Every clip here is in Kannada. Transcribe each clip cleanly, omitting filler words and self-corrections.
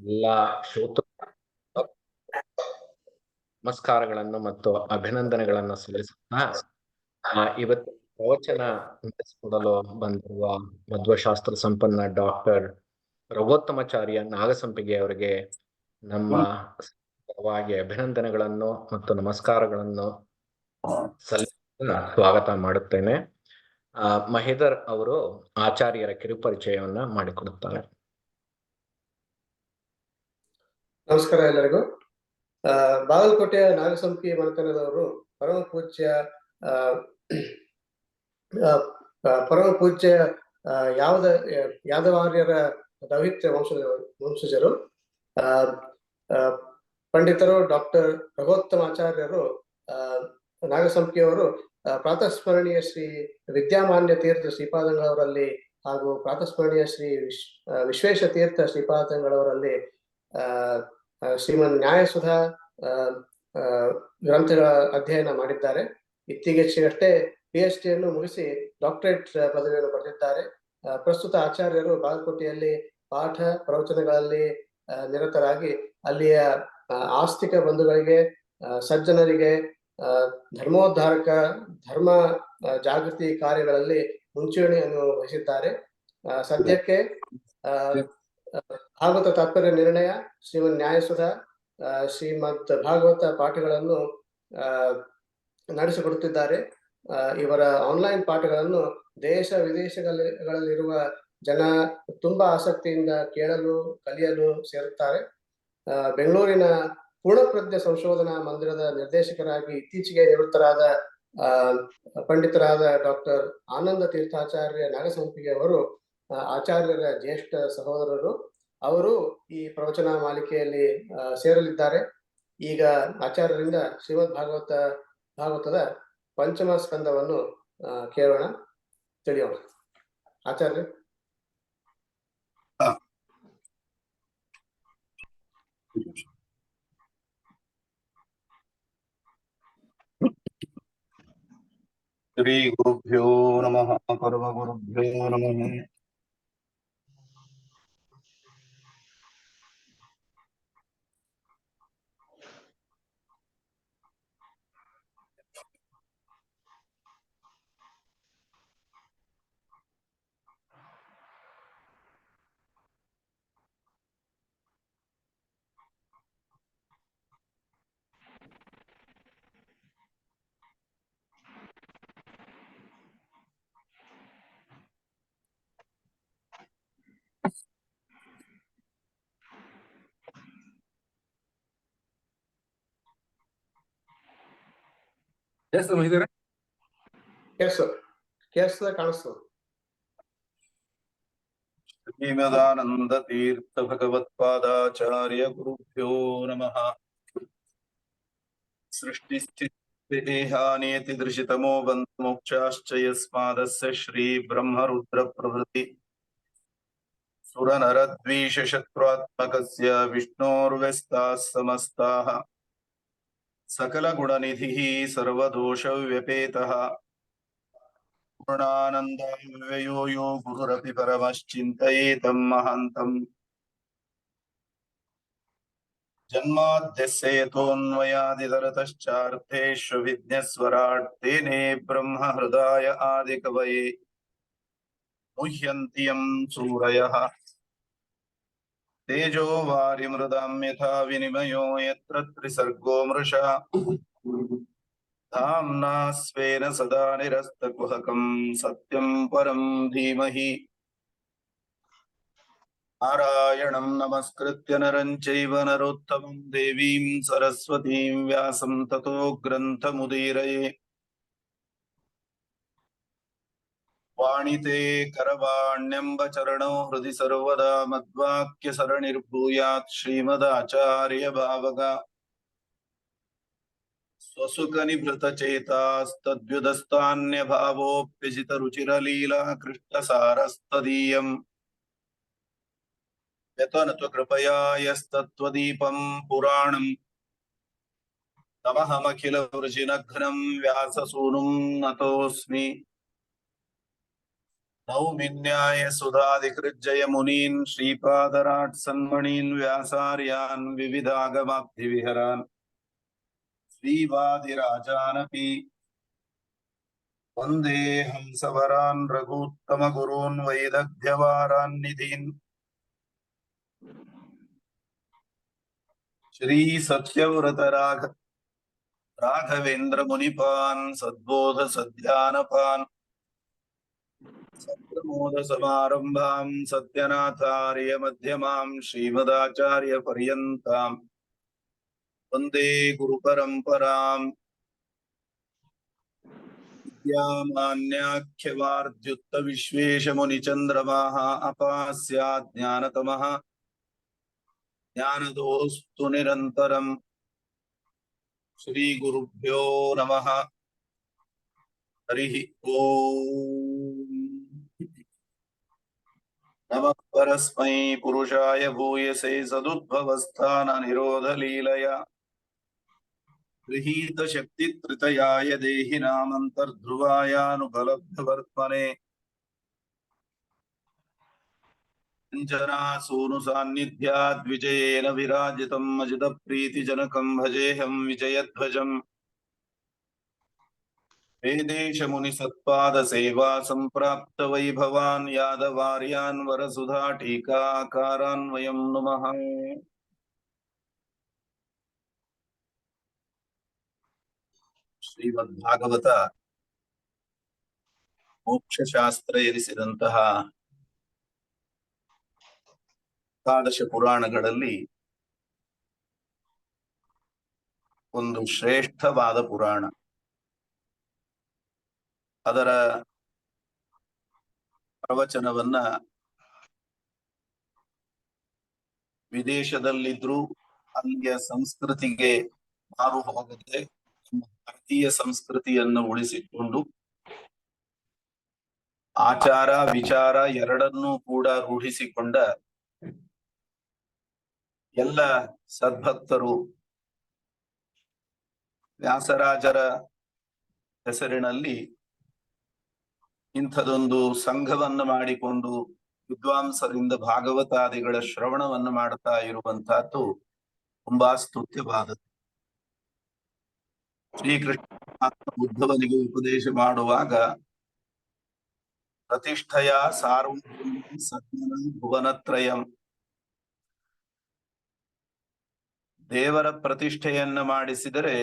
ಎಲ್ಲ ಶ್ರೋತೃ ನಮಸ್ಕಾರಗಳನ್ನು ಮತ್ತು ಅಭಿನಂದನೆಗಳನ್ನು ಸಲ್ಲಿಸುತ್ತಾ ಇವತ್ತು ಪ್ರವಚನ ನಡೆಸಿಕೊಡಲು ಬಂದಿರುವ ಮಧ್ವಶಾಸ್ತ್ರ ಸಂಪನ್ನ ಡಾಕ್ಟರ್ ರಘೋತ್ತಮಾಚಾರ್ಯ ನಾಗಸಂಪಿಗೆ ಅವರಿಗೆ ನಮ್ಮ ಪರವಾಗಿ ಅಭಿನಂದನೆಗಳನ್ನು ಮತ್ತು ನಮಸ್ಕಾರಗಳನ್ನು ಸಲ್ಲಿಸುತ್ತಾ ಸ್ವಾಗತ ಮಾಡುತ್ತೇನೆ. ಮಹೇದರ್ ಅವರು ಆಚಾರ್ಯರ ಕಿರುಪರಿಚಯವನ್ನ ಮಾಡಿಕೊಡುತ್ತಾರೆ. ನಮಸ್ಕಾರ ಎಲ್ಲರಿಗೂ. ಬಾಗಲಕೋಟೆಯ ನಾಗಸಂಪಿ ಮನೆತನದವರು ಪರಮ ಪೂಜ್ಯ ಯಾದವಾರ್ಯರ ದೌಹಿತ್ಯ ವಂಶಜರು. ಪಂಡಿತರು ಡಾಕ್ಟರ್ ರಘೋತ್ತಮಾಚಾರ್ಯರು ನಾಗಸಂಪಿಯವರು ಪ್ರಾತಸ್ಮರಣೀಯ ಶ್ರೀ ವಿದ್ಯಾಮಾನ್ಯ ತೀರ್ಥ ಶ್ರೀಪಾದಂಗಳವರಲ್ಲಿ ಹಾಗೂ ಪ್ರಾತಸ್ಮರಣೀಯ ಶ್ರೀ ವಿಶ್ವೇಶ ತೀರ್ಥ ಶ್ರೀಪಾದಂಗಳವರಲ್ಲಿ ಶ್ರೀಮನ್ ನ್ಯಾಯಸುಧಾ ಗ್ರಂಥಗಳ ಅಧ್ಯಯನ ಮಾಡಿದ್ದಾರೆ. ಇತ್ತೀಚೆಗಷ್ಟೇ PhD ಯನ್ನು ಮುಗಿಸಿ ಡಾಕ್ಟರೇಟ್ ಪದವಿಯನ್ನು ಪಡೆದಿದ್ದಾರೆ. ಪ್ರಸ್ತುತ ಆಚಾರ್ಯರು ಬಾಗಲಕೋಟೆಯಲ್ಲಿ ಪಾಠ ಪ್ರವಚನಗಳಲ್ಲಿ ನಿರತರಾಗಿ ಅಲ್ಲಿಯ ಆಸ್ತಿಕ ಬಂಧುಗಳಿಗೆ, ಸಜ್ಜನರಿಗೆ ಧರ್ಮೋದ್ಧಾರಕ ಧರ್ಮ ಜಾಗೃತಿ ಕಾರ್ಯಗಳಲ್ಲಿ ಮುಂಚೂಣಿಯನ್ನು ವಹಿಸಿದ್ದಾರೆ. ಸದ್ಯಕ್ಕೆ ಭಾಗವತ ತಾತ್ಪರ್ಯ ನಿರ್ಣಯ, ಶ್ರೀಮನ್ ನ್ಯಾಯಸುಧಾ, ಶ್ರೀಮದ್ ಭಾಗವತ ಪಾಠಗಳನ್ನು ನಡೆಸಿಕೊಡುತ್ತಿದ್ದಾರೆ. ಇವರ ಆನ್ಲೈನ್ ಪಾಠಗಳನ್ನು ದೇಶ ವಿದೇಶಗಳಲ್ಲಿರುವ ಜನ ತುಂಬಾ ಆಸಕ್ತಿಯಿಂದ ಕೇಳಲು ಕಲಿಯಲು ಸೇರುತ್ತಾರೆ. ಬೆಂಗಳೂರಿನ ಪೂರ್ಣಪ್ರಜ್ಞ ಸಂಶೋಧನಾ ಮಂದಿರದ ನಿರ್ದೇಶಕರಾಗಿ ಇತ್ತೀಚೆಗೆ ನಿವೃತ್ತರಾದ ಪಂಡಿತರಾದ ಡಾಕ್ಟರ್ ಆನಂದ ತೀರ್ಥಾಚಾರ್ಯ ನಾಗಸಂಪಿಗೆ ಅವರು ಆಚಾರ್ಯರ ಜ್ಯೇಷ್ಠ ಸಹೋದರರು. ಅವರು ಈ ಪ್ರವಚನ ಮಾಲಿಕೆಯಲ್ಲಿ ಸೇರಲಿದ್ದಾರೆ. ಈಗ ಆಚಾರ್ಯರಿಂದ ಶ್ರೀಮದ್ ಭಾಗವತದ ಪಂಚಮ ಸ್ಕಂದವನ್ನು ಕೇಳೋಣ, ತಿಳಿಯೋಣ. ಆಚಾರ್ಯ. ಶ್ರೀ ಗುರುಭ್ಯೋ ನಮಃ. ಪರಮ ಗುರುಭ್ಯೋ ನಮಃ. ಕಾಣಿಸ್ತದೆ. ಶ್ರೀಮದಾನಂದ ತೀರ್ಥ ಭಗವತ್ಪಾದಾಚಾರ್ಯ ಗುರುಭ್ಯೋ ನಮಃ. ಸೃಷ್ಟಿಸ್ಥಿತಿಹಾನೇತಿ ದೃಶಿತಮೋ ಬಂಧ ಮೋಕ್ಷಾಶ್ಚ ಯಸ್ಮಾದಸ್ಯ ಶ್ರೀ ಬ್ರಹ್ಮ ರುದ್ರ ಪ್ರಭೃತಿ ಸುರನರದ್ವೀಷ ಶತ್ರುತ್ಮಕಸ್ಯ ವಿಷ್ಣೋರ್ವ್ಯಸ್ತಾಃ ಸಮಸ್ತಾಃ ಸಕಲ ಗುಣನಿಧಿಃ ಸರ್ವದೋಷ ವ್ಯಪೇತಃ ಪೂರ್ಣಾನಂದವ್ಯಯೋ ಯೋ ಗುರುರಪಿ ಪರಮಶ್ಚಿಂತಯೇತಂ ಮಹಾಂತಂ ಜನ್ಮಾದ್ಯಸ್ಯ ಯತೋನ್ಮಯಾದಿತರತಶ್ಚಾರ್ಥೇಷ್ವವಿಘ್ನಸ್ವರಾಟ್ ತೇನೇ ಬ್ರಹ್ಮ ಹೃದಯ ಆದಿಕವಯೇ ಮುಹ್ಯಂತಿ ಯಂ ಸೂರಯಃ ತೇಜೋ ವಾರಿಮೃದಾಂ ಯಥಾ ವಿನಿಮಯೋ ಯತ್ರ ತ್ರಿಸರ್ಗೋ ಮೃಷಾ ಧಾಮ್ನಾ ಸ್ವೇನ ಸದಾ ನಿರಸ್ತಕುಹಕಂ ಸತ್ಯಂ ಪರಂ ಧೀಮಹಿ. ನಾರಾಯಣಂ ನಮಸ್ಕೃತ್ಯ ನರಂ ಚೈವ ನರೋತ್ತಮಂ ದೇವೀಂ ಸರಸ್ವತೀಂ ವ್ಯಾಸಂ ತತೋ ಗ್ರಂಥಮುದೀರಯೇ. ವಾಣಿತೆ ಕರವಾಣ್ಯಂಬ ಚರಣೋ ಹೃದಯ ಸರ್ವದಾ ಮದ್ವಾಕ್ಯ ಸರಣಿರ್ಭೂಯಾತ್ ಶ್ರೀಮದಾಚಾರ್ಯ ಭಾವಗ ಸ್ವಸುಖ ನಿಭೃತ ಚೇತಾಸ್ತದ್ವ್ಯುದಸ್ತಾನ್ಯ ಭಾವೋಪ್ಯಜಿತ ರುಚಿರಲೀಲಾ ಕೃಷ್ಣ ಸಾರಸ್ತದೀಯಂ ಯತನತು ಕೃಪಯಾ ಯಸ್ತತ್ವದೀಪಂ ಪುರಾಣಂ ತಮಹಮಖಿಲ ವೃಜಿನಘ್ನಂ ವ್ಯಾಸಸೂನುಂ ನತೋಸ್ಮಿ. नौमिन्याय सुधाधिकृज्जय मुनीन् श्रीपादराट् सन्मणीन् व्यासार्यान् विविधागमाब्धिविहरान् श्रीवादिराजानपि वन्दे हंसवरान् रघूत्तमगुरून् वैदग्ध्यवारान् निधीन् श्री सत्यव्रत राघवेन्द्र मुनिपान् सद्बोध सद्यानपान् सप्रमोद समारंभां सत्यनाथार्य मध्यमां श्रीमदाचार्य पर्यन्तां वन्दे गुरुपरम्पराम् विद्यामान्याख्यवार्ध्युत्त विश्वेशमुनिचन्द्रमाः अपास्यात् ज्ञानतमः ज्ञानदोऽस्तु निरन्तरम् श्रीगुरुभ्यो नमः हरिः ओम् नमः परस्मै पुरुषाय भूयसे सदुद्भवस्थाननिरोधलीलया गृहीतशक्तित्रितयाय देहिनामन्तर्ध्रुवायानुपलब्धवर्त्मने अञ्जनासूनुसान्निध्याद्विजयेन विराजितम् अजितप्रीतिजनकम् भजेऽहं विजयध्वजम् वेदेशमुनिसत्पादसेवा सम्प्राप्त वैभवान् यादवार्यान् वरसुधा टीकाकारान् वयं नुमः ಶ್ರೀಮದ್ಭಾಗವತ ಮೋಕ್ಷಶಾಸ್ತ್ರ ಎನಿಸಿದಂತಹ ಏಕಾದಶ ಪುರಾಣಗಳಲ್ಲಿ ಒಂದು ಶ್ರೇಷ್ಠವಾದ ಪುರಾಣ. ಅದರ ಪ್ರವಚನವನ್ನ ವಿದೇಶದಲ್ಲಿದ್ರೂ ಅಲ್ಲಿಯ ಸಂಸ್ಕೃತಿಗೆ ಮಾರು ಹೋಗದೆ ಭಾರತೀಯ ಸಂಸ್ಕೃತಿಯನ್ನು ಉಳಿಸಿಕೊಂಡು ಆಚಾರ ವಿಚಾರ ಎರಡನ್ನೂ ಕೂಡ ರೂಢಿಸಿಕೊಂಡ ಎಲ್ಲ ಸದ್ಭಕ್ತರು ವ್ಯಾಸರಾಜರ ಹೆಸರಿನಲ್ಲಿ ಇಂಥದೊಂದು ಸಂಘವನ್ನು ಮಾಡಿಕೊಂಡು ವಿದ್ವಾಂಸರಿಂದ ಭಾಗವತಾದಿಗಳ ಶ್ರವಣವನ್ನು ಮಾಡ್ತಾ ಇರುವಂತಹದ್ದು ತುಂಬಾ ಸ್ತುತ್ಯವಾದದ್ದು. ಶ್ರೀಕೃಷ್ಣ ಉದ್ಧವನಿಗೆ ಉಪದೇಶ ಮಾಡುವಾಗ ಪ್ರತಿಷ್ಠೆಯ ಸಾರ್ವಭೌಮ ಸಜ್ಜನ ಭುವನತ್ರಯಂ, ದೇವರ ಪ್ರತಿಷ್ಠೆಯನ್ನ ಮಾಡಿಸಿದರೆ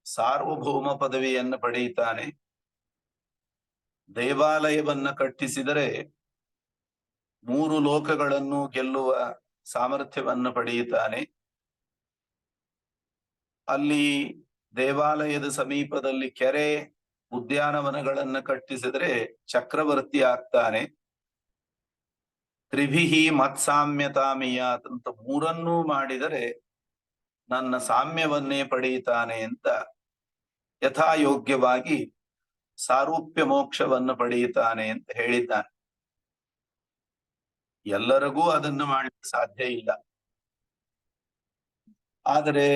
ಸಾರ್ವಭೌಮ ಪದವಿಯನ್ನು ಪಡೆಯುತ್ತಾನೆ, ದೇವಾಲಯವನ್ನ ಕಟ್ಟಿಸಿದರೆ 3 ಲೋಕಗಳನ್ನು ಗೆಲ್ಲುವ ಸಾಮರ್ಥ್ಯವನ್ನು ಪಡೆಯುತ್ತಾನೆ. ಅಲ್ಲಿ ದೇವಾಲಯದ ಸಮೀಪದಲ್ಲಿ ಕೆರೆ ಉದ್ಯಾನವನಗಳನ್ನು ಕಟ್ಟಿಸಿದರೆ ಚಕ್ರವರ್ತಿ ಆಗ್ತಾನೆ. ತ್ರಿಭಿಹಿ ಮತ್ಸಾಮ್ಯತಾಮಿಯಾತ್ ಅಂತ 3 ಮಾಡಿದರೆ ನನ್ನ ಸಾಮ್ಯವನ್ನೇ ಪಡೆಯುತ್ತಾನೆ ಅಂತ ಯಥಾಯೋಗ್ಯವಾಗಿ ಸಾರೂಪ್ಯ ಮೋಕ್ಷವನ್ನು ಪಡೆಯುತ್ತಾನೆ ಅಂತ ಹೇಳಿದ್ದಾನೆ. ಎಲ್ಲರಿಗೂ ಅದನ್ನು ಮಾಡಲಿಕ್ಕೆ ಸಾಧ್ಯ ಇಲ್ಲ. ಆದರೆ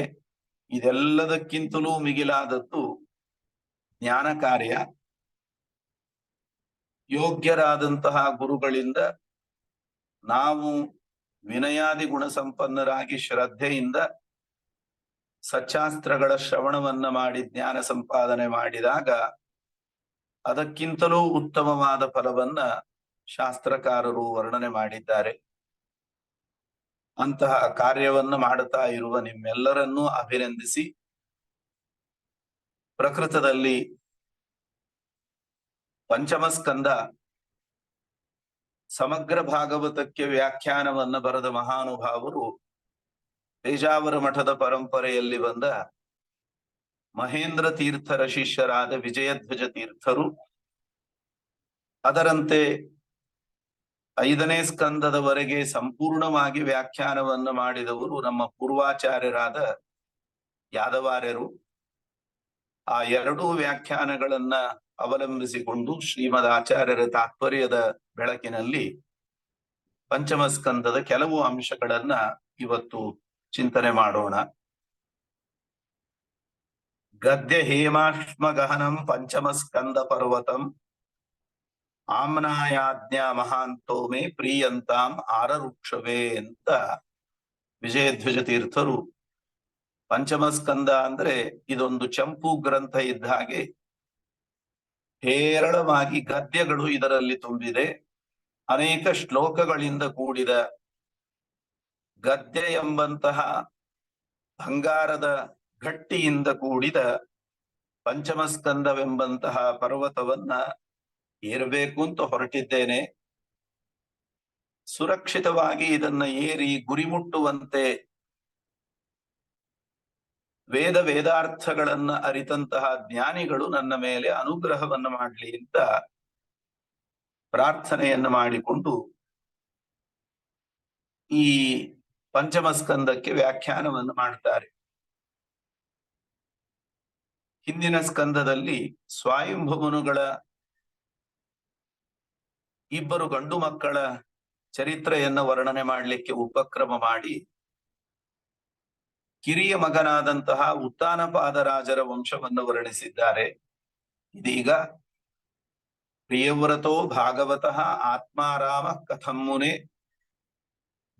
ಇದೆಲ್ಲದಕ್ಕಿಂತಲೂ ಮಿಗಿಲಾದದ್ದು ಜ್ಞಾನ ಕಾರ್ಯ. ಯೋಗ್ಯರಾದಂತಹ ಗುರುಗಳಿಂದ ನಾವು ವಿನಯಾದಿ ಗುಣ ಸಂಪನ್ನರಾಗಿ ಶ್ರದ್ಧೆಯಿಂದ ಸಚ್ಚಾಸ್ತ್ರಗಳ ಶ್ರವಣವನ್ನ ಮಾಡಿ ಜ್ಞಾನ ಸಂಪಾದನೆ ಮಾಡಿದಾಗ ಅದಕ್ಕಿಂತಲೂ ಉತ್ತಮವಾದ ಫಲವನ್ನ ಶಾಸ್ತ್ರಕಾರರು ವರ್ಣನೆ ಮಾಡಿದ್ದಾರೆ. ಅಂತಹ ಕಾರ್ಯವನ್ನ ಮಾಡುತ್ತಾ ಇರುವ ನಿಮ್ಮೆಲ್ಲರನ್ನೂ ಅಭಿನಂದಿಸಿ, ಪ್ರಕೃತದಲ್ಲಿ ಪಂಚಮ ಸ್ಕಂದ ಸಮಗ್ರ ಭಾಗವತಕ್ಕೆ ವ್ಯಾಖ್ಯಾನವನ್ನ ಬರೆದ ಮಹಾನುಭಾವರು ಪೇಜಾವರ ಮಠದ ಪರಂಪರೆಯಲ್ಲಿ ಬಂದ ಮಹೇಂದ್ರ ತೀರ್ಥರ ಶಿಷ್ಯರಾದ ವಿಜಯಧ್ವಜ ತೀರ್ಥರು. ಅದರಂತೆ 5ನೇ ಸ್ಕಂದದವರೆಗೆ ಸಂಪೂರ್ಣವಾಗಿ ವ್ಯಾಖ್ಯಾನವನ್ನು ಮಾಡಿದವರು ನಮ್ಮ ಪೂರ್ವಾಚಾರ್ಯರಾದ ಯಾದವಾರ್ಯರು. ಆ 2 ವ್ಯಾಖ್ಯಾನಗಳನ್ನ ಅವಲಂಬಿಸಿಕೊಂಡು ಶ್ರೀಮದ್ ಆಚಾರ್ಯರ ತಾತ್ಪರ್ಯದ ಬೆಳಕಿನಲ್ಲಿ ಪಂಚಮ ಸ್ಕಂದದ ಕೆಲವು ಅಂಶಗಳನ್ನ ಇವತ್ತು ಚಿಂತನೆ ಮಾಡೋಣ. ಗದ್ಯ ಹೇಮಾಶ್ಮ ಗಹನಂ ಪಂಚಮ ಸ್ಕಂದ ಪರ್ವತಂ ಆಮ್ನಾಯಾಜ್ಞಾ ಮಹಾಂತೋ ಮೇ ಪ್ರಿಯಂತಾಂ ಆರರುಕ್ಷವೇ ಅಂತ ವಿಜಯಧ್ವಜ ತೀರ್ಥರು ಪಂಚಮ ಸ್ಕಂದ ಅಂದ್ರೆ ಇದೊಂದು ಚಂಪು ಗ್ರಂಥ ಇದ್ದ ಹಾಗೆ ಹೇರಳವಾಗಿ ಗದ್ಯಗಳು ಇದರಲ್ಲಿ ತುಂಬಿದೆ. ಅನೇಕ ಶ್ಲೋಕಗಳಿಂದ ಕೂಡಿದ ಗದ್ಯ ಎಂಬಂತಹ ಬಂಗಾರದ ಗಟ್ಟಿಯಿಂದ ಕೂಡಿದ ಪಂಚಮಸ್ಕಂದವೆಂಬಂತಹ ಪರ್ವತವನ್ನ ಏರಬೇಕು ಅಂತ ಹೊರಟಿದ್ದೇನೆ. ಸುರಕ್ಷಿತವಾಗಿ ಇದನ್ನ ಏರಿ ಗುರಿ ಮುಟ್ಟುವಂತೆ ವೇದಾರ್ಥಗಳನ್ನ ಅರಿತಂತಹ ಜ್ಞಾನಿಗಳು ನನ್ನ ಮೇಲೆ ಅನುಗ್ರಹವನ್ನು ಮಾಡಲಿ ಅಂತ ಪ್ರಾರ್ಥನೆಯನ್ನು ಮಾಡಿಕೊಂಡು ಈ ಪಂಚಮಸ್ಕಂದಕ್ಕೆ ವ್ಯಾಖ್ಯಾನವನ್ನು ಮಾಡ್ತಾರೆ. ಹಿಂದಿನ ಸ್ಕಂದದಲ್ಲಿ ಸ್ವಾಯಂಭುಮನುಗಳ ಇಬ್ಬರು ಗಂಡು ಮಕ್ಕಳ ಚರಿತ್ರೆಯನ್ನು ವರ್ಣನೆ ಮಾಡಲಿಕ್ಕೆ ಉಪಕ್ರಮ ಮಾಡಿ ಕಿರಿಯ ಮಗನಾದಂತಹ ಉತ್ತಾನಪಾದರಾಜರ ವಂಶವನ್ನು ವರ್ಣಿಸಿದ್ದಾರೆ. ಇದೀಗ ಪ್ರಿಯವ್ರತೋ ಭಾಗವತಃ ಆತ್ಮಾರಾಮ ಕಥಂ ಮುನೆ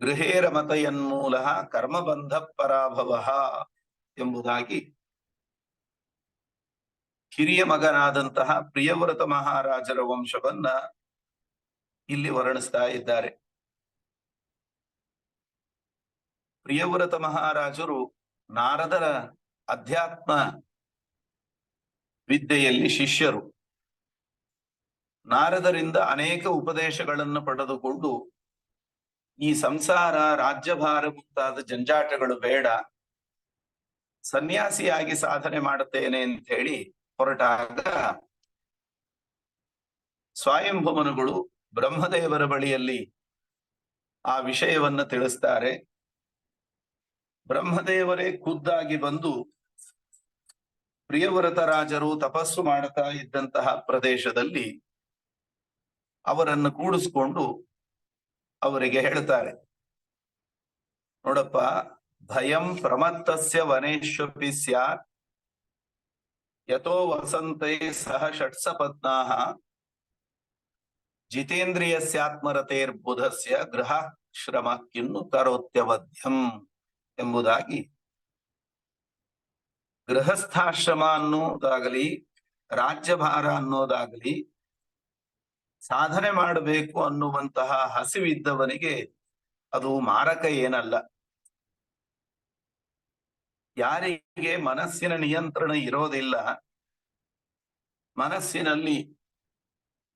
ಗೃಹೇ ರಮತಯನ್ಮೂಲ ಕರ್ಮಬಂಧ ಪರಾಭವ ಎಂಬುದಾಗಿ ಕಿರಿಯ ಮಗನಾದಂತಹ ಪ್ರಿಯವ್ರತ ಮಹಾರಾಜರ ವಂಶವನ್ನ ಇಲ್ಲಿ ವರ್ಣಿಸ್ತಾ ಇದ್ದಾರೆ. ಪ್ರಿಯವ್ರತ ಮಹಾರಾಜರು ನಾರದರ ಅಧ್ಯಾತ್ಮ ವಿದ್ಯೆಯಲ್ಲಿ ಶಿಷ್ಯರು. ನಾರದರಿಂದ ಅನೇಕ ಉಪದೇಶಗಳನ್ನು ಪಡೆದುಕೊಂಡು ಈ ಸಂಸಾರ, ರಾಜ್ಯಭಾರ ಮುಂತಾದ ಜಂಜಾಟಗಳು ಬೇಡ, ಸನ್ಯಾಸಿಯಾಗಿ ಸಾಧನೆ ಮಾಡುತ್ತೇನೆ ಅಂತ ಹೇಳಿ ಹೊರಟಾಗ ಸ್ವಯಂಭುಮನುಗಳು ಬ್ರಹ್ಮದೇವರ ಬಳಿಯಲ್ಲಿ ಆ ವಿಷಯವನ್ನ ತಿಳಿಸ್ತಾರೆ. ಬ್ರಹ್ಮದೇವರೇ ಖುದ್ದಾಗಿ ಬಂದು ಪ್ರಿಯವ್ರತ ರಾಜರು ತಪಸ್ಸು ಮಾಡುತ್ತಾ ಇದ್ದಂತಹ ಪ್ರದೇಶದಲ್ಲಿ ಅವರನ್ನು ಕೂಡಿಸ್ಕೊಂಡು ಅವರಿಗೆ ಹೇಳ್ತಾರೆ, ನೋಡಪ್ಪ, ಭಯಂ ಪ್ರಮತ್ತಸ್ಯ ವನೇಶ್ವಪಿ ಸ್ಯಾತ್ ಯಥೋ ವಸಂತೈ ಸಹ ಷಟ್ಸಪತ್ನಾಃ ಜಿತೇಂದ್ರಿಯಸ್ಯಾತ್ಮರತೇರ್ಬುಧಸ್ಯ ಗೃಹಾಶ್ರಮ ಕಿನ್ನು ಕರೋತ್ಯವಧ್ಯಂ ಎಂಬುದಾಗಿ ಗೃಹಸ್ಥಾಶ್ರಮ ಅನ್ನೋದಾಗಲಿ ರಾಜ್ಯಭಾರ ಅನ್ನೋದಾಗಲಿ ಸಾಧನೆ ಮಾಡಬೇಕು ಅನ್ನುವಂತಹ ಹಸಿವಿದ್ದವನಿಗೆ ಅದು ಮಾರಕ ಏನಲ್ಲ. ಯಾರಿಗೆ ಮನಸ್ಸಿನ ನಿಯಂತ್ರಣ ಇರೋದಿಲ್ಲ, ಮನಸ್ಸಿನಲ್ಲಿ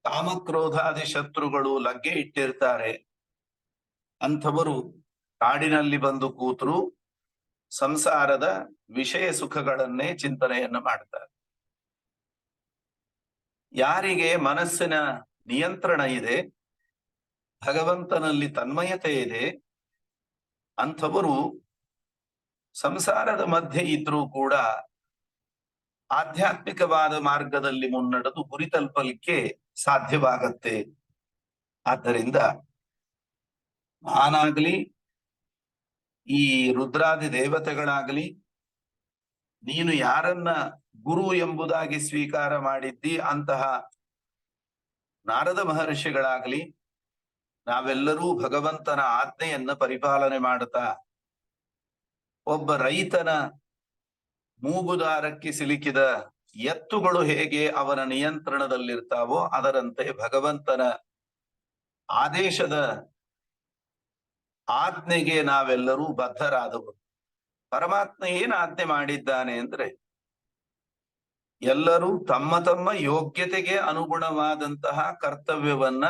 ಕಾಮಕ್ರೋಧಾದಿ ಶತ್ರುಗಳು ಲಗ್ಗೆ ಇಟ್ಟಿರ್ತಾರೆ, ಅಂಥವರು ಕಾಡಿನಲ್ಲಿ ಬಂದು ಕೂತರು ಸಂಸಾರದ ವಿಷಯ ಸುಖಗಳನ್ನೇ ಚಿಂತನೆಯನ್ನು ಮಾಡ್ತಾರೆ. ಯಾರಿಗೆ ಮನಸ್ಸಿನ ನಿಯಂತ್ರಣ ಇದೆ, ಭಗವಂತನಲ್ಲಿ ತನ್ಮಯತೆ ಇದೆ, ಅಂಥವರು ಸಂಸಾರದ ಮಧ್ಯೆ ಇದ್ರೂ ಕೂಡ ಆಧ್ಯಾತ್ಮಿಕವಾದ ಮಾರ್ಗದಲ್ಲಿ ಮುನ್ನಡೆದು ಗುರಿ ತಲುಪಲಿಕ್ಕೆ ಸಾಧ್ಯವಾಗತ್ತೆ. ಆದ್ದರಿಂದ ನಾನಾಗ್ಲಿ ಈ ರುದ್ರಾದಿ ದೇವತೆಗಳಾಗಲಿ ನೀನು ಯಾರನ್ನ ಗುರು ಎಂಬುದಾಗಿ ಸ್ವೀಕಾರ ಮಾಡಿದ್ದಿ ಅಂತಹ ನಾರದ ಮಹರ್ಷಿಗಳಾಗಲಿ ನಾವೆಲ್ಲರೂ ಭಗವಂತನ ಆಜ್ಞೆಯನ್ನ ಪರಿಪಾಲನೆ ಮಾಡುತ್ತಾ ಒಬ್ಬ ರೈತನ ಮೂಗುದಾರಕ್ಕೆ ಸಿಲುಕಿದ ಎತ್ತುಗಳು ಹೇಗೆ ಅವನ ನಿಯಂತ್ರಣದಲ್ಲಿರ್ತಾವೋ ಅದರಂತೆ ಭಗವಂತನ ಆದೇಶದ ಆಜ್ಞೆಗೆ ನಾವೆಲ್ಲರೂ ಬದ್ಧರಾದವರು. ಪರಮಾತ್ಮ ಏನ್ ಆಜ್ಞೆ ಮಾಡಿದ್ದಾನೆ ಅಂದ್ರೆ ಎಲ್ಲರೂ ತಮ್ಮ ತಮ್ಮ ಯೋಗ್ಯತೆಗೆ ಅನುಗುಣವಾದಂತಹ ಕರ್ತವ್ಯವನ್ನ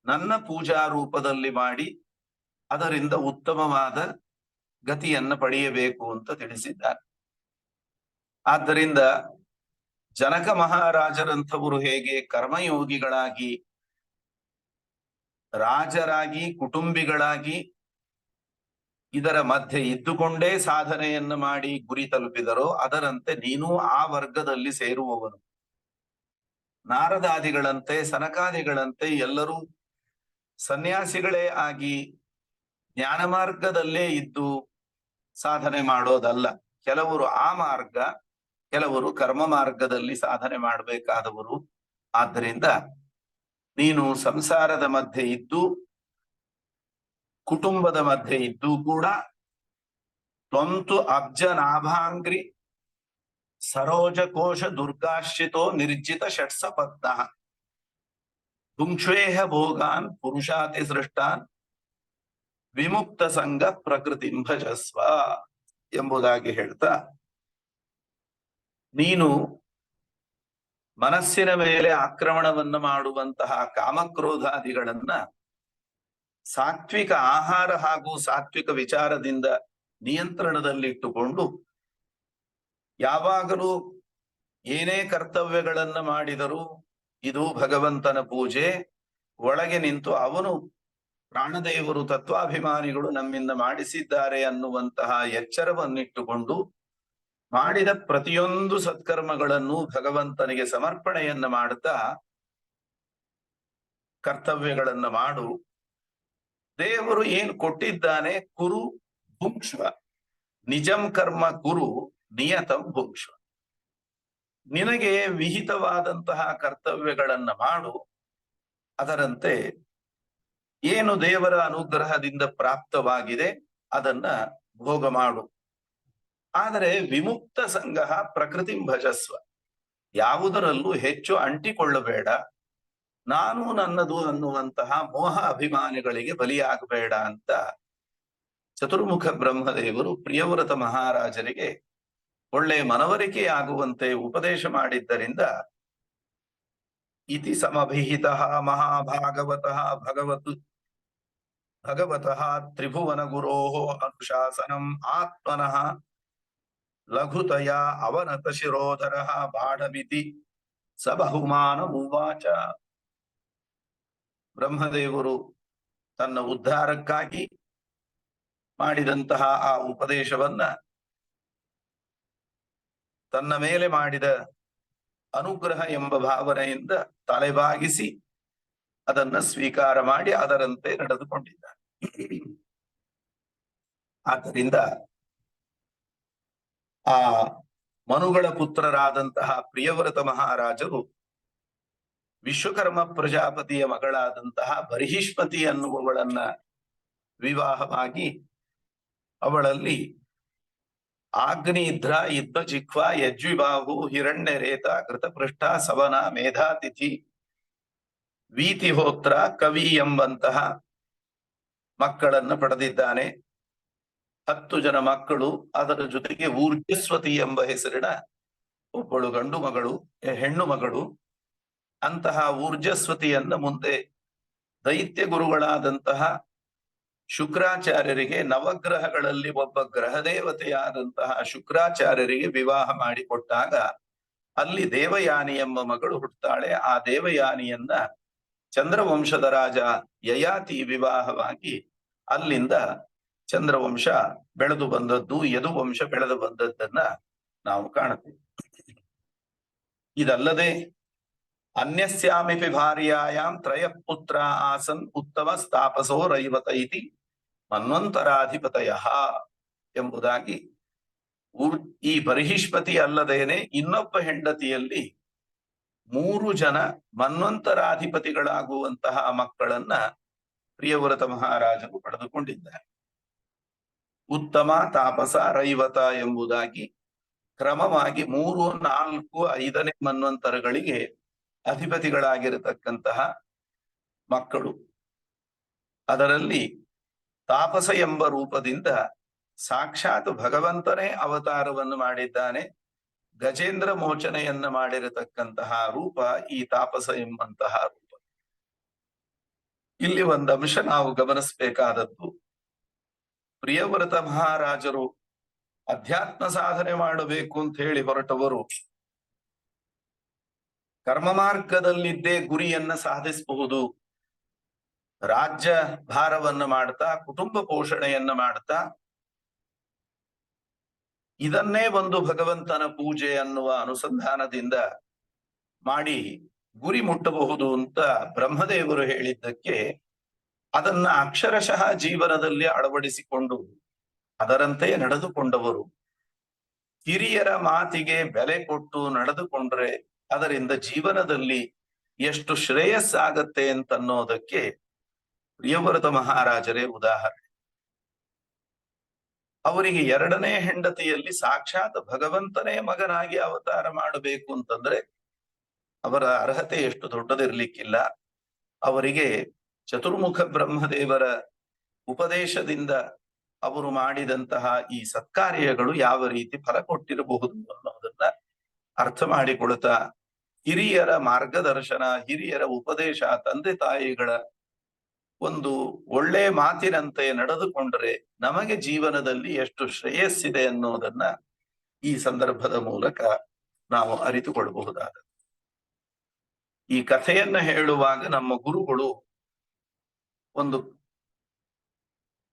ನನ್ನ ಪೂಜಾ ರೂಪದಲ್ಲಿ ಮಾಡಿ ಅದರಿಂದ ಉತ್ತಮವಾದ ಗತಿಯನ್ನ ಪಡೆಯಬೇಕು ಅಂತ ತಿಳಿಸಿದ್ದಾರೆ. ಆದ್ದರಿಂದ ಜನಕ ಮಹಾರಾಜರಂಥವರು ಹೇಗೆ ಕರ್ಮಯೋಗಿಗಳಾಗಿ, ರಾಜರಾಗಿ, ಕುಟುಂಬಿಗಳಾಗಿ ಇದರ ಮಧ್ಯೆ ಇದ್ದುಕೊಂಡೇ ಸಾಧನೆಯನ್ನು ಮಾಡಿ ಗುರಿ ತಲುಪಿದರೋ ಅದರಂತೆ ನೀನು ಆ ವರ್ಗದಲ್ಲಿ ಸೇರುವವನು. ನಾರದಾದಿಗಳಂತೆ, ಸನಕಾದಿಗಳಂತೆ ಎಲ್ಲರೂ ಸನ್ಯಾಸಿಗಳೇ ಆಗಿ ಜ್ಞಾನ ಮಾರ್ಗದಲ್ಲೇ ಇದ್ದು ಸಾಧನೆ ಮಾಡೋದಲ್ಲ. ಕೆಲವರು ಆ ಮಾರ್ಗ, ಕೆಲವರು ಕರ್ಮ ಮಾರ್ಗದಲ್ಲಿ ಸಾಧನೆ ಮಾಡಬೇಕಾದವರು. ಆದ್ದರಿಂದ ನೀನು ಸಂಸಾರದ ಮಧ್ಯೆ ಇದ್ದು ಕುಟುಂಬದ ಮಧ್ಯೆ ಇದ್ದು ಕೂಡ ತ್ವಂತು ಅಬ್ಜ ನಾಭಾಂಗ್ರಿ ಸರೋಜ ಕೋಶ ದುರ್ಗಾಶ್ರಿತೋ ನಿರ್ಜಿತ ಷಟ್ಸಪತ್ನ ಪುಂಕ್ಷೇಹ ಭೋಗಾನ್ ಪುರುಷಾತಿ ಸೃಷ್ಟಾನ್ ವಿಮುಕ್ತ ಸಂಘ ಪ್ರಕೃತಿ ಭಜಸ್ವ ಎಂಬುದಾಗಿ ಹೇಳ್ತಾ, ನೀನು ಮನಸ್ಸಿನ ಮೇಲೆ ಆಕ್ರಮಣವನ್ನು ಮಾಡುವಂತಹ ಕಾಮಕ್ರೋಧಾದಿಗಳನ್ನ ಸಾತ್ವಿಕ ಆಹಾರ ಹಾಗೂ ಸಾತ್ವಿಕ ವಿಚಾರದಿಂದ ನಿಯಂತ್ರಣದಲ್ಲಿಟ್ಟುಕೊಂಡು ಯಾವಾಗಲೂ ಏನೇ ಕರ್ತವ್ಯಗಳನ್ನ ಮಾಡಿದರೂ ಇದು ಭಗವಂತನ ಪೂಜೆ, ಒಳಗೆ ನಿಂತು ಅವನು ಪ್ರಾಣದೇವರು ತತ್ವಾಭಿಮಾನಿಗಳು ನಮ್ಮಿಂದ ಮಾಡಿಸಿದ್ದಾರೆ ಅನ್ನುವಂತಹ ಎಚ್ಚರವನ್ನಿಟ್ಟುಕೊಂಡು ಮಾಡಿದ ಪ್ರತಿಯೊಂದು ಸತ್ಕರ್ಮಗಳನ್ನು ಭಗವಂತನಿಗೆ ಸಮರ್ಪಣೆಯನ್ನ ಮಾಡುತ್ತಾ ಕರ್ತವ್ಯಗಳನ್ನ ಮಾಡು. ದೇವರು ಏನ್ ಕೊಟ್ಟಿದ್ದಾನೆ, ಕುರು ಭುಂಕ್ಷ್ವ, ನಿಜಂ ಕರ್ಮ ಕುರು ನಿಯತಂ ಭುಂಕ್ಷ್ವ. ನಿನಗೆ ವಿಹಿತವಾದಂತಹ ಕರ್ತವ್ಯಗಳನ್ನ ಮಾಡು, ಅದರಂತೆ ಏನು ದೇವರ ಅನುಗ್ರಹದಿಂದ ಪ್ರಾಪ್ತವಾಗಿದೆ ಅದನ್ನ ಭೋಗ ಮಾಡು. ಆದರೆ ವಿಮುಕ್ತ ಸಂಘ ಪ್ರಕೃತಿ ಭಜಸ್ವ, ಯಾವುದರಲ್ಲೂ ಹೆಚ್ಚು ಅಂಟಿಕೊಳ್ಳಬೇಡ, ನಾನು ನನ್ನದು ಅನ್ನುವಂತಹ ಮೋಹ ಅಭಿಮಾನಿಗಳಿಗೆ ಬಲಿಯಾಗಬೇಡ ಅಂತ ಚತುರ್ಮುಖ ಬ್ರಹ್ಮದೇವರು ಪ್ರಿಯವ್ರತ ಮಹಾರಾಜರಿಗೆ ಒಳ್ಳೆ ಮನವರಿಕೆಯಾಗುವಂತೆ ಉಪದೇಶ ಮಾಡಿದ್ದರಿಂದ ಇತಿ ಸಮಭಿಹಿತ ಮಹಾಭಾಗವತಃ ಭಗವತಃ ತ್ರಿಭುವನ ಗುರೋ ಅನುಶಾಸನಂ ಆತ್ಮನಃ ಲಘುತಯ ಅವನತ ಶಿರೋಧರ ಬಾಢಮಿತಿ ಸ ಬಹುಮಾನ ಉವಾಚ. ಬ್ರಹ್ಮದೇವರು ತನ್ನ ಉದ್ಧಾರಕ್ಕಾಗಿ ಮಾಡಿದಂತಹ ಆ ಉಪದೇಶವನ್ನ ತನ್ನ ಮೇಲೆ ಮಾಡಿದ ಅನುಗ್ರಹ ಎಂಬ ಭಾವನೆಯಿಂದ ತಲೆಬಾಗಿಸಿ ಅದನ್ನ ಸ್ವೀಕಾರ ಮಾಡಿ ಅದರಂತೆ ನಡೆದುಕೊಂಡಿದ್ದಾನೆ. ಆದ್ದರಿಂದ ಆ ಮನುಗಳ ಪುತ್ರರಾದಂತಹ ಪ್ರಿಯವ್ರತ ಮಹಾರಾಜರು ವಿಶ್ವಕರ್ಮ ಪ್ರಜಾಪತಿಯ ಮಗಳಾದಂತಹ ಬರ್ಹಿಷ್ಮತಿ ಅನ್ನುವವಳನ್ನ ವಿವಾಹವಾಗಿ ಅವಳಲ್ಲಿ ಆಗ್ನೇಧ್ರ ಇದ್ದ ಜಿಹ್ವ ಯಜ್ವಿಬಾಹು ಹಿರಣ್ಯರೇತ ಕೃತಪೃಷ್ಠ ಸವನ ಮೇಧಾತಿಥಿ ವೀತಿಹೋತ್ರ ಕವಿ ಎಂಬಂತಹ ಮಕ್ಕಳನ್ನ ಪಡೆದಿದ್ದಾನೆ. 10 ಜನ ಮಕ್ಕಳು, ಅದರ ಜೊತೆಗೆ ಊರ್ಜಸ್ವತಿ ಎಂಬ ಹೆಸರಿನ ಒಬ್ಬಳು ಹೆಣ್ಣು ಮಗಳು. ಅಂತಹ ಊರ್ಜಸ್ವತಿಯನ್ನ ಮುಂದೆ ದೈತ್ಯ ಗುರುಗಳಾದಂತಹ ಶುಕ್ರಾಚಾರ್ಯರಿಗೆ, ನವಗ್ರಹಗಳಲ್ಲಿ ಒಬ್ಬ ಗ್ರಹ ದೇವತೆಯಾದಂತಹ ಶುಕ್ರಾಚಾರ್ಯರಿಗೆ ವಿವಾಹ ಮಾಡಿಕೊಟ್ಟಾಗ ಅಲ್ಲಿ ದೇವಯಾನಿ ಎಂಬ ಮಗಳು ಹುಟ್ಟುತ್ತಾಳೆ. ಆ ದೇವಯಾನಿಯನ್ನ ಚಂದ್ರವಂಶದ ರಾಜ ಯಯಾತಿ ವಿವಾಹವಾಗಿ ಅಲ್ಲಿಂದ ಚಂದ್ರವಂಶ ಬೆಳೆದು ಬಂದದ್ದು, ಯದುವಂಶ ಬೆಳೆದು ಬಂದದ್ದನ್ನ ನಾವು ಕಾಣುತ್ತೇವೆ. ಇದಲ್ಲದೆ ಅನ್ಯಸ್ಯಾಮಿಪಿ ಭಾರ್ಯಾಯಾಂ ತ್ರಯ ಪುತ್ರ ಆಸನ್ ಉತ್ತಮ ಸ್ಥಾಪಸೋ ರೈವತ ಇತಿ ಮನ್ವಂತರಾಧಿಪತಯ ಎಂಬುದಾಗಿ ಈ ಬರ್ಹಿಷ್ಮತಿ ಅಲ್ಲದೇನೆ ಇನ್ನೊಬ್ಬ ಹೆಂಡತಿಯಲ್ಲಿ 3 ಜನ ಮನ್ವಂತರಾಧಿಪತಿಗಳಾಗುವಂತಹ ಮಕ್ಕಳನ್ನ ಪ್ರಿಯವ್ರತ ಮಹಾರಾಜರು ಪಡೆದುಕೊಂಡಿದ್ದಾರೆ. ಉತ್ತಮ, ತಾಪಸ, ರೈವತ ಎಂಬುದಾಗಿ ಕ್ರಮವಾಗಿ 3, 4, 5ನೇ ಮನ್ವಂತರಗಳಿಗೆ ಅಧಿಪತಿಗಳಾಗಿರತಕ್ಕಂತಹ ಮಕ್ಕಳು. ಅದರಲ್ಲಿ ತಾಪಸ ಎಂಬ ರೂಪದಿಂದ ಸಾಕ್ಷಾತ್ ಭಗವಂತನೇ ಅವತಾರವನ್ನು ಮಾಡಿದ್ದಾನೆ. ಗಜೇಂದ್ರ ಮೋಚನೆಯನ್ನ ಮಾಡಿರತಕ್ಕಂತಹ ರೂಪ ಈ ತಾಪಸ ಎಂಬಂತಹ ರೂಪ. ಇಲ್ಲಿ ಒಂದು ಅಂಶ ನಾವು ಗಮನಿಸಬೇಕಾದದ್ದು, ಪ್ರಿಯವ್ರತ ಮಹಾರಾಜರು ಅಧ್ಯಾತ್ಮ ಸಾಧನೆ ಮಾಡಬೇಕು ಅಂತ ಹೇಳಿ ಹೊರಟವರು ಕರ್ಮ ಮಾರ್ಗದಲ್ಲಿದ್ದೇ ಗುರಿಯನ್ನ ಸಾಧಿಸಬಹುದು. ರಾಜ್ಯ ಭಾರವನ್ನ ಮಾಡ್ತಾ, ಕುಟುಂಬ ಪೋಷಣೆಯನ್ನ ಮಾಡ್ತಾ, ಇದನ್ನೇ ಒಂದು ಭಗವಂತನ ಪೂಜೆ ಅನ್ನುವ ಅನುಸಂಧಾನದಿಂದ ಮಾಡಿ ಗುರಿ ಮುಟ್ಟಬಹುದು ಅಂತ ಬ್ರಹ್ಮದೇವರು ಹೇಳಿದ್ದಕ್ಕೆ ಅದನ್ನ ಅಕ್ಷರಶಃ ಜೀವನದಲ್ಲಿ ಅಳವಡಿಸಿಕೊಂಡು ಅದರಂತೆ ನಡೆದುಕೊಂಡವರು. ಹಿರಿಯರ ಮಾತಿಗೆ ಬೆಲೆ ಕೊಟ್ಟು ನಡೆದುಕೊಂಡ್ರೆ ಅದರಿಂದ ಜೀವನದಲ್ಲಿ ಎಷ್ಟು ಶ್ರೇಯಸ್ಸಾಗತ್ತೆ ಅಂತನ್ನೋದಕ್ಕೆ ಪ್ರಿಯವ್ರತ ಮಹಾರಾಜರೇ ಉದಾಹರಣೆ. ಅವರಿಗೆ ಎರಡನೇ ಹೆಂಡತಿಯಲ್ಲಿ ಸಾಕ್ಷಾತ್ ಭಗವಂತನೇ ಮಗನಾಗಿ ಅವತಾರ ಮಾಡಬೇಕು ಅಂತಂದ್ರೆ ಅವರ ಅರ್ಹತೆ ಎಷ್ಟು ದೊಡ್ಡದಿರ್ಲಿಕ್ಕಿಲ್ಲ. ಅವರಿಗೆ ಚತುರ್ಮುಖ ಬ್ರಹ್ಮದೇವರ ಉಪದೇಶದಿಂದ ಅವರು ಮಾಡಿದಂತಹ ಈ ಸತ್ಕಾರ್ಯಗಳು ಯಾವ ರೀತಿ ಫಲ ಕೊಟ್ಟಿರಬಹುದು ಅನ್ನೋದನ್ನ ಅರ್ಥ ಮಾಡಿಕೊಳ್ತಾ, ಹಿರಿಯರ ಮಾರ್ಗದರ್ಶನ, ಹಿರಿಯರ ಉಪದೇಶ, ತಂದೆ ತಾಯಿಗಳ ಒಂದು ಒಳ್ಳೆ ಮಾತಿನಂತೆ ನಡೆದುಕೊಂಡ್ರೆ ನಮಗೆ ಜೀವನದಲ್ಲಿ ಎಷ್ಟು ಶ್ರೇಯಸ್ಸಿದೆ ಅನ್ನೋದನ್ನ ಈ ಸಂದರ್ಭದ ಮೂಲಕ ನಾವು ಅರಿತುಕೊಳ್ಳಬಹುದಾದ. ಈ ಕಥೆಯನ್ನ ಹೇಳುವಾಗ ನಮ್ಮ ಗುರುಗಳು ಒಂದು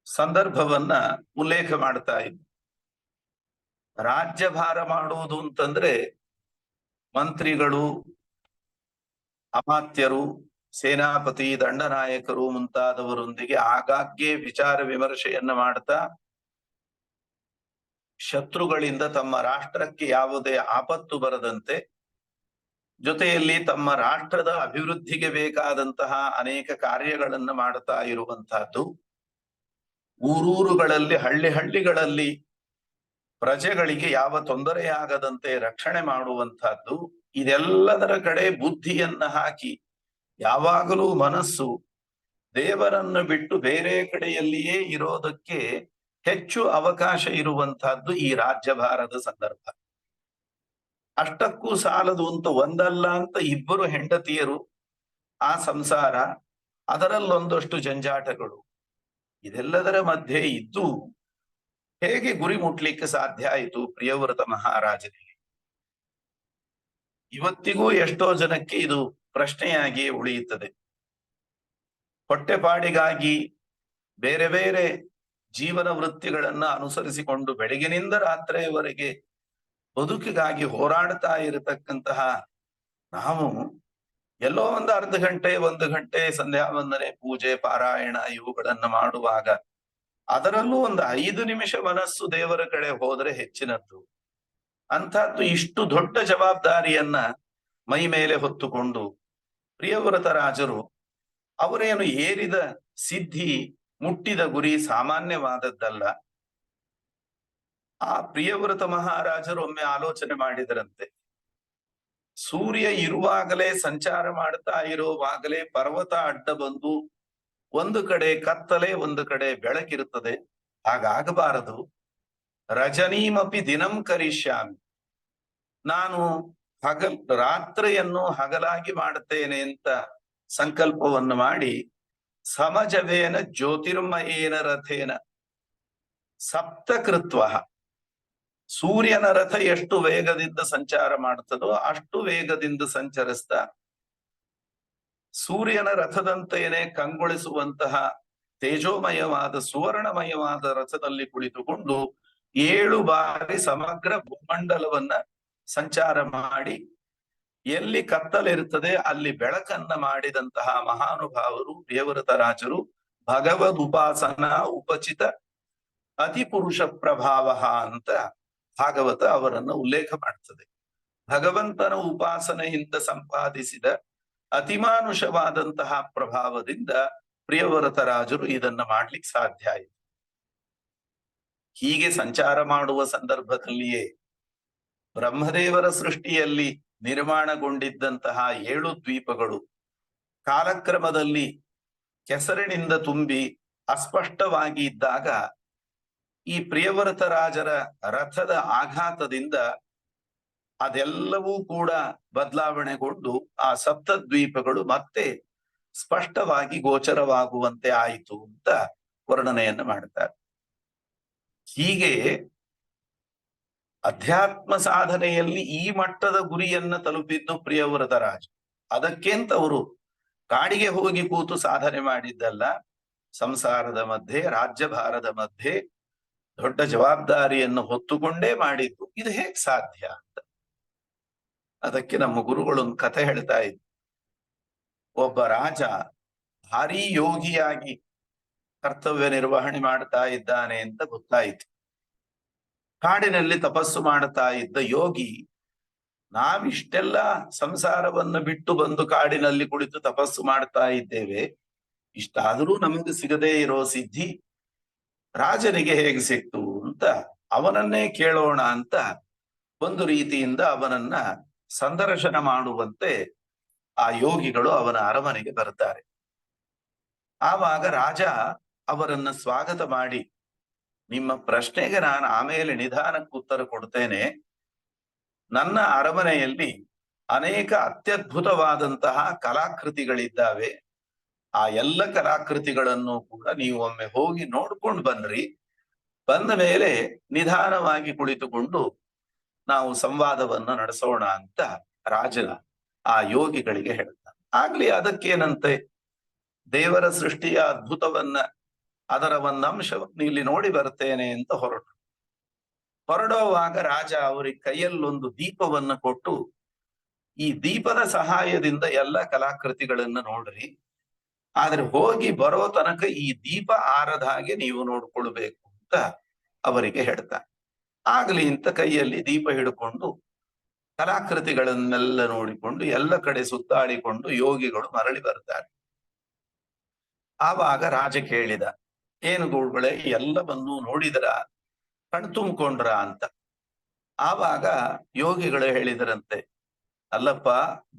ಸಂದರ್ಭವನ್ನ ಉಲ್ಲೇಖ ಮಾಡ್ತಾ ಇದ್ರು. ರಾಜ್ಯಭಾರ ಮಾಡುವುದು ಅಂತಂದ್ರೆ ಮಂತ್ರಿಗಳು, ಅಮಾತ್ಯರು, ಸೇನಾಪತಿ, ದಂಡನಾಯಕರು ಮುಂತಾದವರೊಂದಿಗೆ ಆಗಾಗ್ಗೆ ವಿಚಾರ ವಿಮರ್ಶೆಯನ್ನ ಮಾಡ್ತಾ ಶತ್ರುಗಳಿಂದ ತಮ್ಮ ರಾಷ್ಟ್ರಕ್ಕೆ ಯಾವುದೇ ಆಪತ್ತು ಬರದಂತೆ, ಜೊತೆಯಲ್ಲಿ ತಮ್ಮ ರಾಷ್ಟ್ರದ ಅಭಿವೃದ್ಧಿಗೆ ಬೇಕಾದಂತಹ ಅನೇಕ ಕಾರ್ಯಗಳನ್ನ ಮಾಡ್ತಾ ಇರುವಂತಹದ್ದು, ಊರೂರುಗಳಲ್ಲಿ, ಹಳ್ಳಿಗಳಲ್ಲಿ ಪ್ರಜೆಗಳಿಗೆ ಯಾವ ತೊಂದರೆಯಾಗದಂತೆ ರಕ್ಷಣೆ ಮಾಡುವಂತಹದ್ದು, ಇದೆಲ್ಲದರ ಕಡೆ ಬುದ್ಧಿಯನ್ನ ಹಾಕಿ ಯಾವಾಗಲೂ ಮನಸ್ಸು ದೇವರನ್ನು ಬಿಟ್ಟು ಬೇರೆ ಕಡೆಯಲ್ಲಿಯೇ ಇರೋದಕ್ಕೆ ಹೆಚ್ಚು ಅವಕಾಶ ಇರುವಂತಹದ್ದು ಈ ರಾಜ್ಯಭಾರದ ಸಂದರ್ಭ. ಅಷ್ಟಕ್ಕೂ ಸಾಲದು ಅಂತ ಒಂದಲ್ಲ ಅಂತ ಇಬ್ಬರು ಹೆಂಡತಿಯರು, ಆ ಸಂಸಾರ, ಅದರಲ್ಲೊಂದಷ್ಟು ಜಂಜಾಟಗಳು, ಇದೆಲ್ಲದರ ಮಧ್ಯೆ ಇದ್ದು ಹೇಗೆ ಗುರಿ ಮುಟ್ಲಿಕ್ಕೆ ಸಾಧ್ಯ ಆಯಿತು ಪ್ರಿಯವ್ರತ ಮಹಾರಾಜನಿಗೆ? ಇವತ್ತಿಗೂ ಎಷ್ಟೋ ಜನಕ್ಕೆ ಇದು ಪ್ರಶ್ನೆಯಾಗಿ ಉಳಿಯುತ್ತದೆ. ಹೊಟ್ಟೆಪಾಡಿಗಾಗಿ ಬೇರೆ ಬೇರೆ ಜೀವನ ವೃತ್ತಿಗಳನ್ನ ಅನುಸರಿಸಿಕೊಂಡು ಬೆಳಗಿನಿಂದ ರಾತ್ರಿಯವರೆಗೆ ಬದುಕಿಗಾಗಿ ಹೋರಾಡ್ತಾ ಇರತಕ್ಕಂತಹ ನಾವು ಎಲ್ಲೋ ಒಂದು ಅರ್ಧ ಗಂಟೆ, 1 ಗಂಟೆ ಸಂಧ್ಯಾ ವಂದನೆ, ಪೂಜೆ, ಪಾರಾಯಣ ಇವುಗಳನ್ನ ಮಾಡುವಾಗ ಅದರಲ್ಲೂ ಒಂದು 5 ನಿಮಿಷ ಮನಸ್ಸು ದೇವರ ಕಡೆ ಹೋದ್ರೆ ಹೆಚ್ಚಿನದ್ದು. ಅಂಥದ್ದು ಇಷ್ಟು ದೊಡ್ಡ ಜವಾಬ್ದಾರಿಯನ್ನ ಮೈ ಮೇಲೆ ಹೊತ್ತುಕೊಂಡು ಪ್ರಿಯವ್ರತ ರಾಜರು, ಅವರೇನು ಏರಿದ ಸಿದ್ಧಿ, ಮುಟ್ಟಿದ ಗುರಿ ಸಾಮಾನ್ಯವಾದದ್ದಲ್ಲ. ಆ ಪ್ರಿಯವ್ರತ ಮಹಾರಾಜರು ಒಮ್ಮೆ ಆಲೋಚನೆ ಮಾಡಿದರಂತೆ, ಸೂರ್ಯ ಇರುವಾಗಲೇ, ಸಂಚಾರ ಮಾಡ್ತಾ ಇರುವಾಗಲೇ ಪರ್ವತ ಅಡ್ಡ ಬಂದು ಒಂದು ಕಡೆ ಕತ್ತಲೆ, ಒಂದು ಕಡೆ ಬೆಳಕಿರುತ್ತದೆ. ಹಾಗಾಗಬಾರದು. ರಜನೀಮಪಿ ದಿನಂ ಕರಿಷ್ಯಾಮಿ, ನಾನು ರಾತ್ರಿಯನ್ನು ಹಗಲಾಗಿ ಮಾಡುತ್ತೇನೆ ಅಂತ ಸಂಕಲ್ಪವನ್ನು ಮಾಡಿ, ಸಮಜವೇನ ಜ್ಯೋತಿರ್ಮಯೇನ ರಥೇನ ಸಪ್ತಕೃತ್ವ, ಸೂರ್ಯನ ರಥ ಎಷ್ಟು ವೇಗದಿಂದ ಸಂಚಾರ ಮಾಡ್ತದೋ ಅಷ್ಟು ವೇಗದಿಂದ ಸಂಚರಿಸ್ತಾ ಸೂರ್ಯನ ರಥದಂತೆಯೇ ಕಂಗೊಳಿಸುವಂತಹ ತೇಜೋಮಯವಾದ ಸುವರ್ಣಮಯವಾದ ರಥದಲ್ಲಿ ಕುಳಿತುಕೊಂಡು 7 ಬಾರಿ ಸಮಗ್ರ ಭೂಮಂಡಲವನ್ನ ಸಂಚಾರ ಮಾಡಿ, ಎಲ್ಲಿ ಕತ್ತಲಿರುತ್ತದೆ ಅಲ್ಲಿ ಬೆಳಕನ್ನ ಮಾಡಿದಂತಹ ಮಹಾನುಭಾವರು ಪ್ರಿಯವ್ರತ ರಾಜರು. ಭಗವದ್ ಉಪಾಸನಾ ಉಪಚಿತ ಅತಿಪುರುಷ ಪ್ರಭಾವ ಅಂತ ಭಾಗವತ ಅವರನ್ನ ಉಲ್ಲೇಖ ಮಾಡ್ತದೆ. ಭಗವಂತನ ಉಪಾಸನೆಯಿಂದ ಸಂಪಾದಿಸಿದ ಅತಿಮಾನುಷವಾದಂತಹ ಪ್ರಭಾವದಿಂದ ಪ್ರಿಯವ್ರತ ರಾಜರು ಇದನ್ನ ಮಾಡ್ಲಿಕ್ಕೆ ಸಾಧ್ಯ ಆಯಿತು. ಹೀಗೆ ಸಂಚಾರ ಮಾಡುವ ಸಂದರ್ಭದಲ್ಲಿಯೇ ಬ್ರಹ್ಮದೇವರ ಸೃಷ್ಟಿಯಲ್ಲಿ ನಿರ್ಮಾಣಗೊಂಡಿದ್ದಂತಹ 7 ದ್ವೀಪಗಳು ಕಾಲಕ್ರಮದಲ್ಲಿ ಕೆಸರಿನಿಂದ ತುಂಬಿ ಅಸ್ಪಷ್ಟವಾಗಿ ಇದ್ದಾಗ ಈ ಪ್ರಿಯವ್ರತ ರಾಜರ ರಥದ ಆಘಾತದಿಂದ ಅದೆಲ್ಲವೂ ಕೂಡ ಬದಲಾವಣೆಗೊಂಡು ಆ ಸಪ್ತದ್ವೀಪಗಳು ಮತ್ತೆ ಸ್ಪಷ್ಟವಾಗಿ ಗೋಚರವಾಗುವಂತೆ ಆಯಿತು ಅಂತ ವರ್ಣನೆಯನ್ನು ಮಾಡ್ತಾರೆ. ಹೀಗೆ ಅಧ್ಯಾತ್ಮ ಸಾಧನೆಯಲ್ಲಿ ಈ ಮಟ್ಟದ ಗುರಿಯನ್ನ ತಲುಪಿದ್ದು ಪ್ರಿಯವ್ರತ ರಾಜ. ಅದಕ್ಕೆಂತ ಅವರು ಕಾಡಿಗೆ ಹೋಗಿ ಕೂತು ಸಾಧನೆ ಮಾಡಿದ್ದಲ್ಲ, ಸಂಸಾರದ ಮಧ್ಯೆ, ರಾಜ್ಯಭಾರದ ಮಧ್ಯೆ ದೊಡ್ಡ ಜವಾಬ್ದಾರಿಯನ್ನು ಹೊತ್ತುಕೊಂಡೇ ಮಾಡಿದ್ದು. ಇದು ಹೇಗೆ ಸಾಧ್ಯ ಅಂತ ಅದಕ್ಕೆ ನಮ್ಮ ಗುರುಗಳೊಂದು ಕಥೆ ಹೇಳ್ತಾ ಇದ್ರು. ಒಬ್ಬ ರಾಜ ಭಾರೀ ಯೋಗಿಯಾಗಿ ಕರ್ತವ್ಯ ನಿರ್ವಹಣೆ ಮಾಡ್ತಾ ಇದ್ದಾನೆ ಅಂತ ಗೊತ್ತಾಯಿತು. ಕಾಡಿನಲ್ಲಿ ತಪಸ್ಸು ಮಾಡ್ತಾ ಇದ್ದ ಯೋಗಿ ನಾವಿಷ್ಟೆಲ್ಲ ಸಂಸಾರವನ್ನು ಬಿಟ್ಟು ಬಂದು ಕಾಡಿನಲ್ಲಿ ಕುಳಿತು ತಪಸ್ಸು ಮಾಡ್ತಾ ಇದ್ದೇವೆ, ಇಷ್ಟಾದರೂ ನಮಗೆ ಸಿಗದೇ ಇರೋ ಸಿದ್ಧಿ ರಾಜನಿಗೆ ಹೇಗೆ ಸಿಕ್ತು ಅಂತ ಅವನನ್ನೇ ಕೇಳೋಣ ಅಂತ ಒಂದು ರೀತಿಯಿಂದ ಅವನನ್ನ ಸಂದರ್ಶನ ಮಾಡುವಂತೆ ಆ ಯೋಗಿಗಳು ಅವನ ಅರಮನೆಗೆ ಬರ್ತಾರೆ. ಆವಾಗ ರಾಜ ಅವರನ್ನ ಸ್ವಾಗತ ಮಾಡಿ, ನಿಮ್ಮ ಪ್ರಶ್ನೆಗೆ ನಾನು ಆಮೇಲೆ ನಿಧಾನಕ್ಕೆ ಉತ್ತರ ಕೊಡ್ತೇನೆ. ನನ್ನ ಅರಮನೆಯಲ್ಲಿ ಅನೇಕ ಅತ್ಯದ್ಭುತವಾದಂತಹ ಕಲಾಕೃತಿಗಳಿದ್ದಾವೆ. ಆ ಎಲ್ಲ ಕಲಾಕೃತಿಗಳನ್ನು ಕೂಡ ನೀವು ಒಮ್ಮೆ ಹೋಗಿ ನೋಡ್ಕೊಂಡು ಬನ್ರಿ. ಬಂದ ಮೇಲೆ ನಿಧಾನವಾಗಿ ಕುಳಿತುಕೊಂಡು ನಾವು ಸಂವಾದವನ್ನ ನಡೆಸೋಣ ಅಂತ ರಾಜನ ಆ ಯೋಗಿಗಳಿಗೆ ಹೇಳ್ತಾನೆ. ಆಗ್ಲಿ, ಅದಕ್ಕೇನಂತೆ, ದೇವರ ಸೃಷ್ಟಿಯ ಅದ್ಭುತವನ್ನ, ಅದರ ಒಂದಂಶವನ್ನು ಇಲ್ಲಿ ನೋಡಿ ಬರ್ತೇನೆ ಅಂತ ಹೊರಡುವಾಗ ರಾಜ ಅವರಿಗೆ ಕೈಯಲ್ಲೊಂದು ದೀಪವನ್ನ ಕೊಟ್ಟು, ಈ ದೀಪದ ಸಹಾಯದಿಂದ ಎಲ್ಲ ಕಲಾಕೃತಿಗಳನ್ನ ನೋಡ್ರಿ, ಆದ್ರೆ ಹೋಗಿ ಬರೋ ತನಕ ಈ ದೀಪ ಆರದ ಹಾಗೆ ನೀವು ನೋಡ್ಕೊಳ್ಬೇಕು ಅಂತ ಅವರಿಗೆ ಹೇಳ್ತಾನೆ. ಆಗ್ಲಿ ಅಂತ ಕೈಯಲ್ಲಿ ದೀಪ ಹಿಡ್ಕೊಂಡು ಕಲಾಕೃತಿಗಳನ್ನೆಲ್ಲ ನೋಡಿಕೊಂಡು ಎಲ್ಲ ಕಡೆ ಸುತ್ತಾಡಿಕೊಂಡು ಯೋಗಿಗಳು ಮರಳಿ ಬರ್ತಾರೆ. ಆವಾಗ ರಾಜ ಕೇಳಿದ, ಏನು ಗುರುಗಳೇ, ಎಲ್ಲವನ್ನೂ ನೋಡಿದರ, ಕಣ್ತುಂಬ್ಕೊಂಡ್ರ ಅಂತ. ಆವಾಗ ಯೋಗಿಗಳು ಹೇಳಿದರಂತೆ, ಅಲ್ಲಪ್ಪ,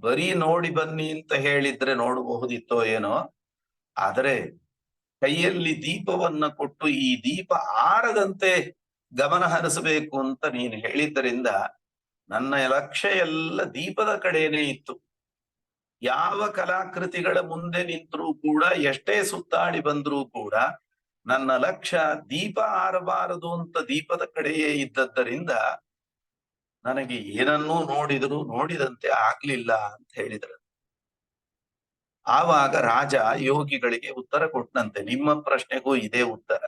ಬರೀ ನೋಡಿ ಬನ್ನಿ ಅಂತ ಹೇಳಿದ್ರೆ ನೋಡಬಹುದಿತ್ತೋ ಏನೋ, ಆದರೆ ಕೈಯಲ್ಲಿ ದೀಪವನ್ನ ಕೊಟ್ಟು ಈ ದೀಪ ಆರದಂತೆ ಗಮನ ಹರಿಸಬೇಕು ಅಂತ ನೀನು ಹೇಳಿದ್ದರಿಂದ ನನ್ನ ಲಕ್ಷ್ಯ ಎಲ್ಲ ದೀಪದ ಕಡೆನೇ ಇತ್ತು. ಯಾವ ಕಲಾಕೃತಿಗಳ ಮುಂದೆ ನಿಂತರೂ ಕೂಡ, ಎಷ್ಟೇ ಸುತ್ತಾಡಿ ಬಂದರೂ ಕೂಡ ನನ್ನ ಲಕ್ಷ್ಯ ದೀಪ ಆರಬಾರದು ಅಂತ ದೀಪದ ಕಡೆಯೇ ಇದ್ದದ್ದರಿಂದ ನನಗೆ ಏನನ್ನೂ ನೋಡಿದರೂ ನೋಡಿದಂತೆ ಆಗ್ಲಿಲ್ಲ ಅಂತ ಹೇಳಿದರು. ಆವಾಗ ರಾಜ ಯೋಗಿಗಳಿಗೆ ಉತ್ತರ ಕೊಟ್ಟಂತೆ, ನಿಮ್ಮ ಪ್ರಶ್ನೆಗೂ ಇದೇ ಉತ್ತರ.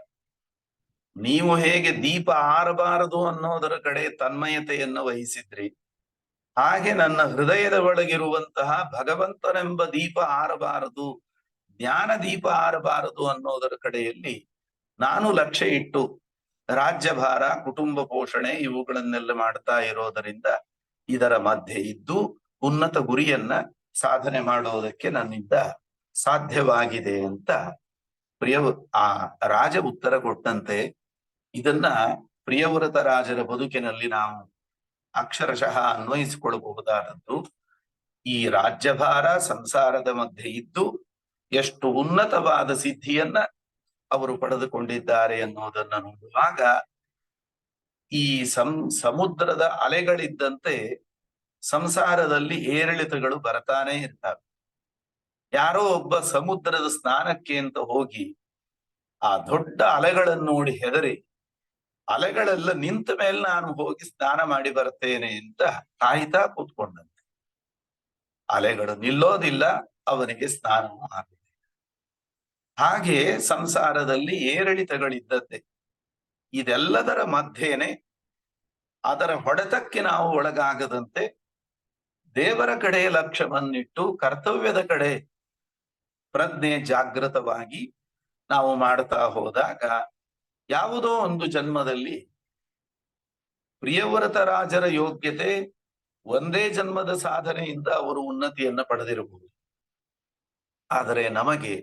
ನೀವು ಹೇಗೆ ದೀಪ ಆರಬಾರದು ಅನ್ನೋದರ ಕಡೆ ತನ್ಮಯತೆಯನ್ನು ವಹಿಸಿದ್ರಿ, ಹಾಗೆ ನನ್ನ ಹೃದಯದ ಒಳಗಿರುವಂತಹ ಭಗವಂತನೆಂಬ ದೀಪ ಆರಬಾರದು, ಜ್ಞಾನ ದೀಪ ಆರಬಾರದು ಅನ್ನೋದರ ಕಡೆಯಲ್ಲಿ ನಾನು ಲಕ್ಷ್ಯ ಇಟ್ಟು ರಾಜ್ಯಭಾರ, ಕುಟುಂಬ ಪೋಷಣೆ ಇವುಗಳನ್ನೆಲ್ಲ ಮಾಡ್ತಾ ಇರೋದರಿಂದ ಇದರ ಮಧ್ಯೆ ಇದ್ದು ಉನ್ನತ ಗುರಿಯನ್ನ ಸಾಧನೆ ಮಾಡೋದಕ್ಕೆ ನನ್ನಿಂದ ಸಾಧ್ಯವಾಗಿದೆ ಅಂತ ಆ ರಾಜ ಉತ್ತರ ಕೊಟ್ಟಂತೆ. ಇದನ್ನ ಪ್ರಿಯವ್ರತ ರಾಜರ ಬದುಕಿನಲ್ಲಿ ನಾವು ಅಕ್ಷರಶಃ ಅನ್ವಯಿಸಿಕೊಳ್ಳಬಹುದಾದದ್ದು. ಈ ರಾಜ್ಯಭಾರ, ಸಂಸಾರದ ಮಧ್ಯೆ ಇದ್ದು ಎಷ್ಟು ಉನ್ನತವಾದ ಸಿದ್ಧಿಯನ್ನ ಅವರು ಪಡೆದುಕೊಂಡಿದ್ದಾರೆ ಅನ್ನೋದನ್ನ ನೋಡುವಾಗ, ಈ ಸಮುದ್ರದ ಅಲೆಗಳಿದ್ದಂತೆ ಸಂಸಾರದಲ್ಲಿ ಏರಿಳಿತಗಳು ಬರ್ತಾನೆ ಇರ್ತವೆ. ಯಾರೋ ಒಬ್ಬ ಸಮುದ್ರದ ಸ್ನಾನಕ್ಕೆ ಅಂತ ಹೋಗಿ ಆ ದೊಡ್ಡ ಅಲೆಗಳನ್ನು ನೋಡಿ ಹೆದರಿ, ಅಲೆಗಳೆಲ್ಲ ನಿಂತ ಮೇಲೆ ನಾನು ಹೋಗಿ ಸ್ನಾನ ಮಾಡಿ ಬರ್ತೇನೆ ಅಂತ ಕಾಯ್ತಾ ಕೂತ್ಕೊಂಡಂತೆ. ಅಲೆಗಳು ನಿಲ್ಲೋದಿಲ್ಲ, ಅವನಿಗೆ ಸ್ನಾನವೂ ಆಗುದಿಲ್ಲ. ಹಾಗೆ ಸಂಸಾರದಲ್ಲಿ ಏರಿಳಿತಗಳಿದ್ದದ್ದೇ. ಇದೆಲ್ಲದರ ಮಧ್ಯೆನೆ ಅದರ ಹೊಡೆತಕ್ಕೆ ನಾವು ಒಳಗಾಗದಂತೆ ದೇವರ ಕಡೆ ಲಕ್ಷ್ಯವನ್ನಿಟ್ಟು ಕರ್ತವ್ಯದ ಕಡೆ ಪ್ರಜ್ಞೆ ಜಾಗೃತವಾಗಿ ನಾವು ಮಾಡ್ತಾ ಹೋದಾಗ ಯಾವುದೋ ಒಂದು ಜನ್ಮದಲ್ಲಿ ಪ್ರಿಯವ್ರತ ರಾಜರ ಯೋಗ್ಯತೆ ಒಂದೇ ಜನ್ಮದ ಸಾಧನೆಯಿಂದ ಅವರು ಉನ್ನತಿಯನ್ನ ಪಡೆದಿರಬಹುದು. ಆದರೆ ನಮಗೆ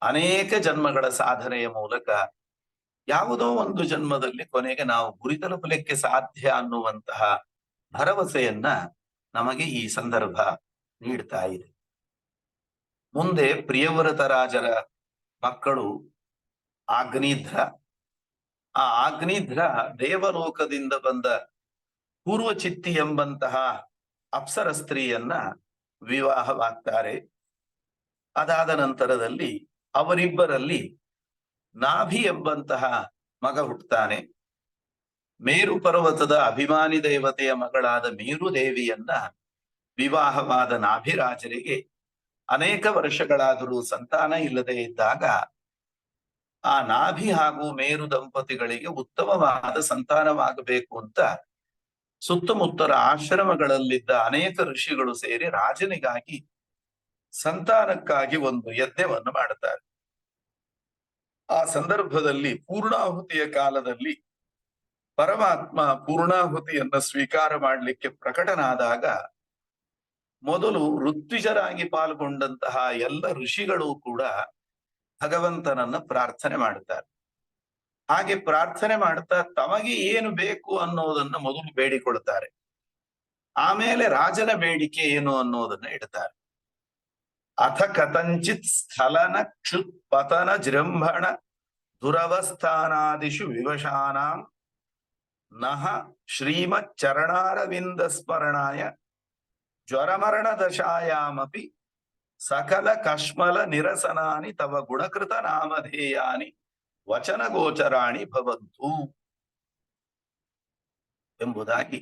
ಅನೇಕ ಜನ್ಮಗಳ ಸಾಧನೆಯ ಮೂಲಕ ಯಾವುದೋ ಒಂದು ಜನ್ಮದಲ್ಲಿ ಕೊನೆಗೆ ನಾವು ಗುರಿ ತಲುಪಲಿಕ್ಕೆ ಸಾಧ್ಯ ಅನ್ನುವಂತಹ ಭರವಸೆಯನ್ನ ನಮಗೆ ಈ ಸಂದರ್ಭ ನೀಡ್ತಾ ಇದೆ. ಮುಂದೆ ಪ್ರಿಯವ್ರತ ರಾಜರ ಮಕ್ಕಳು ಆಗ್ನಿಧ್ರ. ಆ ಆಗ್ನಿಧ್ರ ದೇವಲೋಕದಿಂದ ಬಂದ ಪೂರ್ವಚಿತ್ತಿ ಎಂಬಂತಹ ಅಪ್ಸರ ಸ್ತ್ರೀಯನ್ನ ವಿವಾಹವಾಗ್ತಾರೆ. ಅದಾದ ನಂತರದಲ್ಲಿ ಅವರಿಬ್ಬರಲ್ಲಿ ನಾಭಿ ಎಂಬಂತಹ ಮಗ ಹುಟ್ಟುತ್ತಾನೆ. ಮೇರು ಪರ್ವತದ ಅಭಿಮಾನಿ ದೇವತೆಯ ಮಗಳಾದ ಮೇರುದೇವಿಯನ್ನ ವಿವಾಹವಾದ ನಾಭಿರಾಜರಿಗೆ ಅನೇಕ ವರ್ಷಗಳಾದರೂ ಸಂತಾನ ಇಲ್ಲದೆ ಇದ್ದಾಗ ಆ ನಾಭಿ ಹಾಗೂ ಮೇರು ದಂಪತಿಗಳಿಗೆ ಉತ್ತಮವಾದ ಸಂತಾನವಾಗಬೇಕು ಅಂತ ಸುತ್ತಮುತ್ತಲ ಆಶ್ರಮಗಳಲ್ಲಿದ್ದ ಅನೇಕ ಋಷಿಗಳು ಸೇರಿ ರಾಜನಿಗಾಗಿ ಸಂತಾನಕ್ಕಾಗಿ ಒಂದು ಯಜ್ಞವನ್ನು ಮಾಡುತ್ತಾರೆ. ಆ ಸಂದರ್ಭದಲ್ಲಿ ಪೂರ್ಣಾಹುತಿಯ ಕಾಲದಲ್ಲಿ ಪರಮಾತ್ಮ ಪೂರ್ಣಾಹುತಿಯನ್ನ ಸ್ವೀಕಾರ ಮಾಡಲಿಕ್ಕೆ ಪ್ರಕಟನಾದಾಗ ಮೊದಲು ಋತ್ವಿಜರಾಗಿ ಪಾಲ್ಗೊಂಡಂತಹ ಎಲ್ಲ ಋಷಿಗಳು ಕೂಡ ಭಗವಂತನನ್ನ ಪ್ರಾರ್ಥನೆ ಮಾಡ್ತಾರೆ. ಹಾಗೆ ಪ್ರಾರ್ಥನೆ ಮಾಡ್ತಾ ತಮಗೆ ಏನು ಬೇಕು ಅನ್ನೋದನ್ನ ಮೊದಲು ಬೇಡಿಕೊಳ್ತಾರೆ. ಆಮೇಲೆ ರಾಜನ ಬೇಡಿಕೆ ಏನು ಅನ್ನೋದನ್ನ ಇಡ್ತಾರೆ. ಅಥ ಕಥಂಚಿತ್ ಸ್ಥಲನ ಕ್ಷುತ್ ಪತನ ಜೃಂಭಣ ದುರವಸ್ಥಾನಾದಿಷು ವಿವಶಾನಾಂ ನಹ ಶ್ರೀಮತ್ ಚರಣಾರವಿಂದ ಸ್ಮರಣಾಯ ಜ್ವರಮರಣ ದಶಾಯಾಮಪಿ ಸಕಲ ಕಶ್ಮಲ ನಿರಸನಾನಿ ತವ ಗುಣಕೃತ ನಾಮಧೇಯಾನಿ ವಚನ ಗೋಚರಾಣಿ ಭವಂತು ಎಂಬುದಾಗಿ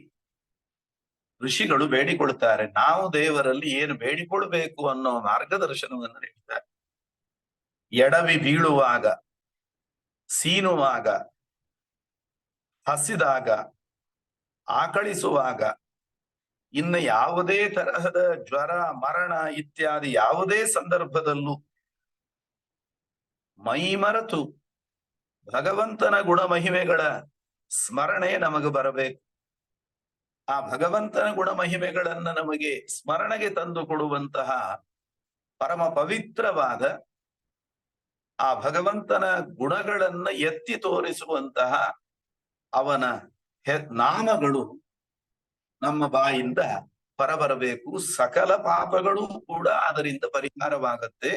ಋಷಿಗಳು ಬೇಡಿಕೊಳ್ತಾರೆ. ನಾವು ದೇವರಲ್ಲಿ ಏನು ಬೇಡಿಕೊಳ್ಬೇಕು ಅನ್ನೋ ಮಾರ್ಗದರ್ಶನವನ್ನು ನೀಡಿದ್ದಾರೆ. ಎಡವಿ ಬೀಳುವಾಗ, ಸೀನುವಾಗ, ಹಸಿದಾಗ, ಆಕಳಿಸುವಾಗ, ಇನ್ನು ಯಾವುದೇ ತರಹದ ಜ್ವರ, ಮರಣ ಇತ್ಯಾದಿ ಯಾವುದೇ ಸಂದರ್ಭದಲ್ಲೂ ಮೈಮರೆತು ಭಗವಂತನ ಗುಣಮಹಿಮೆಗಳ ಸ್ಮರಣೆ ನಮಗೆ ಬರಬೇಕು. ಆ ಭಗವಂತನ ಗುಣಮಹಿಮೆಗಳನ್ನ ನಮಗೆ ಸ್ಮರಣೆಗೆ ತಂದು ಕೊಡುವಂತಹ ಪರಮ ಪವಿತ್ರವಾದ ಆ ಭಗವಂತನ ಗುಣಗಳನ್ನ ಎತ್ತಿ ತೋರಿಸುವಂತಹ ಅವನ ನಾಮಗಳು ನಮ್ಮ ಬಾಯಿಂದ ಹೊರಬರಬೇಕು. ಸಕಲ ಪಾಪಗಳು ಕೂಡ ಅದರಿಂದ ಪರಿಹಾರವಾಗತ್ತೆ.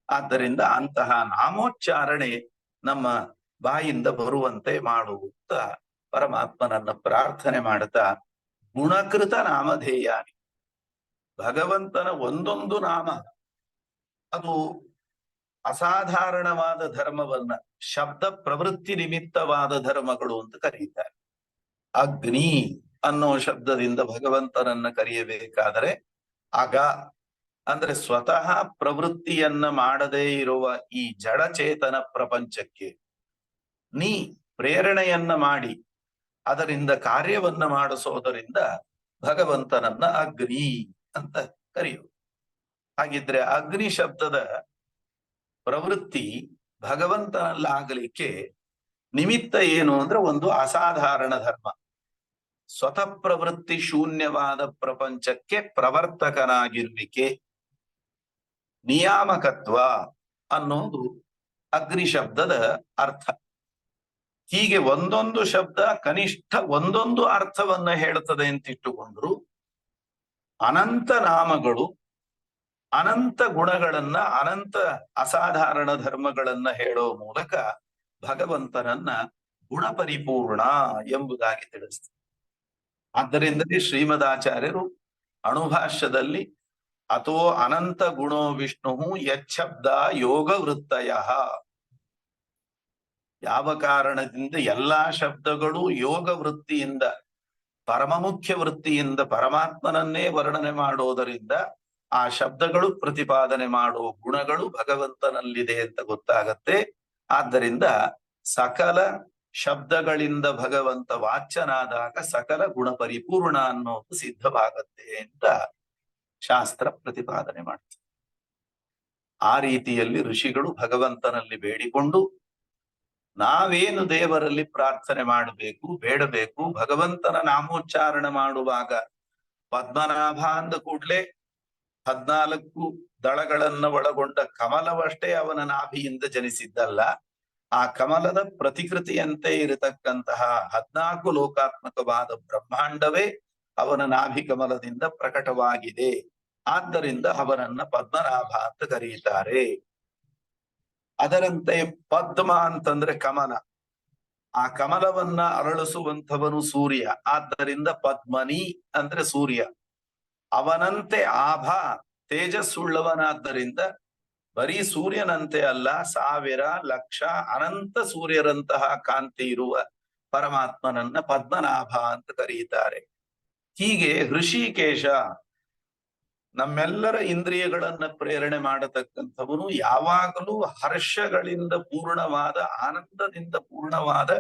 ಆದ್ದರಿಂದ ಅಂತಹ ನಾಮೋಚ್ಚಾರಣೆ ನಮ್ಮ ಬಾಯಿಂದ ಬರುವಂತೆ ಮಾಡುವಂತ ಪರಮಾತ್ಮನನ್ನ ಪ್ರಾರ್ಥನೆ ಮಾಡುತ್ತಾ ಗುಣಕೃತ ನಾಮಧೇಯಾನಿ, ಭಗವಂತನ ಒಂದೊಂದು ನಾಮ ಅದು ಅಸಾಧಾರಣವಾದ ಧರ್ಮವನ್ನ ಶಬ್ದ ಪ್ರವೃತ್ತಿ ನಿಮಿತ್ತವಾದ ಧರ್ಮಗಳು ಅಂತ ಕರೀತಾರೆ. ಅಗ್ನಿ ಅನ್ನೋ ಶಬ್ದದಿಂದ ಭಗವಂತನನ್ನ ಕರೆಯಬೇಕಾದರೆ ಅಗ ಅಂದ್ರೆ ಸ್ವತಃ ಪ್ರವೃತ್ತಿಯನ್ನ ಮಾಡದೇ ಇರುವ ಈ ಜಡಚೇತನ ಪ್ರಪಂಚಕ್ಕೆ ನೀ ಪ್ರೇರಣೆಯನ್ನ ಮಾಡಿ ಅದರಿಂದ ಕಾರ್ಯವನ್ನ ಮಾಡಿಸೋದರಿಂದ ಭಗವಂತನನ್ನ ಅಗ್ನಿ ಅಂತ ಕರೆಯುವುದು. ಹಾಗಿದ್ರೆ ಅಗ್ನಿ ಶಬ್ದದ ಪ್ರವೃತ್ತಿ ಭಗವಂತನಲ್ಲಾಗಲಿಕ್ಕೆ ನಿಮಿತ್ತ ಏನು ಅಂದ್ರೆ ಒಂದು ಅಸಾಧಾರಣ ಧರ್ಮ. ಸ್ವತಃ ಪ್ರವೃತ್ತಿ ಶೂನ್ಯವಾದ ಪ್ರಪಂಚಕ್ಕೆ ಪ್ರವರ್ತಕನಾಗಿರ್ಲಿಕ್ಕೆ ನಿಯಾಮಕತ್ವ ಅನ್ನೋದು ಅಗ್ನಿ ಶಬ್ದದ ಅರ್ಥ. ಹೀಗೆ ಒಂದೊಂದು ಶಬ್ದ ಕನಿಷ್ಠ ಒಂದೊಂದು ಅರ್ಥವನ್ನ ಹೇಳುತ್ತದೆ ಅಂತಿಟ್ಟುಕೊಂಡ್ರು ಅನಂತ ನಾಮಗಳು, ಅನಂತ ಗುಣಗಳನ್ನ, ಅನಂತ ಅಸಾಧಾರಣ ಧರ್ಮಗಳನ್ನ ಹೇಳೋ ಮೂಲಕ ಭಗವಂತನನ್ನ ಗುಣಪರಿಪೂರ್ಣ ಎಂಬುದಾಗಿ ತಿಳಿಸ್ತಾರೆ. ಆದ್ದರಿಂದಲೇ ಶ್ರೀಮದಾಚಾರ್ಯರು ಅಣುಭಾಷ್ಯದಲ್ಲಿ ಅಥೋ ಅನಂತ ಗುಣೋ ವಿಷ್ಣು ಯಚ್ಛಬ್ದ ಯೋಗ ವೃತ್ತಯ, ಯಾವ ಕಾರಣದಿಂದ ಎಲ್ಲಾ ಶಬ್ದಗಳು ಯೋಗ ವೃತ್ತಿಯಿಂದ, ಪರಮ ಮುಖ್ಯ ವೃತ್ತಿಯಿಂದ ಪರಮಾತ್ಮನನ್ನೇ ವರ್ಣನೆ ಮಾಡೋದರಿಂದ ಆ ಶಬ್ದಗಳು ಪ್ರತಿಪಾದನೆ ಮಾಡುವ ಗುಣಗಳು ಭಗವಂತನಲ್ಲಿದೆ ಅಂತ ಗೊತ್ತಾಗತ್ತೆ. ಆದ್ದರಿಂದ ಸಕಲ ಶಬ್ದಗಳಿಂದ ಭಗವಂತ ವಾಚ್ಯನಾದಾಗ ಸಕಲ ಗುಣ ಪರಿಪೂರ್ಣ ಅನ್ನೋದು ಸಿದ್ಧವಾಗತ್ತೆ ಅಂತ ಶಾಸ್ತ್ರ ಪ್ರತಿಪಾದನೆ ಮಾಡ್ತಾರೆ. ಆ ರೀತಿಯಲ್ಲಿ ಋಷಿಗಳು ಭಗವಂತನಲ್ಲಿ ಬೇಡಿಕೊಂಡು ನಾವೇನು ದೇವರಲ್ಲಿ ಪ್ರಾರ್ಥನೆ ಮಾಡಬೇಕು, ಬೇಡಬೇಕು, ಭಗವಂತನ ನಾಮೋಚ್ಚಾರಣೆ ಮಾಡುವಾಗ ಪದ್ಮನಾಭ ಅಂದ ಕೂಡ್ಲೆ 14 ದಳಗಳನ್ನ ಒಳಗೊಂಡ ಕಮಲವಷ್ಟೇ ಅವನ ನಾಭಿಯಿಂದ ಜನಿಸಿದ್ದಲ್ಲ, ಆ ಕಮಲದ ಪ್ರತಿಕೃತಿಯಂತೆ ಇರತಕ್ಕಂತಹ 14 ಲೋಕಾತ್ಮಕವಾದ ಬ್ರಹ್ಮಾಂಡವೇ ಅವನ ನಾಭಿ ಕಮಲದಿಂದ ಪ್ರಕಟವಾಗಿದೆ. ಆದ್ದರಿಂದ ಅವನನ್ನ ಪದ್ಮನಾಭ ಅಂತ ಕರೆಯುತ್ತಾರೆ. ಅದರಂತೆ ಪದ್ಮ ಅಂತಂದ್ರೆ ಕಮಲ, ಆ ಕಮಲವನ್ನ ಅರಳಿಸುವಂಥವನು ಸೂರ್ಯ. ಆದ್ದರಿಂದ ಪದ್ಮನಿ ಅಂದ್ರೆ ಸೂರ್ಯ. ಅವನಂತೆ ಆಭ ತೇಜಸ್ಸುಳ್ಳವನಾದ್ದರಿಂದ ಬರೀ ಸೂರ್ಯನಂತೆ ಅಲ್ಲ, 1000 ಲಕ್ಷ ಅನಂತ ಸೂರ್ಯರಂತಹ ಕಾಂತಿ ಇರುವ ಪರಮಾತ್ಮನನ್ನ ಪದ್ಮನಾಭ ಅಂತ ಕರೆಯುತ್ತಾರೆ. ಹೀಗೆ ಹೃಷಿಕೇಶ ನಮ್ಮೆಲ್ಲರ ಇಂದ್ರಿಯಗಳನ್ನ ಪ್ರೇರಣೆ ಮಾಡತಕ್ಕಂಥವನು, ಯಾವಾಗಲೂ ಹರ್ಷಗಳಿಂದ ಪೂರ್ಣವಾದ, ಆನಂದದಿಂದ ಪೂರ್ಣವಾದ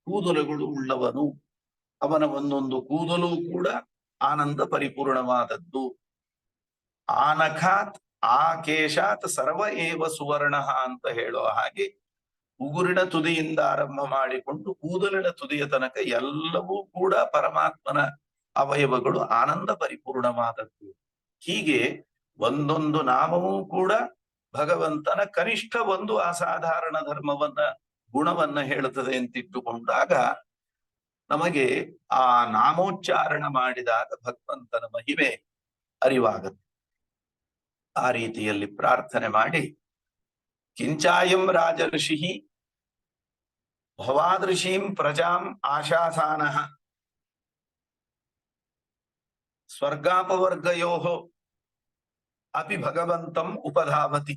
ಕೂದಲುಗಳು ಉಳ್ಳವನು. ಅವನ ಒಂದೊಂದು ಕೂದಲು ಕೂಡ ಆನಂದ ಪರಿಪೂರ್ಣವಾದದ್ದು. ಆನಖಾತ್ ಆಕೇಶಾತ್ ಸರ್ವ ಏವ ಸುವರ್ಣ ಅಂತ ಹೇಳೋ ಹಾಗೆ ಉಗುರಿನ ತುದಿಯಿಂದ ಆರಂಭ ಮಾಡಿಕೊಂಡು ಕೂದಲಿನ ತುದಿಯ ತನಕ ಎಲ್ಲವೂ ಕೂಡ ಪರಮಾತ್ಮನ ಅವಯವಗಳು ಆನಂದ ಪರಿಪೂರ್ಣವಾದದ್ದು. ಹೀಗೆ ಒಂದೊಂದು ನಾಮವೂ ಕೂಡ ಭಗವಂತನ ಕನಿಷ್ಠ ಒಂದು ಅಸಾಧಾರಣ ಧರ್ಮವನ್ನ ಗುಣವನ್ನ ಹೇಳುತ್ತದೆ ಅಂತಿಟ್ಟುಕೊಂಡಾಗ ನಮಗೆ ಆ ನಾಮೋಚ್ಚಾರಣ ಮಾಡಿದಾಗ ಭಗವಂತನ ಮಹಿಮೆ ಅರಿವಾಗುತ್ತೆ. ಆ ರೀತಿಯಲ್ಲಿ ಪ್ರಾರ್ಥನೆ ಮಾಡಿ ಕಿಂಚಾಯಂ ರಾಜಋಷಿ ಭವಾದೃಶೀಂ ಪ್ರಜಾಂ ಆಶಾಸಾನಃ ಸ್ವರ್ಗಾಪವರ್ಗಯೋ ಅಪಿ ಭಗವಂತಂ ಉಪಧಾವತಿ.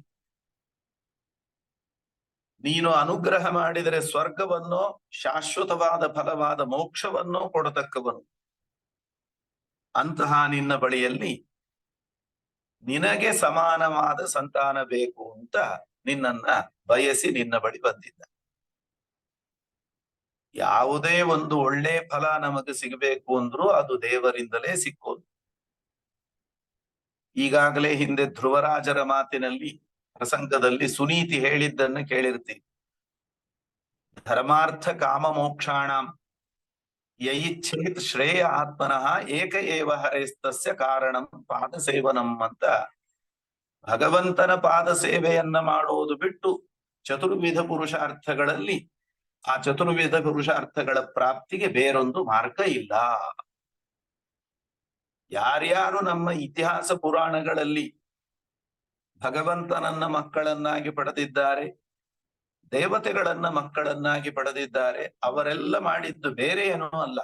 ನೀನು ಅನುಗ್ರಹ ಮಾಡಿದರೆ ಸ್ವರ್ಗವನ್ನೋ ಶಾಶ್ವತವಾದ ಫಲವಾದ ಮೋಕ್ಷವನ್ನೋ ಕೊಡತಕ್ಕವನು. ಅಂತಹ ನಿನ್ನ ಬಳಿಯಲ್ಲಿ ನಿನಗೆ ಸಮಾನವಾದ ಸಂತಾನ ಬೇಕು ಅಂತ ನಿನ್ನನ್ನ ಬಯಸಿ ನಿನ್ನ ಬಳಿ ಬಂದಿದ್ದ. ಯಾವುದೇ ಒಂದು ಒಳ್ಳೆ ಫಲ ನಮಗೆ ಸಿಗಬೇಕು ಅಂದ್ರೂ ಅದು ದೇವರಿಂದಲೇ ಸಿಕ್ಕೋದು. ಈಗಾಗಲೇ ಹಿಂದೆ ಧ್ರುವರಾಜರ ಮಾತಿನಲ್ಲಿ ಪ್ರಸಂಗದಲ್ಲಿ ಸುನೀತಿ ಹೇಳಿದ್ದನ್ನು ಕೇಳಿರ್ತೀವಿ. ಧರ್ಮಾರ್ಥ ಕಾಮ ಮೋಕ್ಷಾಣಂ ಯಯಿಚ್ಛೇತ್ ಶ್ರೇಯ ಆತ್ಮನಃ ಏಕ ಏವ ಹರೇಸ್ತಸ್ಯ ಕಾರಣಂ ಪಾದ ಸೇವನಂ ಅಂತ. ಭಗವಂತನ ಪಾದ ಸೇವೆಯನ್ನ ಮಾಡೋದು ಬಿಟ್ಟು ಚತುರ್ವಿಧ ಪುರುಷಾರ್ಥಗಳಲ್ಲಿ ಆ ಚತುರ್ವಿಧ ಪುರುಷಾರ್ಥಗಳ ಪ್ರಾಪ್ತಿಗೆ ಬೇರೊಂದು ಮಾರ್ಗ ಇಲ್ಲ. ಯಾರ್ಯಾರು ನಮ್ಮ ಇತಿಹಾಸ ಪುರಾಣಗಳಲ್ಲಿ ಭಗವಂತನನ್ನ ಮಕ್ಕಳನ್ನಾಗಿ ಪಡೆದಿದ್ದಾರೆ, ದೇವತೆಗಳನ್ನ ಮಕ್ಕಳನ್ನಾಗಿ ಪಡೆದಿದ್ದಾರೆ, ಅವರೆಲ್ಲ ಮಾಡಿದ್ದು ಬೇರೆ ಏನೂ ಅಲ್ಲ,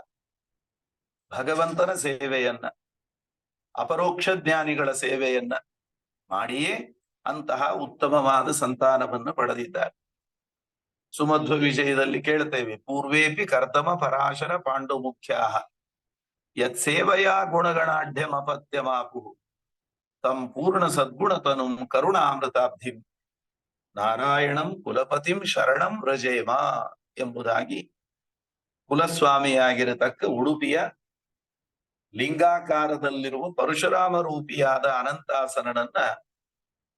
ಭಗವಂತನ ಸೇವೆಯನ್ನ, ಅಪರೋಕ್ಷ ಜ್ಞಾನಿಗಳ ಸೇವೆಯನ್ನ ಮಾಡಿಯೇ ಅಂತಹ ಉತ್ತಮವಾದ ಸಂತಾನವನ್ನು ಪಡೆದಿದ್ದಾರೆ. ಸುಮಧ್ವ ವಿಜಯದಲ್ಲಿ ಕೇಳ್ತೇವೆ, ಪೂರ್ವೇಪಿ ಕರ್ದಮ ಪರಾಶರ ಪಾಂಡು ಮುಖ್ಯಾಹ ಯತ್ ಸೇವೆಯಾ ಗುಣಗಣಾಢ್ಯಮಪತ್ಯಮಾಪು ತಂ ಪೂರ್ಣ ಸದ್ಗುಣತನುಂ ಕರುಣಾಮೃತಾಬ್ಧಿಂ ನಾರಾಯಣಂ ಕುಲಪತಿಂ ಶರಣಂ ವ್ರಜೇಮ ಎಂಬುದಾಗಿ ಕುಲಸ್ವಾಮಿಯಾಗಿರತಕ್ಕ ಉಡುಪಿಯ ಲಿಂಗಾಕಾರದಲ್ಲಿರುವ ಪರಶುರಾಮ ರೂಪಿಯಾದ ಅನಂತಾಸನನನ್ನ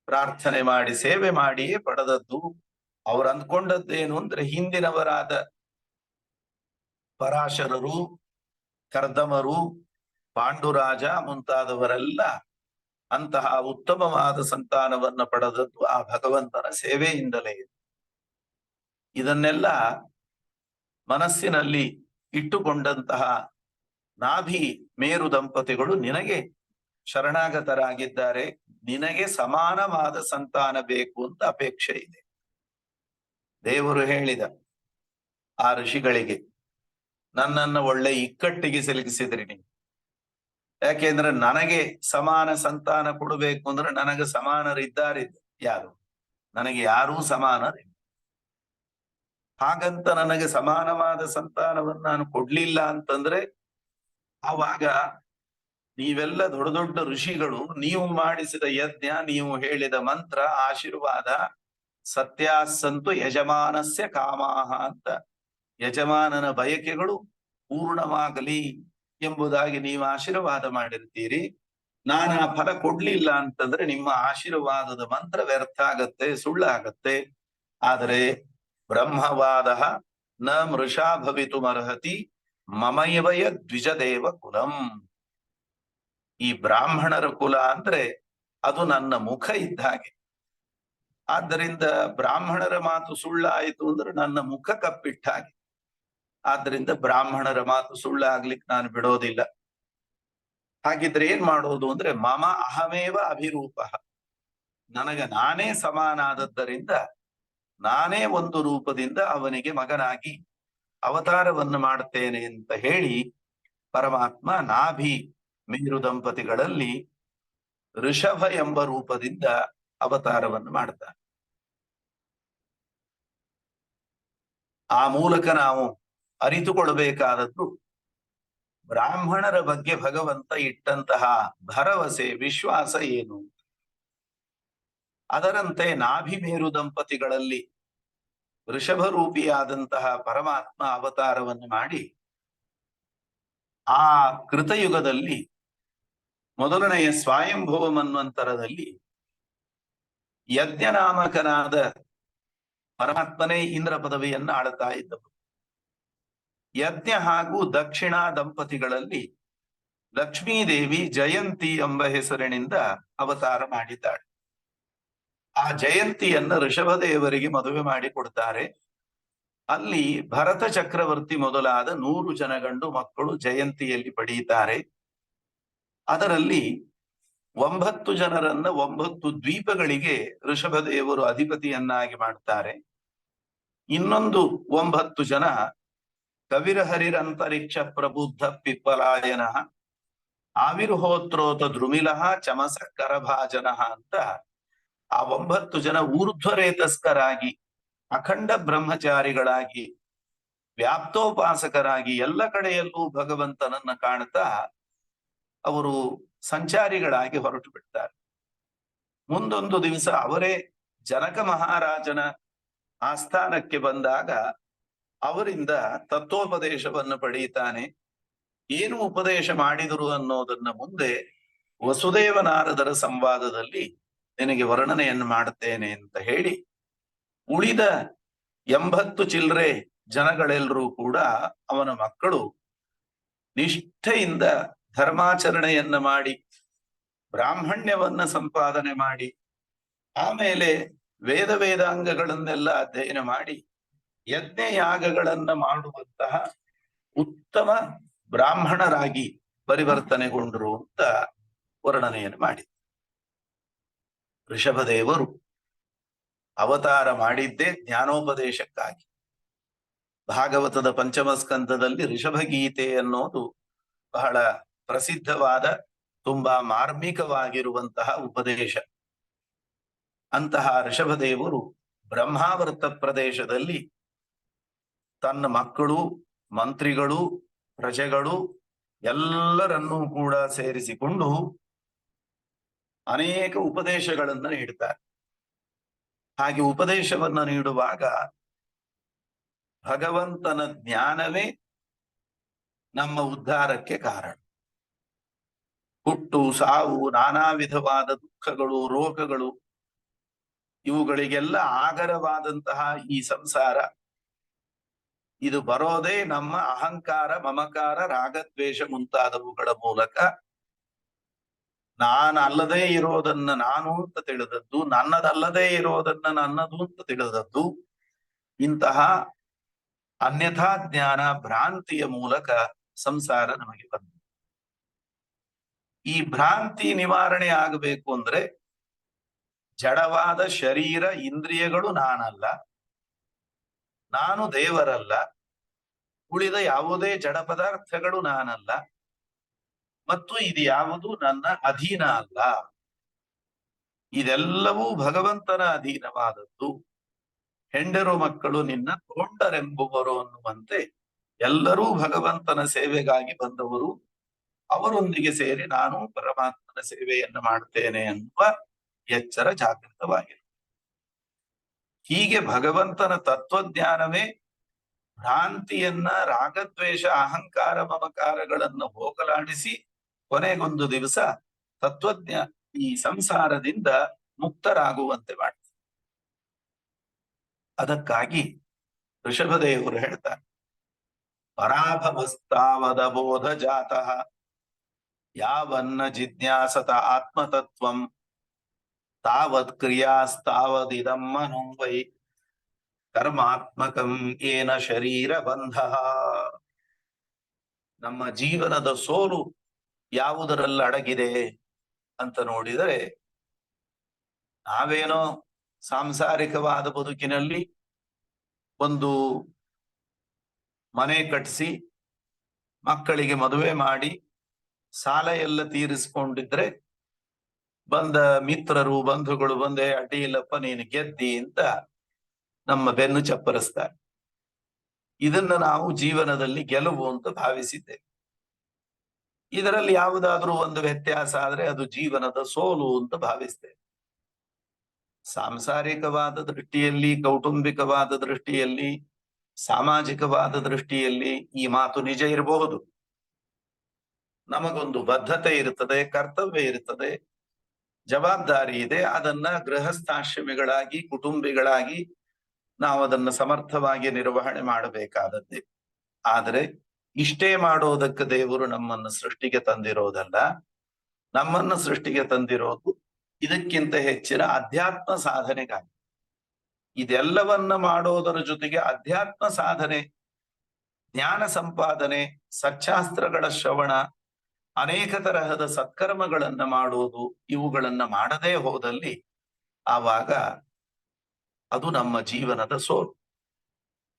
ಪ್ರಾರ್ಥನೆ ಮಾಡಿ ಸೇವೆ ಮಾಡಿಯೇ ಪಡೆದದ್ದು. ಅವ್ರು ಅಂದ್ಕೊಂಡದ್ದೇನು ಅಂದ್ರೆ ಹಿಂದಿನವರಾದ ಪರಾಶರರು, ಕರ್ದಮರು, ಪಾಂಡುರಾಜ ಮುಂತಾದವರೆಲ್ಲ ಅಂತಹ ಉತ್ತಮವಾದ ಸಂತಾನವನ್ನ ಪಡೆದದ್ದು ಆ ಭಗವಂತನ ಸೇವೆಯಿಂದಲೇ. ಇದನ್ನೆಲ್ಲ ಮನಸ್ಸಿನಲ್ಲಿ ಇಟ್ಟುಕೊಂಡಂತಹ ನಾಭಿ ಮೇರು ದಂಪತಿಗಳು ನಿನಗೆ ಶರಣಾಗತರಾಗಿದ್ದಾರೆ, ನಿನಗೆ ಸಮಾನವಾದ ಸಂತಾನ ಬೇಕು ಅಂತ ಅಪೇಕ್ಷೆ ಇದೆ. ದೇವರು ಹೇಳಿದ ಆ ಋಷಿಗಳಿಗೆ, ನನ್ನನ್ನು ಒಳ್ಳೆ ಇಕ್ಕಟ್ಟಿಗೆ ಸಿಲುಕಿಸಿದ್ರಿ ನೀವು. ಯಾಕೆಂದ್ರೆ ನನಗೆ ಸಮಾನ ಸಂತಾನ ಕೊಡಬೇಕು ಅಂದ್ರೆ ನನಗೆ ಸಮಾನರಿದ್ದಾರೆ ಯಾರು? ನನಗೆ ಯಾರೂ ಸಮಾನರಿಲ್ಲ. ಹಾಗಂತ ನನಗೆ ಸಮಾನವಾದ ಸಂತಾನವನ್ನು ನಾನು ಕೊಡ್ಲಿಲ್ಲ ಅಂತಂದ್ರೆ ಆವಾಗ ನೀವೆಲ್ಲ ದೊಡ್ಡ ದೊಡ್ಡ ಋಷಿಗಳು, ನೀವು ಮಾಡಿಸಿದ ಯಜ್ಞ, ನೀವು ಹೇಳಿದ ಮಂತ್ರ, ಆಶೀರ್ವಾದ, ಸತ್ಯಾಸಂತು ಯಜಮಾನಸ್ಯ ಕಾಮಾಹ ಅಂತ ಯಜಮಾನನ ಬಯಕೆಗಳು ಪೂರ್ಣವಾಗಲಿ ಎಂಬುದಾಗಿ ನೀವು ಆಶೀರ್ವಾದ ಮಾಡಿರ್ತೀರಿ. ನಾನು ಆ ಫಲ ಕೊಡ್ಲಿಲ್ಲ ಅಂತಂದ್ರೆ ನಿಮ್ಮ ಆಶೀರ್ವಾದದ ಮಂತ್ರ ವ್ಯರ್ಥ ಆಗತ್ತೆ, ಸುಳ್ಳಾಗತ್ತೆ. ಆದರೆ ಬ್ರಹ್ಮವಾದ ನ ಮೃಷಾ ಭವಿತುಮರ್ಹತಿ ಮಮಯವಯ ದ್ವಿಜದೇವ ಕುಲಂ. ಈ ಬ್ರಾಹ್ಮಣರ ಕುಲ ಅಂದ್ರೆ ಅದು ನನ್ನ ಮುಖ ಇದ್ದ ಹಾಗೆ. ಆದ್ದರಿಂದ ಬ್ರಾಹ್ಮಣರ ಮಾತು ಸುಳ್ಳಾಯಿತು ಅಂದ್ರೆ ನನ್ನ ಮುಖ ಕಪ್ಪಿಟ್ಟ ಹಾಗೆ. ಆದ್ದರಿಂದ ಬ್ರಾಹ್ಮಣರ ಮಾತು ಸುಳ್ಳಾಗ್ಲಿಕ್ಕೆ ನಾನು ಬಿಡೋದಿಲ್ಲ. ಹಾಗಿದ್ರೆ ಏನ್ ಮಾಡೋದು ಅಂದ್ರೆ ಮಮ ಅಹಮೇವ ಅಭಿರೂಪ, ನನಗೆ ನಾನೇ ಸಮಾನಾದದ್ದರಿಂದ ನಾನೇ ಒಂದು ರೂಪದಿಂದ ಅವನಿಗೆ ಮಗನಾಗಿ ಅವತಾರವನ್ನು ಮಾಡುತ್ತೇನೆ ಅಂತ ಹೇಳಿ ಪರಮಾತ್ಮ ನಾಭಿ ಮೇರು ದಂಪತಿಗಳಲ್ಲಿ ಋಷಭ ಎಂಬ ರೂಪದಿಂದ ಅವತಾರವನ್ನು ಮಾಡ್ತಾನೆ. ಆ ಮೂಲಕ ನಾವು ಅರಿತುಕೊಳ್ಬೇಕಾದದ್ದು ಬ್ರಾಹ್ಮಣರ ಬಗ್ಗೆ ಭಗವಂತ ಇಟ್ಟಂತಹ ಭರವಸೆ, ವಿಶ್ವಾಸ ಏನು. ಅದರಂತೆ ನಾಭಿ ಮೇರು ದಂಪತಿಗಳಲ್ಲಿ ವೃಷಭ ರೂಪಿಯಾದಂತಹ ಪರಮಾತ್ಮ ಅವತಾರವನ್ನು ಮಾಡಿ ಆ ಕೃತಯುಗದಲ್ಲಿ ಮೊದಲನೆಯ ಸ್ವಯಂಭುವ ಮನ್ವಂತರದಲ್ಲಿ ಯಜ್ಞನಾಮಕನಾದ ಪರಮಾತ್ಮನೇ ಇಂದ್ರ ಪದವಿಯನ್ನು ಆಳುತ್ತಾ ಇದ್ದವರು. ಯಜ್ಞ ಹಾಗೂ ದಕ್ಷಿಣಾ ದಂಪತಿಗಳಲ್ಲಿ ಲಕ್ಷ್ಮೀದೇವಿ ಜಯಂತಿ ಎಂಬ ಹೆಸರಿನಿಂದ ಅವತಾರ ಮಾಡಿದ್ದಾಳೆ. ಆ ಜಯಂತಿಯನ್ನ ಋಷಭದೇವರಿಗೆ ಮದುವೆ ಮಾಡಿ ಕೊಡ್ತಾರೆ. ಅಲ್ಲಿ ಭರತ ಚಕ್ರವರ್ತಿ ಮೊದಲಾದ 100 ಜನ ಗಂಡು ಮಕ್ಕಳು ಜಯಂತಿಯಲ್ಲಿ ಪಡೆಯುತ್ತಾರೆ. ಅದರಲ್ಲಿ 9 ಜನರನ್ನ 9 ದ್ವೀಪಗಳಿಗೆ ಋಷಭದೇವರು ಅಧಿಪತಿಯನ್ನಾಗಿ ಮಾಡ್ತಾರೆ. ಇನ್ನೊಂದು 9 ಜನ ಕವಿರಹರಿರಂತರಿಕ್ಷ ಪ್ರಬುದ್ಧ ಪಿಪ್ಪಲಾಯನ ಆವಿರ್ಹೋತ್ರೋತ ದ್ರುಮಿಲಃ ಚಮಸ ಕರಭಾಜನ ಅಂತ ಆ 9 ಜನ ಊರ್ಧ್ವರೇತಸ್ಕರಾಗಿ, ಅಖಂಡ ಬ್ರಹ್ಮಚಾರಿಗಳಾಗಿ, ವ್ಯಾಪ್ತೋಪಾಸಕರಾಗಿ ಎಲ್ಲ ಕಡೆಯಲ್ಲೂ ಭಗವಂತನನ್ನ ಕಾಣ್ತಾ ಅವರು ಸಂಚಾರಿಗಳಾಗಿ ಹೊರಟು ಬಿಡ್ತಾರೆ. ಮುಂದೊಂದು ದಿವಸ ಅವರೇ ಜನಕ ಮಹಾರಾಜನ ಆಸ್ಥಾನಕ್ಕೆ ಬಂದಾಗ ಅವರಿಂದ ತತ್ವೋಪದೇಶವನ್ನು ಪಡೆಯುತ್ತಾನೆ. ಏನು ಉಪದೇಶ ಮಾಡಿದರು ಅನ್ನೋದನ್ನ ಮುಂದೆ ವಸುದೇವ ನಾರದರ ಸಂವಾದದಲ್ಲಿ ನಿನಗೆ ವರ್ಣನೆಯನ್ನು ಮಾಡುತ್ತೇನೆ ಅಂತ ಹೇಳಿ, ಉಳಿದ 80 ಚಿಲ್ಲರೆ ಜನಗಳೆಲ್ಲರೂ ಕೂಡ ಅವನ ಮಕ್ಕಳು ನಿಷ್ಠೆಯಿಂದ ಧರ್ಮಾಚರಣೆಯನ್ನ ಮಾಡಿ, ಬ್ರಾಹ್ಮಣ್ಯವನ್ನ ಸಂಪಾದನೆ ಮಾಡಿ, ಆಮೇಲೆ ವೇದಾಂಗಗಳನ್ನೆಲ್ಲ ಅಧ್ಯಯನ ಮಾಡಿ ಯಜ್ಞ ಯಾಗಗಳನ್ನ ಮಾಡುವಂತಹ ಉತ್ತಮ ಬ್ರಾಹ್ಮಣರಾಗಿ ಪರಿವರ್ತನೆಗೊಂಡರು ಅಂತ ವರ್ಣನೆಯನ್ನು ಮಾಡಿ. ಋಷಭದೇವರು ಅವತಾರ ಮಾಡಿದ್ದೇ ಜ್ಞಾನೋಪದೇಶಕ್ಕಾಗಿ. ಭಾಗವತದ ಪಂಚಮ ಸ್ಕಂದದಲ್ಲಿ ಋಷಭಗೀತೆ ಅನ್ನೋದು ಬಹಳ ಪ್ರಸಿದ್ಧವಾದ, ತುಂಬಾ ಮಾರ್ಮಿಕವಾಗಿರುವಂತಹ ಉಪದೇಶ. ಅಂತಹ ಋಷಭದೇವರು ಬ್ರಹ್ಮಾವರ್ತ ಪ್ರದೇಶದಲ್ಲಿ ತನ್ನ ಮಕ್ಕಳು, ಮಂತ್ರಿಗಳು, ಪ್ರಜೆಗಳು ಎಲ್ಲರನ್ನೂ ಕೂಡ ಸೇರಿಸಿಕೊಂಡು ಅನೇಕ ಉಪದೇಶಗಳನ್ನು ನೀಡುತ್ತಾರೆ. ಹಾಗೆ ಉಪದೇಶವನ್ನ ನೀಡುವಾಗ ಭಗವಂತನ ಜ್ಞಾನವೇ ನಮ್ಮ ಉದ್ಧಾರಕ್ಕೆ ಕಾರಣ. ಹುಟ್ಟು, ಸಾವು, ನಾನಾ ವಿಧವಾದ ದುಃಖಗಳು, ರೋಗಗಳು, ಇವುಗಳಿಗೆಲ್ಲ ಆಗರವಾದಂತಹ ಈ ಸಂಸಾರ, ಇದು ಬರೋದೇ ನಮ್ಮ ಅಹಂಕಾರ, ಮಮಕಾರ, ರಾಗದ್ವೇಷ ಮುಂತಾದವುಗಳ ಮೂಲಕ. ನಾನಲ್ಲದೇ ಇರೋದನ್ನ ನಾನು ಅಂತ ತಿಳಿದದ್ದು, ನನ್ನದಲ್ಲದೇ ಇರೋದನ್ನ ನನ್ನದು ಅಂತ ತಿಳಿದದ್ದು, ಇಂತಹ ಅನ್ಯಥಾ ಜ್ಞಾನ, ಭ್ರಾಂತಿಯ ಮೂಲಕ ಸಂಸಾರ ನಮಗೆ ಬಂತು. ಈ ಭ್ರಾಂತಿ ನಿವಾರಣೆ ಆಗಬೇಕು ಅಂದ್ರೆ ಜಡವಾದ ಶರೀರ, ಇಂದ್ರಿಯಗಳು ನಾನಲ್ಲ, ನಾನು ದೇವರಲ್ಲ, ಉಳಿದ ಯಾವುದೇ ಜಡ ಪದಾರ್ಥಗಳು ನಾನಲ್ಲ, ಮತ್ತು ಇದು ಯಾವುದು ನನ್ನ ಅಧೀನ ಅಲ್ಲ, ಇದೆಲ್ಲವೂ ಭಗವಂತನ ಅಧೀನವಾದದ್ದು. ಹೆಂಡರು ಮಕ್ಕಳು ನಿನ್ನ ತೋಂಡರೆಂಬುವರು ಅನ್ನುವಂತೆ ಎಲ್ಲರೂ ಭಗವಂತನ ಸೇವೆಗಾಗಿ ಬಂದವರು. ಅವರೊಂದಿಗೆ ಸೇರಿ ನಾನು ಪರಮಾತ್ಮನ ಸೇವೆಯನ್ನು ಮಾಡುತ್ತೇನೆ ಅನ್ನುವ ಎಚ್ಚರ ಜಾಗೃತವಾಗಿದೆ. ಹೀಗೆ ಭಗವಂತನ ತತ್ವಜ್ಞಾನವೇ ಭ್ರಾಂತಿಯನ್ನ, ರಾಗದ್ವೇಷ, ಅಹಂಕಾರ, ಮಮಕಾರಗಳನ್ನ ಹೋಗಲಾಡಿಸಿ ಕೊನೆಗೊಂದು ದಿವಸ ಈ ಸಂಸಾರದಿಂದ ಮುಕ್ತರಾಗುವಂತೆ ಮಾಡ್ತಾರೆ. ಅದಕ್ಕಾಗಿ ಋಷಭದೇವರು ಹೇಳ್ತಾರೆ, ಪರಾಭವಸ್ತಾವದ ಬೋಧ ಜಾತಃ ಯಾವನ್ನ ಜಿಜ್ಞಾಸತ ಆತ್ಮತತ್ವಂ ತಾವತ್ ಕ್ರಿಯಾಸ್ತಾವದಿದಂ ಮನೋ ವೈ ಕರ್ಮಾತ್ಮಕಂ ಏನ ಶರೀರ ಬಂಧ. ನಮ್ಮ ಜೀವನದ ಸೋಲು ಯಾವುದರಲ್ಲಿ ಅಡಗಿದೆ ಅಂತ ನೋಡಿದರೆ, ನಾವೇನೋ ಸಾಂಸಾರಿಕವಾದ ಬದುಕಿನಲ್ಲಿ ಒಂದು ಮನೆ ಕಟ್ಟಿಸಿ, ಮಕ್ಕಳಿಗೆ ಮದುವೆ ಮಾಡಿ, ಸಾಲ ಎಲ್ಲ ತೀರಿಸ್ಕೊಂಡಿದ್ರೆ ಬಂದ ಮಿತ್ರರು, ಬಂಧುಗಳು ಬಂದೆ ಅಡ್ಡಿ ಇಲ್ಲಪ್ಪ ನೀನು ಗೆದ್ದಿ ಅಂತ ನಮ್ಮ ಬೆನ್ನು ಚಪ್ಪರಿಸ್ತಾರೆ. ಇದನ್ನ ನಾವು ಜೀವನದಲ್ಲಿ ಗೆಲುವು ಅಂತ ಭಾವಿಸಿದ್ದೇವೆ. ಇದರಲ್ಲಿ ಯಾವುದಾದ್ರೂ ಒಂದು ವ್ಯತ್ಯಾಸ ಆದ್ರೆ ಅದು ಜೀವನದ ಸೋಲು ಅಂತ ಭಾವಿಸ್ತೇವೆ. ಸಾಂಸಾರಿಕವಾದ ದೃಷ್ಟಿಯಲ್ಲಿ, ಕೌಟುಂಬಿಕವಾದ ದೃಷ್ಟಿಯಲ್ಲಿ, ಸಾಮಾಜಿಕವಾದ ದೃಷ್ಟಿಯಲ್ಲಿ ಈ ಮಾತು ನಿಜ ಇರಬಹುದು. ನಮಗೊಂದು ಬದ್ಧತೆ ಇರುತ್ತದೆ, ಕರ್ತವ್ಯ ಇರುತ್ತದೆ, ಜವಾಬ್ದಾರಿ ಇದೆ. ಅದನ್ನ ಗೃಹಸ್ಥಾಶ್ರಮಿಗಳಾಗಿ, ಕುಟುಂಬಿಗಳಾಗಿ ನಾವು ಅದನ್ನು ಸಮರ್ಥವಾಗಿ ನಿರ್ವಹಣೆ ಮಾಡಬೇಕಾದದ್ದೇ. ಆದರೆ ಇಷ್ಟೇ ಮಾಡೋದಕ್ಕೆ ದೇವರು ನಮ್ಮನ್ನು ಸೃಷ್ಟಿಗೆ ತಂದಿರೋದಲ್ಲ. ನಮ್ಮನ್ನು ಸೃಷ್ಟಿಗೆ ತಂದಿರೋದು ಇದಕ್ಕಿಂತ ಹೆಚ್ಚಿನ ಅಧ್ಯಾತ್ಮ ಸಾಧನೆಗಾಗಿ. ಇದೆಲ್ಲವನ್ನ ಮಾಡೋದರ ಜೊತೆಗೆ ಅಧ್ಯಾತ್ಮ ಸಾಧನೆ, ಜ್ಞಾನ ಸಂಪಾದನೆ, ಸಚ್ಚಾಸ್ತ್ರಗಳ ಶ್ರವಣ, ಅನೇಕ ತರಹದ ಸತ್ಕರ್ಮಗಳನ್ನ ಮಾಡುವುದು, ಇವುಗಳನ್ನ ಮಾಡದೇ ಹೋದಲ್ಲಿ ಆವಾಗ ಅದು ನಮ್ಮ ಜೀವನದ ಸೋಲು.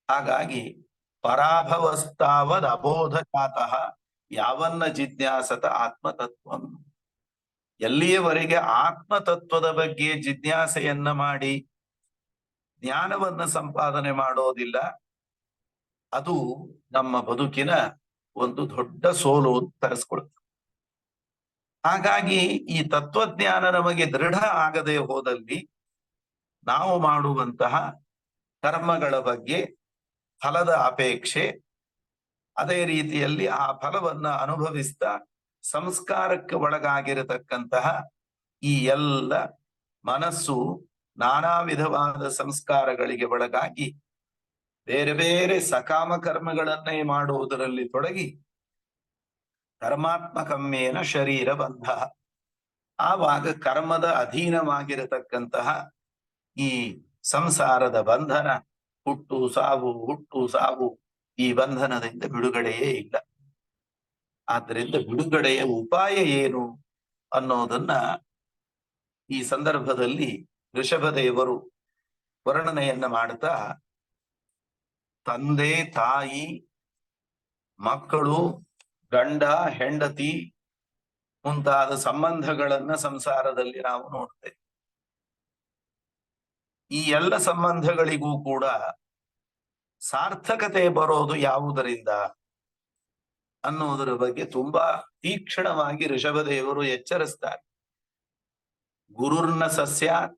ಹಾಗಾಗಿ ಪರಾಭವಸ್ತಾವದ್ ಅಬೋಧಜಾತಃ ಯಾವನ್ನ ಜಿಜ್ಞಾಸತ ಆತ್ಮತತ್ವಂ. ಎಲ್ಲಿಯವರೆಗೆ ಆತ್ಮತತ್ವದ ಬಗ್ಗೆ ಜಿಜ್ಞಾಸೆಯನ್ನ ಮಾಡಿ ಜ್ಞಾನವನ್ನ ಸಂಪಾದನೆ ಮಾಡೋದಿಲ್ಲ, ಅದು ನಮ್ಮ ಬದುಕಿನ ಒಂದು ದೊಡ್ಡ ಸೋಲು ತರಿಸ್ಕೊಳ್ತದೆ. ಹಾಗಾಗಿ ಈ ತತ್ವಜ್ಞಾನ ನಮಗೆ ದೃಢ ಆಗದೆ ಹೋದಲ್ಲಿ ನಾವು ಮಾಡುವಂತಹ ಕರ್ಮಗಳ ಬಗ್ಗೆ ಫಲದ ಅಪೇಕ್ಷೆ, ಅದೇ ರೀತಿಯಲ್ಲಿ ಆ ಫಲವನ್ನ ಅನುಭವಿಸ್ತಾ ಸಂಸ್ಕಾರಕ್ಕೆ ಒಳಗಾಗಿರತಕ್ಕಂತಹ ಈ ಎಲ್ಲ ಮನಸ್ಸು ನಾನಾ ವಿಧವಾದ ಸಂಸ್ಕಾರಗಳಿಗೆ ಒಳಗಾಗಿ ಬೇರೆ ಬೇರೆ ಸಕಾಮ ಕರ್ಮಗಳನ್ನೇ ಮಾಡುವುದರಲ್ಲಿ ತೊಡಗಿ ಕರ್ಮಾತ್ಮಕಮ್ಮೇನ ಶರೀರ ಬಂಧ. ಆವಾಗ ಕರ್ಮದ ಅಧೀನವಾಗಿರತಕ್ಕಂತಹ ಈ ಸಂಸಾರದ ಬಂಧನ, ಹುಟ್ಟು ಸಾವು, ಈ ಬಂಧನದಿಂದ ಬಿಡುಗಡೆಯೇ ಇಲ್ಲ. ಆದ್ದರಿಂದ ಬಿಡುಗಡೆಯ ಉಪಾಯ ಏನು ಅನ್ನೋದನ್ನ ಈ ಸಂದರ್ಭದಲ್ಲಿ ಋಷಭದೇವರು ವರ್ಣನೆಯನ್ನ ಮಾಡ್ತಾ, ತಂದೆ ತಾಯಿ ಮಕ್ಕಳು ಗಂಡ ಹೆಂಡತಿ ಮುಂತಾದ ಸಂಬಂಧಗಳನ್ನ ಸಂಸಾರದಲ್ಲಿ ನಾವು ನೋಡ್ತೇವೆ. ಈ ಎಲ್ಲ ಸಂಬಂಧಗಳಿಗೂ ಕೂಡ ಸಾರ್ಥಕತೆ ಬರೋದು ಯಾವುದರಿಂದ ಅನ್ನೋದರ ಬಗ್ಗೆ ತುಂಬಾ ತೀಕ್ಷ್ಣವಾಗಿ ಋಷಭದೇವರು ಎಚ್ಚರಿಸ್ತಾರೆ. ಗುರುರ್ನ ಸಸ್ಯಾತ್,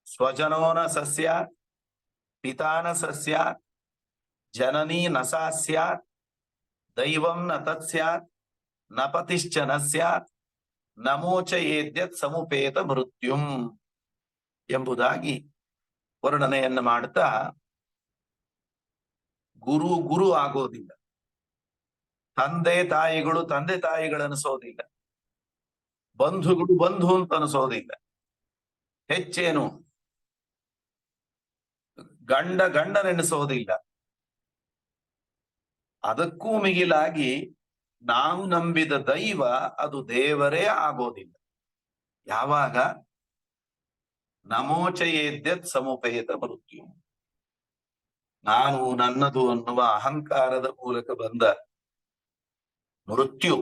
ಸ್ವಜನೋನ ಸಸ್ಯಾತ್, ಪಿತಾನ ಸಸ್ಯಾತ್, ಜನನೀ ನ ಸಾ ಸ್ಯಾತ್, ದೈವಂ ನ ತತ್ ಸ್ಯಾತ್, ನ ಪತಿಶ್ಚ ನ ಸ್ಯಾತ್, ನಮೋಚಯೇದ್ಯತ್ ಸಮುಪೇತ ಮೃತ್ಯುಂ ಎಂಬುದಾಗಿ ವರ್ಣನೆಯನ್ನ ಮಾಡ್ತಾ, ಗುರು ಆಗೋದಿಲ್ಲ, ತಂದೆ ತಾಯಿಗಳನ್ನಿಸೋದಿಲ್ಲ, ಬಂಧುಗಳು ಬಂಧು ಅಂತ ಅನಿಸೋದಿಲ್ಲ, ಹೆಚ್ಚೇನು ಗಂಡನೆನಿಸೋದಿಲ್ಲ. ಅದಕ್ಕೂ ಮಿಗಿಲಾಗಿ ನಾವು ನಂಬಿದ ದೈವ ಅದು ದೇವರೇ ಆಗೋದಿಲ್ಲ. ಯಾವಾಗ ನಮೋಚಯೇದ್ಯತ್ ಸಮುಪೇತ ಮೃತ್ಯು, ನಾನು ನನ್ನದು ಅನ್ನುವ ಅಹಂಕಾರದ ಮೂಲಕ ಬಂದ ಮೃತ್ಯು,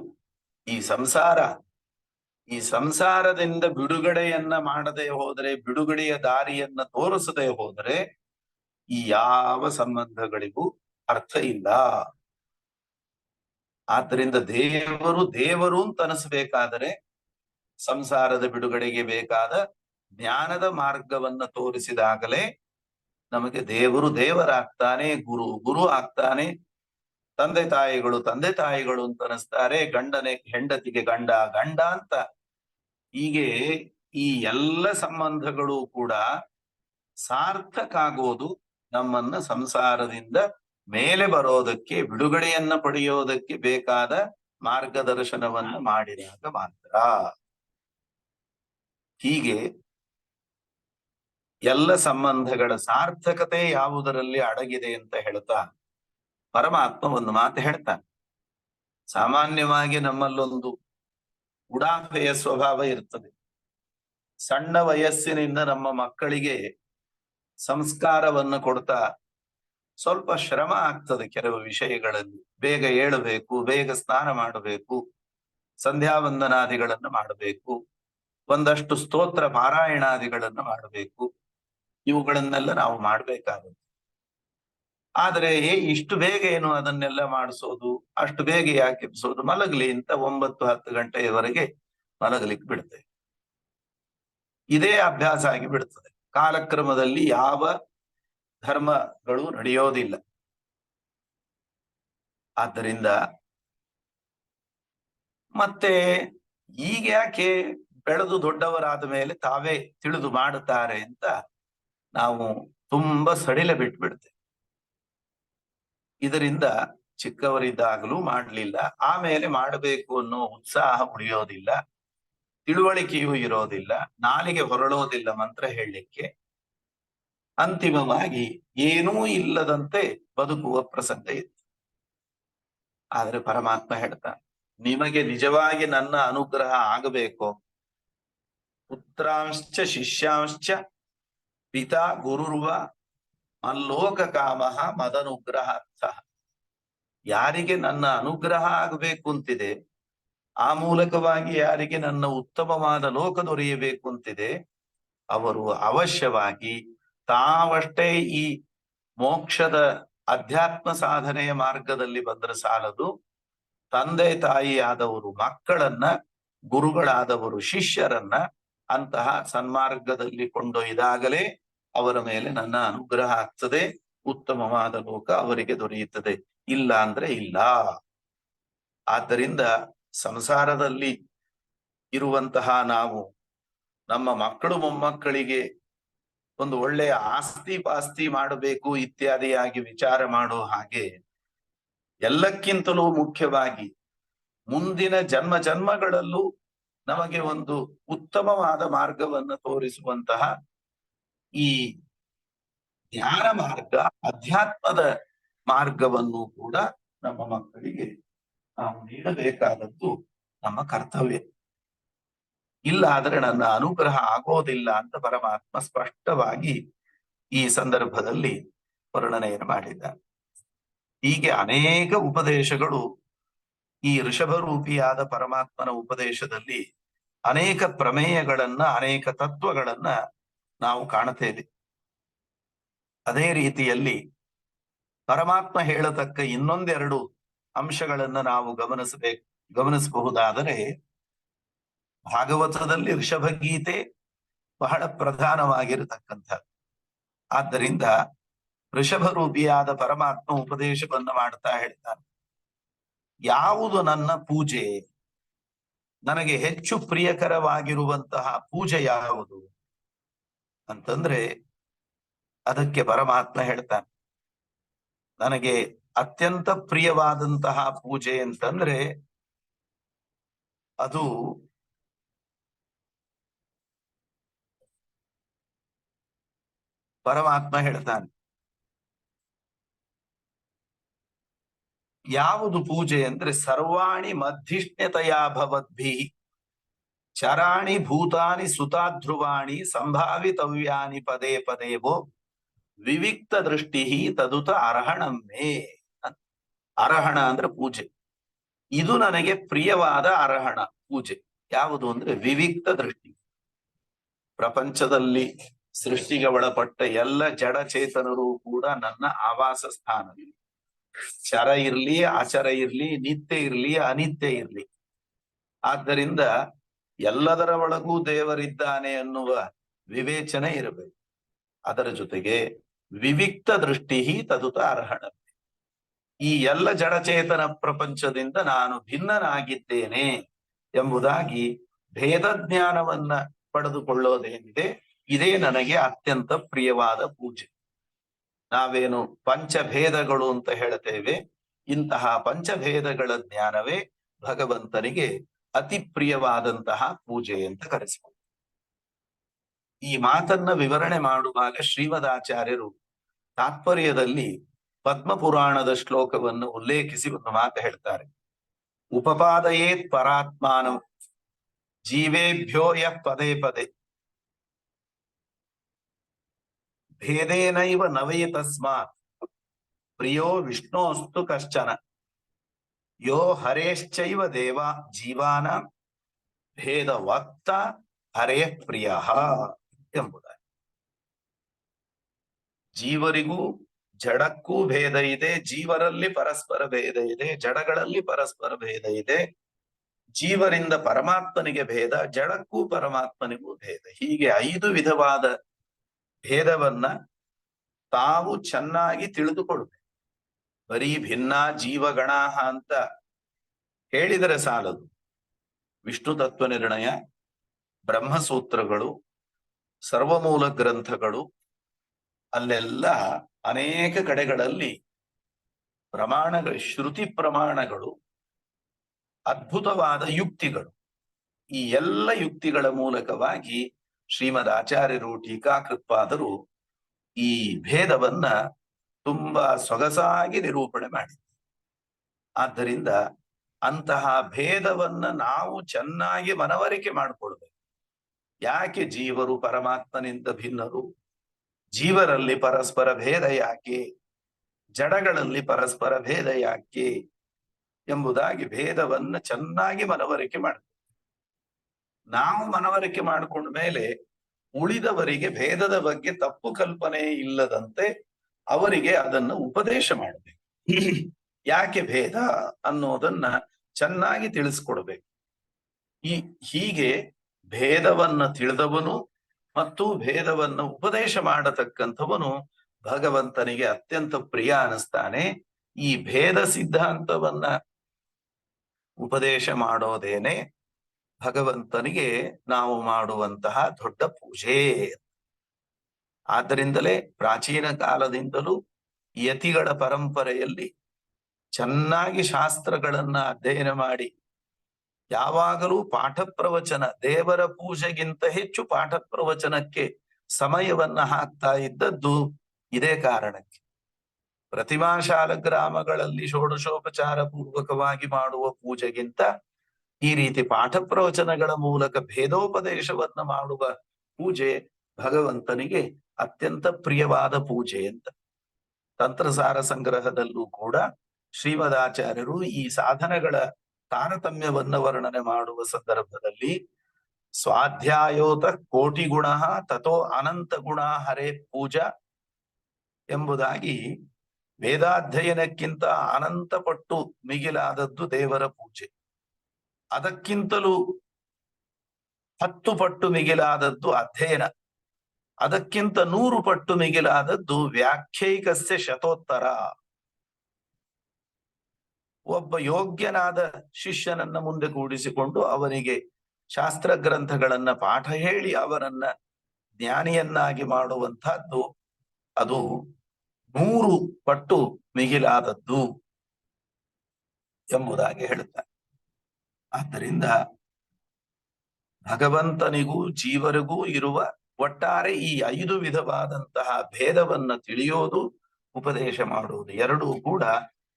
ಈ ಸಂಸಾರದಿಂದ ಬಿಡುಗಡೆಯನ್ನ ಮಾಡದೆ ಹೋದರೆ, ಬಿಡುಗಡೆಯ ದಾರಿಯನ್ನ ತೋರಿಸದೆ ಹೋದರೆ ಈ ಯಾವ ಸಂಬಂಧಗಳಿಗೂ ಅರ್ಥ ಇಲ್ಲ. ಆದ್ದರಿಂದ ದೇವರು ಅಂತ ಅನಿಸ್ಬೇಕಾದರೆ ಸಂಸಾರದ ಬಿಡುಗಡೆಗೆ ಬೇಕಾದ ಜ್ಞಾನದ ಮಾರ್ಗವನ್ನ ತೋರಿಸಿದಾಗಲೇ ನಮಗೆ ದೇವರು ದೇವರಾಗ್ತಾನೆ, ಗುರು ಆಗ್ತಾನೆ, ತಂದೆ ತಾಯಿಗಳು ಅಂತ ಅನಿಸ್ತಾರೆ, ಹೆಂಡತಿಗೆ ಗಂಡ ಅಂತ. ಹೀಗೆ ಈ ಎಲ್ಲ ಸಂಬಂಧಗಳು ಕೂಡ ಸಾರ್ಥಕ ಆಗೋದು ನಮ್ಮನ್ನ ಸಂಸಾರದಿಂದ ಮೇಲೆ ಬರೋದಕ್ಕೆ, ಬಿಡುಗಡೆಯನ್ನ ಪಡೆಯೋದಕ್ಕೆ ಬೇಕಾದ ಮಾರ್ಗದರ್ಶನವನ್ನ ಮಾಡಿದಾಗ ಮಾತ್ರ. ಹೀಗೆ ಎಲ್ಲ ಸಂಬಂಧಗಳ ಸಾರ್ಥಕತೆ ಯಾವುದರಲ್ಲಿ ಅಡಗಿದೆ ಅಂತ ಹೇಳ್ತಾ ಪರಮಾತ್ಮ ಒಂದು ಮಾತು ಹೇಳ್ತಾನೆ. ಸಾಮಾನ್ಯವಾಗಿ ನಮ್ಮಲ್ಲೊಂದು ಉಡಾಫೆಯ ಸ್ವಭಾವ ಇರ್ತದೆ. ಸಣ್ಣ ವಯಸ್ಸಿನಿಂದ ನಮ್ಮ ಮಕ್ಕಳಿಗೆ ಸಂಸ್ಕಾರವನ್ನು ಕೊಡ್ತಾ ಸ್ವಲ್ಪ ಶ್ರಮ ಆಗ್ತದೆ. ಕೆಲವು ವಿಷಯಗಳಲ್ಲಿ ಬೇಗ ಏಳಬೇಕು, ಬೇಗ ಸ್ನಾನ ಮಾಡಬೇಕು, ಸಂಧ್ಯಾ ವಂದನಾದಿಗಳನ್ನು ಮಾಡಬೇಕು, ಒಂದಷ್ಟು ಸ್ತೋತ್ರ ಪಾರಾಯಣಾದಿಗಳನ್ನು ಮಾಡಬೇಕು, ಇವುಗಳನ್ನೆಲ್ಲ ನಾವು ಮಾಡ್ಬೇಕಾಗುತ್ತೆ. ಆದರೆ ಇಷ್ಟು ಬೇಗ ಏನು ಅದನ್ನೆಲ್ಲ ಮಾಡಿಸೋದು, ಅಷ್ಟು ಬೇಗ ಯಾಕೆ ಎಬ್ಸೋದು, ಮಲಗಲಿ ಅಂತ 9-10 ಗಂಟೆಯವರೆಗೆ ಮಲಗಲಿಕ್ಕೆ ಬಿಡ್ತೇವೆ. ಇದೇ ಅಭ್ಯಾಸ ಆಗಿ ಬಿಡ್ತದೆ. ಕಾಲಕ್ರಮದಲ್ಲಿ ಯಾವ ಧರ್ಮಗಳು ನಡೆಯೋದಿಲ್ಲ. ಆದ್ದರಿಂದ ಮತ್ತೆ ಈಗ ಯಾಕೆ ಬೆಳೆದು ದೊಡ್ಡವರಾದ ಮೇಲೆ ತಾವೇ ತಿಳಿದು ಮಾಡುತ್ತಾರೆ ಅಂತ ನಾವು ತುಂಬಾ ಸಡಿಲ ಬಿಟ್ಬಿಡ್ತೆ. ಇದರಿಂದ ಚಿಕ್ಕವರಿದ್ದಾಗಲೂ ಮಾಡ್ಲಿಲ್ಲ, ಆಮೇಲೆ ಮಾಡಬೇಕು ಅನ್ನೋ ಉತ್ಸಾಹ ಉಳಿಯೋದಿಲ್ಲ, ತಿಳುವಳಿಕೆಯೂ ಇರೋದಿಲ್ಲ, ನಾಲಿಗೆ ಹೊರಳೋದಿಲ್ಲ ಮಂತ್ರ ಹೇಳಲಿಕ್ಕೆ. ಅಂತಿಮವಾಗಿ ಏನೂ ಇಲ್ಲದಂತೆ ಬದುಕುವ ಪ್ರಸಂಗ ಇತ್ತು. ಆದ್ರೆ ಪರಮಾತ್ಮ ಹೇಳ್ತಾನೆ, ನಿಮಗೆ ನಿಜವಾಗಿ ನನ್ನ ಅನುಗ್ರಹ ಆಗಬೇಕೋ, ಪುತ್ರಾಂಶ್ಚ ಶಿಷ್ಯಾಂಶ್ಚ ಪಿತಾ ಗುರುರ್ವ ಮಲ್ಲೋಕ ಕಾಮಃ ಮದನುಗ್ರಹಾರ್ಥ. ಯಾರಿಗೆ ನನ್ನ ಅನುಗ್ರಹ ಆಗಬೇಕು ಅಂತಿದೆ, ಆ ಮೂಲಕವಾಗಿ ಯಾರಿಗೆ ನನ್ನ ಉತ್ತಮವಾದ ಲೋಕ ದೊರೆಯಬೇಕು ಅಂತಿದೆ, ಅವರು ಅವಶ್ಯವಾಗಿ ತಾವಷ್ಟೇ ಈ ಮೋಕ್ಷದ ಅಧ್ಯಾತ್ಮ ಸಾಧನೆಯ ಮಾರ್ಗದಲ್ಲಿ ಬಂದರೆ ಸಾಲದು, ತಂದೆ ತಾಯಿಯಾದವರು ಮಕ್ಕಳನ್ನ, ಗುರುಗಳಾದವರು ಶಿಷ್ಯರನ್ನ ಅಂತಹ ಸನ್ಮಾರ್ಗದಲ್ಲಿ ಕೊಂಡೊಯ್ದಾಗಲೇ ಅವರ ಮೇಲೆ ನನ್ನ ಅನುಗ್ರಹ ಆಗ್ತದೆ, ಉತ್ತಮವಾದ ಲೋಕ ಅವರಿಗೆ ದೊರೆಯುತ್ತದೆ. ಇಲ್ಲ ಅಂದ್ರೆ ಇಲ್ಲ. ಆದ್ದರಿಂದ ಸಂಸಾರದಲ್ಲಿ ಇರುವಂತಹ ನಾವು ನಮ್ಮ ಮಕ್ಕಳು ಮೊಮ್ಮಕ್ಕಳಿಗೆ ಒಂದು ಒಳ್ಳೆಯ ಆಸ್ತಿ ಪಾಸ್ತಿ ಮಾಡಬೇಕು ಇತ್ಯಾದಿಯಾಗಿ ವಿಚಾರ ಮಾಡೋ ಹಾಗೆ, ಎಲ್ಲಕ್ಕಿಂತಲೂ ಮುಖ್ಯವಾಗಿ ಮುಂದಿನ ಜನ್ಮ ಜನ್ಮಗಳಲ್ಲೂ ನಮಗೆ ಒಂದು ಉತ್ತಮವಾದ ಮಾರ್ಗವನ್ನು ತೋರಿಸುವಂತಹ ಈ ಜ್ಞಾನ ಮಾರ್ಗ, ಅಧ್ಯಾತ್ಮದ ಮಾರ್ಗವನ್ನು ಕೂಡ ನಮ್ಮ ಮಕ್ಕಳಿಗೆ ನಾವು ನೀಡಬೇಕಾದದ್ದು ನಮ್ಮ ಕರ್ತವ್ಯ. ಇಲ್ಲ ಆದ್ರೆ ನನ್ನ ಅನುಗ್ರಹ ಆಗೋದಿಲ್ಲ ಅಂತ ಪರಮಾತ್ಮ ಸ್ಪಷ್ಟವಾಗಿ ಈ ಸಂದರ್ಭದಲ್ಲಿ ವರ್ಣನೆಯನ್ನು ಮಾಡಿದ್ದಾನೆ. ಹೀಗೆ ಅನೇಕ ಉಪದೇಶಗಳು ಈ ಋಷಭರೂಪಿಯಾದ ಪರಮಾತ್ಮನ ಉಪದೇಶದಲ್ಲಿ ಅನೇಕ ಪ್ರಮೇಯಗಳನ್ನ, ಅನೇಕ ತತ್ವಗಳನ್ನ ನಾವು ಕಾಣುತ್ತೇವೆ. ಅದೇ ರೀತಿಯಲ್ಲಿ ಪರಮಾತ್ಮ ಹೇಳತಕ್ಕ ಇನ್ನೊಂದೆರಡು ಅಂಶಗಳನ್ನ ನಾವು ಗಮನಿಸಬಹುದಾದರೆ, ಭಾಗವತದಲ್ಲಿ ಋಷಭಗೀತೆ ಬಹಳ ಪ್ರಧಾನವಾಗಿರತಕ್ಕಂಥದ್ದು. ಆದ್ದರಿಂದ ಋಷಭರೂಪಿಯಾದ ಪರಮಾತ್ಮ ಉಪದೇಶವನ್ನ ಮಾಡ್ತಾ ಹೇಳ್ತಾನೆ, ಯಾವುದು ನನ್ನ ಪೂಜೆ, ನನಗೆ ಹೆಚ್ಚು ಪ್ರಿಯಕರವಾಗಿರುವಂತಹ ಪೂಜೆ ಯಾವುದು ಅಂತಂದ್ರೆ, ಅದಕ್ಕೆ ಪರಮಾತ್ಮ ಹೇಳ್ತಾನೆ, ನನಗೆ ಅತ್ಯಂತ ಪ್ರಿಯವಾದಂತಹ ಪೂಜೆ ಅಂತಂದ್ರೆ ಅದು ಪರಮಾತ್ಮ ಹೇಳ್ತಾನೆ, ಯಾವುದು ಪೂಜೆ ಅಂದ್ರೆ ಸರ್ವಾಣಿ ಮಧ್ಯಷ್ಣ್ಯತೆಯ ಭವದ್ಭಿ ಚರಾಣಿ ಭೂತಾನಿ ಸುತಾಧ್ರುವಾಣಿ ಸಂಭಾವಿತವ್ಯಾನಿ ಪದೇ ಪದೇವೋ ವಿವಿಕ್ತ ದೃಷ್ಟಿ ತದುತ ಅರ್ಹಣಮ್ಮೆ. ಅರ್ಹಣ ಅಂದ್ರೆ ಪೂಜೆ. ಇದು ನನಗೆ ಪ್ರಿಯವಾದ ಅರ್ಹಣ ಪೂಜೆ ಯಾವುದು ಅಂದ್ರೆ ವಿವಿಕ್ತ ದೃಷ್ಟಿ. ಪ್ರಪಂಚದಲ್ಲಿ ಸೃಷ್ಟಿಗೆ ಒಳಪಟ್ಟ ಎಲ್ಲ ಜಡಚೇತನರು ಕೂಡ ನನ್ನ ಆವಾಸ ಸ್ಥಾನ. ಚರ ಇರ್ಲಿ, ಅಚರ ಇರ್ಲಿ, ನಿತ್ಯ ಇರ್ಲಿ, ಅನಿತ್ಯ ಇರ್ಲಿ. ಆದ್ದರಿಂದ ಎಲ್ಲದರ ಒಳಗೂ ದೇವರಿದ್ದಾನೆ ಅನ್ನುವ ವಿವೇಚನೆ ಇರಬೇಕು. ಅದರ ಜೊತೆಗೆ ವಿವಿಕ್ತ ದೃಷ್ಟಿ ತದುತ ಅರ್ಹಣ. ಈ ಎಲ್ಲ ಜಡಚೇತನ ಪ್ರಪಂಚದಿಂದ ನಾನು ಭಿನ್ನನಾಗಿದ್ದೇನೆ ಎಂಬುದಾಗಿ ಭೇದ ಜ್ಞಾನವನ್ನ ಪಡೆದುಕೊಳ್ಳೋದೇನಿದೆ, ಇದೇ ನನಗೆ ಅತ್ಯಂತ ಪ್ರಿಯವಾದ ಪೂಜೆ. ನಾವೇನು ಪಂಚಭೇದಗಳು ಅಂತ ಹೇಳ್ತೇವೆ, ಇಂತಹ ಪಂಚಭೇದಗಳ ಜ್ಞಾನವೇ ಭಗವಂತನಿಗೆ ಅತಿ ಪ್ರಿಯವಾದಂತಹ ಪೂಜೆ ಅಂತ ಕರೆಸಿಕೊಂಡು, ಈ ಮಾತನ್ನ ವಿವರಣೆ ಮಾಡುವಾಗ ಶ್ರೀಮದಾಚಾರ್ಯರು ತಾತ್ಪರ್ಯದಲ್ಲಿ ಪದ್ಮಪುರಾಣದ ಶ್ಲೋಕವನ್ನು ಉಲ್ಲೇಖಿಸಿ ಒಂದು ಮಾತು ಹೇಳ್ತಾರೆ, ಉಪಪಾದಯೇತ್ ಪರಾತ್ಮಾನಂ ಜೀವೇಭ್ಯೋ ಯಃ ಪದೇ ಪದೇ ಭೇದೇನೈವ ನವೈ ತಸ್ಮಾತ್ ಪ್ರಿಯೋ ವಿಷ್ಣೋಸ್ತು ಕಶ್ಚನ ಯೋ ಹರೇಶ್ಚೈವ ದೇವ ಜೀವಾನ ಭೇದ ವಕ್ತ ಹರೇ ಪ್ರಿಯ ಎಂಬುದಾಗಿ. ಜೀವರಿಗೂ ಜಡಕ್ಕೂ ಭೇದ ಇದೆ, ಜೀವರಲ್ಲಿ ಪರಸ್ಪರ ಭೇದ ಇದೆ, ಜಡಗಳಲ್ಲಿ ಪರಸ್ಪರ ಭೇದ ಇದೆ. ಜೀವರಿಂದ ಪರಮಾತ್ಮನಿಗೆ ಭೇದ, ಜಡಕ್ಕೂ ಪರಮಾತ್ಮನಿಗೂ ಭೇದ. ಹೀಗೆ 5 ವಿಧವಾದ ಭೇದವನ್ನ ತಾವು ಚೆನ್ನಾಗಿ ತಿಳಿದುಕೊಳ್ಬೇಕು. ಬರೀ ಭಿನ್ನ ಜೀವಗಣ ಅಂತ ಹೇಳಿದರೆ ಸಾಲದು. ವಿಷ್ಣು ತತ್ವ ನಿರ್ಣಯ, ಬ್ರಹ್ಮಸೂತ್ರಗಳು, ಸರ್ವಮೂಲ ಗ್ರಂಥಗಳು, ಅಲ್ಲೆಲ್ಲ ಅನೇಕ ಕಡೆಗಳಲ್ಲಿ ಪ್ರಮಾಣಗಳು, ಶ್ರುತಿ ಪ್ರಮಾಣಗಳು, ಅದ್ಭುತವಾದ ಯುಕ್ತಿಗಳು, ಈ ಎಲ್ಲ ಯುಕ್ತಿಗಳ ಮೂಲಕವಾಗಿ ಶ್ರೀಮದ್ ಆಚಾರ್ಯರು, ಟೀಕಾಕೃತ್ಪಾದರು ಈ ಭೇದವನ್ನ ತುಂಬಾ ಸೊಗಸಾಗಿ ನಿರೂಪಣೆ ಮಾಡಿದ್ದಾರೆ. ಆದ್ದರಿಂದ ಅಂತಹ ಭೇದವನ್ನ ನಾವು ಚೆನ್ನಾಗಿ ಮನವರಿಕೆ ಮಾಡಿಕೊಳ್ಬೇಕು. ಯಾಕೆ ಜೀವರು ಪರಮಾತ್ಮನಿಂದ ಭಿನ್ನರು? ಜೀವರಲ್ಲಿ ಪರಸ್ಪರ ಭೇದ ಯಾಕೆ? ಜಡಗಳಲ್ಲಿ ಪರಸ್ಪರ ಭೇದ ಯಾಕೆ ಎಂಬುದಾಗಿ ಭೇದವನ್ನ ಚೆನ್ನಾಗಿ ಮನವರಿಕೆ ಮಾಡಬೇಕು. ನಾವು ಮನವರಿಕೆ ಮಾಡಿಕೊಂಡ ಮೇಲೆ ಉಳಿದವರಿಗೆ ಭೇದದ ಬಗ್ಗೆ ತಪ್ಪು ಕಲ್ಪನೆ ಇಲ್ಲದಂತೆ ಅವರಿಗೆ ಅದನ್ನು ಉಪದೇಶ ಮಾಡಬೇಕು. ಯಾಕೆ ಭೇದ ಅನ್ನೋದನ್ನ ಚೆನ್ನಾಗಿ ತಿಳಿಸ್ಕೊಡ್ಬೇಕು. ಹೀಗೆ ಭೇದವನ್ನ ತಿಳಿದವನು ಮತ್ತು ಭೇದವನ್ನ ಉಪದೇಶ ಮಾಡತಕ್ಕಂಥವನು ಭಗವಂತನಿಗೆ ಅತ್ಯಂತ ಪ್ರಿಯ ಅನಿಸ್ತಾನೆ. ಈ ಭೇದ ಸಿದ್ಧಾಂತವನ್ನ ಉಪದೇಶ ಮಾಡೋದೇನೆ ಭಗವಂತನಿಗೆ ನಾವು ಮಾಡುವಂತಹ ದೊಡ್ಡ ಪೂಜೆ. ಆದ್ದರಿಂದಲೇ ಪ್ರಾಚೀನ ಕಾಲದಿಂದಲೂ ಯತಿಗಳ ಪರಂಪರೆಯಲ್ಲಿ ಚೆನ್ನಾಗಿ ಶಾಸ್ತ್ರಗಳನ್ನ ಅಧ್ಯಯನ ಮಾಡಿ ಯಾವಾಗಲೂ ಪಾಠ ಪ್ರವಚನ, ದೇವರ ಪೂಜೆಗಿಂತ ಹೆಚ್ಚು ಪಾಠ ಪ್ರವಚನಕ್ಕೆ ಸಮಯವನ್ನ ಹಾಕ್ತಾ ಇದ್ದದ್ದು ಇದೇ ಕಾರಣಕ್ಕೆ. ಪ್ರತಿಮಾಶಾಲ ಗ್ರಾಮಗಳಲ್ಲಿ ಷೋಡಶೋಪಚಾರ ಪೂರ್ವಕವಾಗಿ ಮಾಡುವ ಪೂಜೆಗಿಂತ ಈ ರೀತಿ ಪಾಠ ಪ್ರವಚನಗಳ ಮೂಲಕ ಭೇದೋಪದೇಶವನ್ನ ಮಾಡುವ ಪೂಜೆ ಭಗವಂತನಿಗೆ ಅತ್ಯಂತ ಪ್ರಿಯವಾದ ಪೂಜೆ ಅಂತ. ತಂತ್ರಸಾರ ಸಂಗ್ರಹದಲ್ಲೂ ಕೂಡ ಶ್ರೀಮದಾಚಾರ್ಯರು ಈ ಸಾಧನಗಳ ತಾರತಮ್ಯವನ್ನ ವರ್ಣನೆ ಮಾಡುವ ಸಂದರ್ಭದಲ್ಲಿ ಸ್ವಾಧ್ಯಾಯೋತ ಕೋಟಿ ಗುಣ ತಥೋ ಅನಂತ ಗುಣ ಹರೇ ಪೂಜಾ ಎಂಬುದಾಗಿ, ವೇದಾಧ್ಯಯನಕ್ಕಿಂತ ಅನಂತ ಪಟ್ಟು ಮಿಗಿಲಾದದ್ದು ದೇವರ ಪೂಜೆ, ಅದಕ್ಕಿಂತಲೂ 10 ಪಟ್ಟು ಮಿಗಿಲಾದದ್ದು ಅಧ್ಯಯನ, ಅದಕ್ಕಿಂತ 100 ಪಟ್ಟು ಮಿಗಿಲಾದದ್ದು ವ್ಯಾಖ್ಯೈಕಸ್ಯ ಶತೋತ್ತರ. ಒಬ್ಬ ಯೋಗ್ಯನಾದ ಶಿಷ್ಯನನ್ನ ಮುಂದೆ ಕೂಡಿಸಿಕೊಂಡು ಅವನಿಗೆ ಶಾಸ್ತ್ರ ಗ್ರಂಥಗಳನ್ನ ಪಾಠ ಹೇಳಿ ಅವನನ್ನ ಜ್ಞಾನಿಯನ್ನಾಗಿ ಮಾಡುವಂತಹದ್ದು ಅದು 100 ಪಟ್ಟು ಮಿಗಿಲಾದದ್ದು ಎಂಬುದಾಗಿ ಹೇಳುತ್ತಾರೆ. ಆದ್ದರಿಂದ ಭಗವಂತನಿಗೂ ಜೀವರಿಗೂ ಇರುವ ಒಟ್ಟಾರೆ ಈ 5 ವಿಧವಾದಂತಹ ಭೇದವನ್ನ ತಿಳಿಯೋದು, ಉಪದೇಶ ಮಾಡುವುದು ಎರಡೂ ಕೂಡ